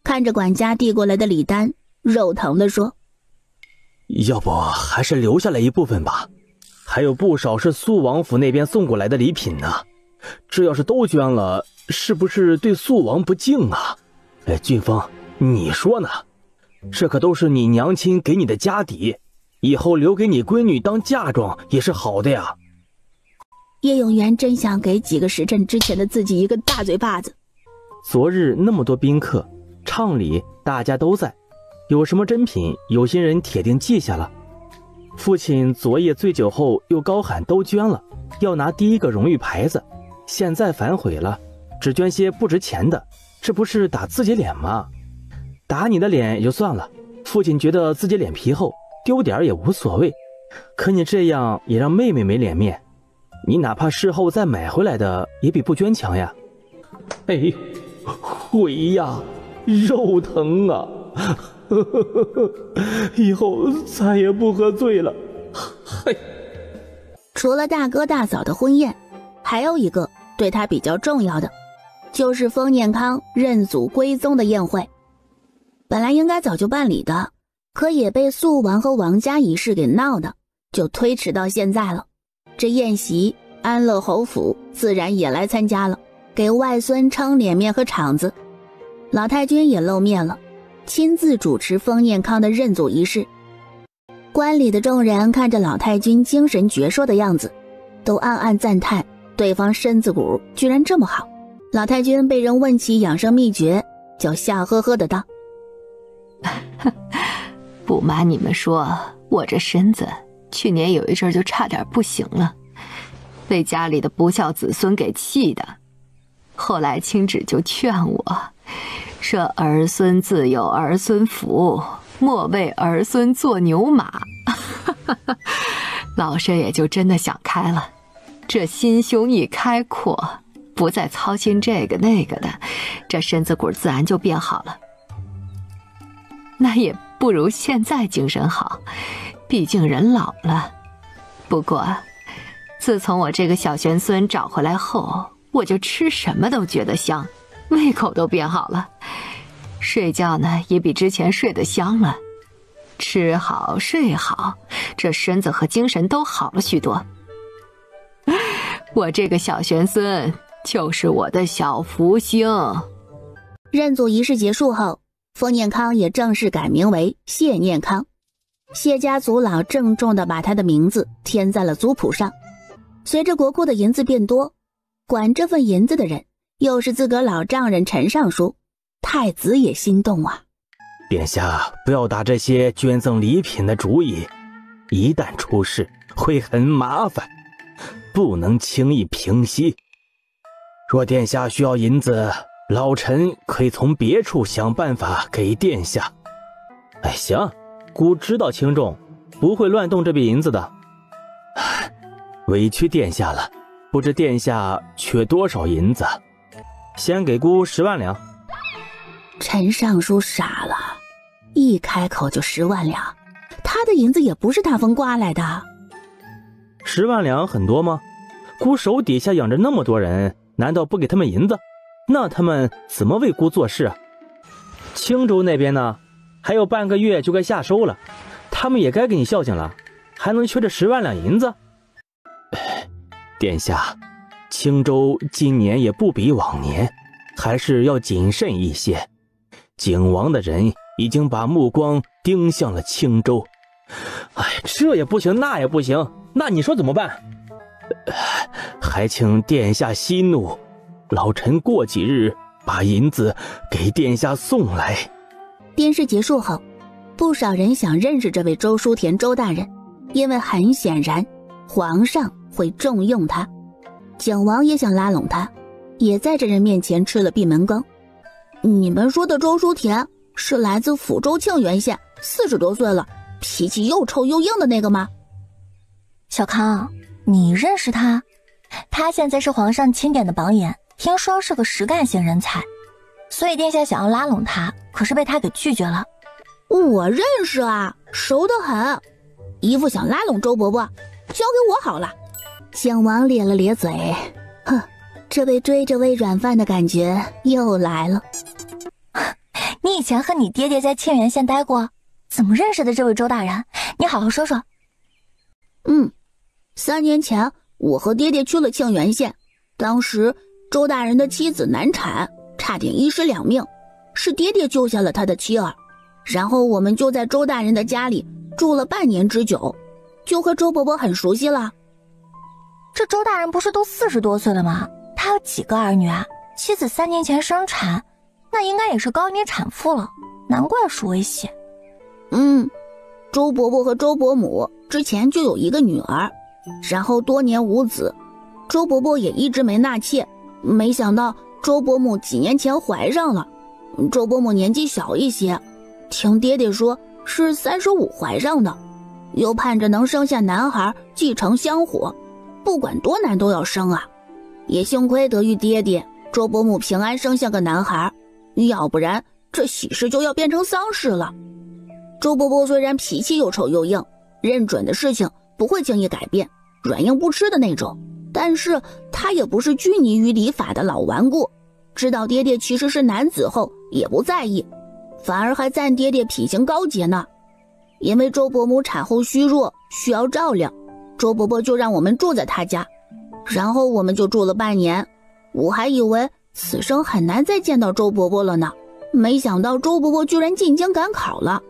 看着管家递过来的礼单，肉疼地说：要不还是留下来一部分吧，还有不少是肃王府那边送过来的礼品呢。这要是都捐了，是不是对肃王不敬啊？俊峰，你说呢？这可都是你娘亲给你的家底，以后留给你闺女当嫁妆也是好的呀。叶永元真想给几个时辰之前的自己一个大嘴巴子。昨日那么多宾客，畅礼大家都在，有什么珍品，有心人铁定记下了。父亲昨夜醉酒后又高喊都捐了，要拿第一个荣誉牌子，现在反悔了，只捐些不值钱的，这不是打自己脸吗？打你的脸也就算了，父亲觉得自己脸皮厚，丢点也无所谓，可你这样也让妹妹没脸面，你哪怕事后再买回来的也比不捐强呀。哎呦，悔呀，肉疼啊！以后再也不喝醉了。嘿，除了大哥大嫂的婚宴，还有一个对他比较重要的，就是封念康认祖归宗的宴会。本来应该早就办理的，可也被肃王和王家一事给闹的，就推迟到现在了。这宴席，安乐侯府自然也来参加了，给外孙撑脸面和场子。老太君也露面了，亲自主持封念康的认祖仪式。观礼的众人看着老太君精神矍铄的样子，都暗暗赞叹对方身子骨居然这么好。老太君被人问起养生秘诀，就笑呵呵的道：不瞒你们说，我这身子去年有一阵就差点不行了，被家里的不孝子孙给气的。后来青芷就劝我说，儿孙自有儿孙福，莫为儿孙做牛马。老身也就真的想开了，这心胸一开阔，不再操心这个那个的，这身子骨自然就变好了。那也不如现在精神好，毕竟人老了。不过自从我这个小玄孙找回来后，我就吃什么都觉得香，胃口都变好了，睡觉呢也比之前睡得香了，吃好睡好，这身子和精神都好了许多。我这个小玄孙就是我的小福星。认祖仪式结束后，封念康也正式改名为谢念康。谢家族老郑重地把他的名字填在了族谱上。随着国库的银子变多，管这份银子的人又是自个老丈人陈尚书，太子也心动啊。殿下不要打这些捐赠礼品的主意，一旦出事会很麻烦，不能轻易平息。若殿下需要银子，老臣可以从别处想办法给殿下。哎，行，姑知道轻重，不会乱动这笔银子的。委屈殿下了，不知殿下缺多少银子？先给姑10万两。陈尚书傻了，一开口就10万两，他的银子也不是大风刮来的。10万两很多吗？姑手底下养着那么多人，难道不给他们银子？那他们怎么为姑做事啊？青州那边呢，还有半个月就该下收了，他们也该给你孝敬了，还能缺这10万两银子？殿下，青州今年也不比往年，还是要谨慎一些。景王的人已经把目光盯向了青州。哎，这也不行，那也不行，那你说怎么办？还请殿下息怒，老臣过几日把银子给殿下送来。殿试结束后，不少人想认识这位周书田周大人，因为很显然皇上会重用他。景王也想拉拢他，也在这人面前吃了闭门羹。你们说的周书田是来自抚州庆元县，40多岁了，脾气又臭又硬的那个吗？小康，你认识他？他现在是皇上钦点的榜眼，听说是个实干型人才，所以殿下想要拉拢他，可是被他给拒绝了。我认识啊，熟得很，姨父想拉拢周伯伯，交给我好了。景王咧了咧嘴，哼，这被追着喂软饭的感觉又来了。你以前和你爹爹在庆元县待过，怎么认识的这位周大人？你好好说说。3年前我和爹爹去了庆元县，当时周大人的妻子难产，差点1尸2命，是爹爹救下了他的妻儿，然后我们就在周大人的家里住了半年之久，就和周伯伯很熟悉了。这周大人不是都40多岁了吗？他有几个儿女啊？妻子3年前生产，那应该也是高龄产妇了，难怪属危险。周伯伯和周伯母之前就有一个女儿，然后多年无子，周伯伯也一直没纳妾，没想到周伯母几年前怀上了。周伯母年纪小一些，听爹爹说是35怀上的，又盼着能生下男孩继承香火，不管多难都要生啊。也幸亏得遇爹爹，周伯母平安生下个男孩，要不然这喜事就要变成丧事了。周伯伯虽然脾气又臭又硬，认准的事情不会轻易改变，软硬不吃的那种，但是他也不是拘泥于礼法的老顽固，知道爹爹其实是男子后也不在意，反而还赞爹爹品行高洁呢。因为周伯母产后虚弱，需要照料，周伯伯就让我们住在他家，然后我们就住了半年。我还以为此生很难再见到周伯伯了呢，没想到周伯伯居然进京赶考了。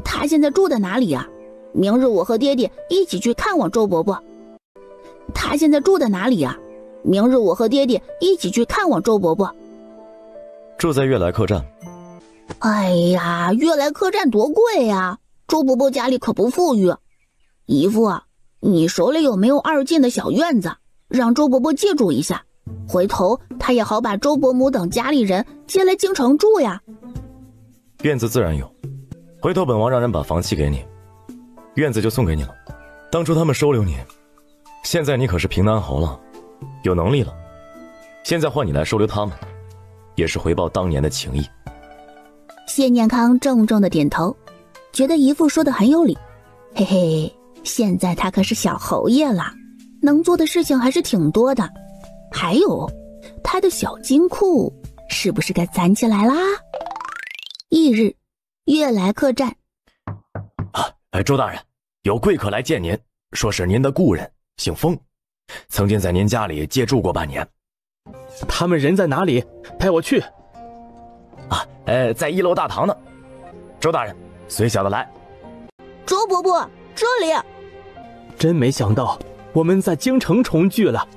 他现在住在哪里啊？明日我和爹爹一起去看望周伯伯。他现在住在哪里啊？明日我和爹爹一起去看望周伯伯。住在悦来客栈。哎呀，悦来客栈多贵呀，周伯伯家里可不富裕。姨父啊，你手里有没有2进的小院子，让周伯伯借住一下，回头他也好把周伯母等家里人接来京城住呀。院子自然有，回头本王让人把房契给你，院子就送给你了。当初他们收留你，现在你可是平南侯了，有能力了，现在换你来收留他们，也是回报当年的情谊。谢念康重重的点头，觉得姨父说的很有理。嘿嘿，现在他可是小侯爷了，能做的事情还是挺多的。还有他的小金库是不是该攒起来啦？翌日，悦来客栈。周大人，有贵客来见您，说是您的故人，姓封，曾经在您家里借住过半年。他们人在哪里？派我去。在1楼大堂呢。周大人，随小的来。周伯伯，这里。真没想到我们在京城重聚了，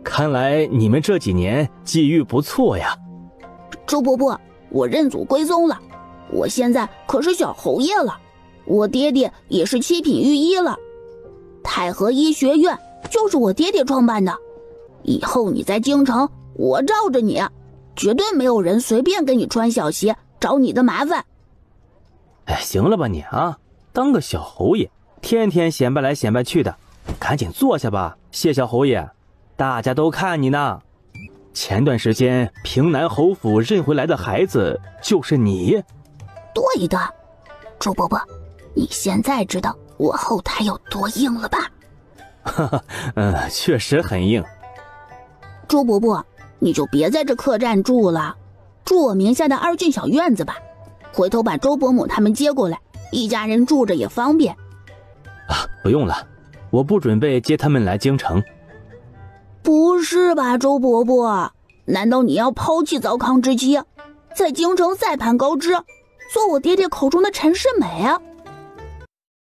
看来你们这几年际遇不错呀。周伯伯，我认祖归宗了，我现在可是小侯爷了，我爹爹也是7品御医了，太和医学院就是我爹爹创办的，以后你在京城我罩着你，绝对没有人随便给你穿小鞋找你的麻烦。行了吧你啊，当个小侯爷天天显摆来显摆去的，赶紧坐下吧，谢小侯爷，大家都看你呢。前段时间平南侯府认回来的孩子就是你。对的，周伯伯，你现在知道我后台有多硬了吧？确实很硬。周伯伯，你就别在这客栈住了，住我名下的2进小院子吧，回头把周伯母他们接过来，一家人住着也方便。不用了，我不准备接他们来京城。不是吧，周伯伯，难道你要抛弃糟糠之妻，在京城再攀高枝，做我爹爹口中的陈世美啊？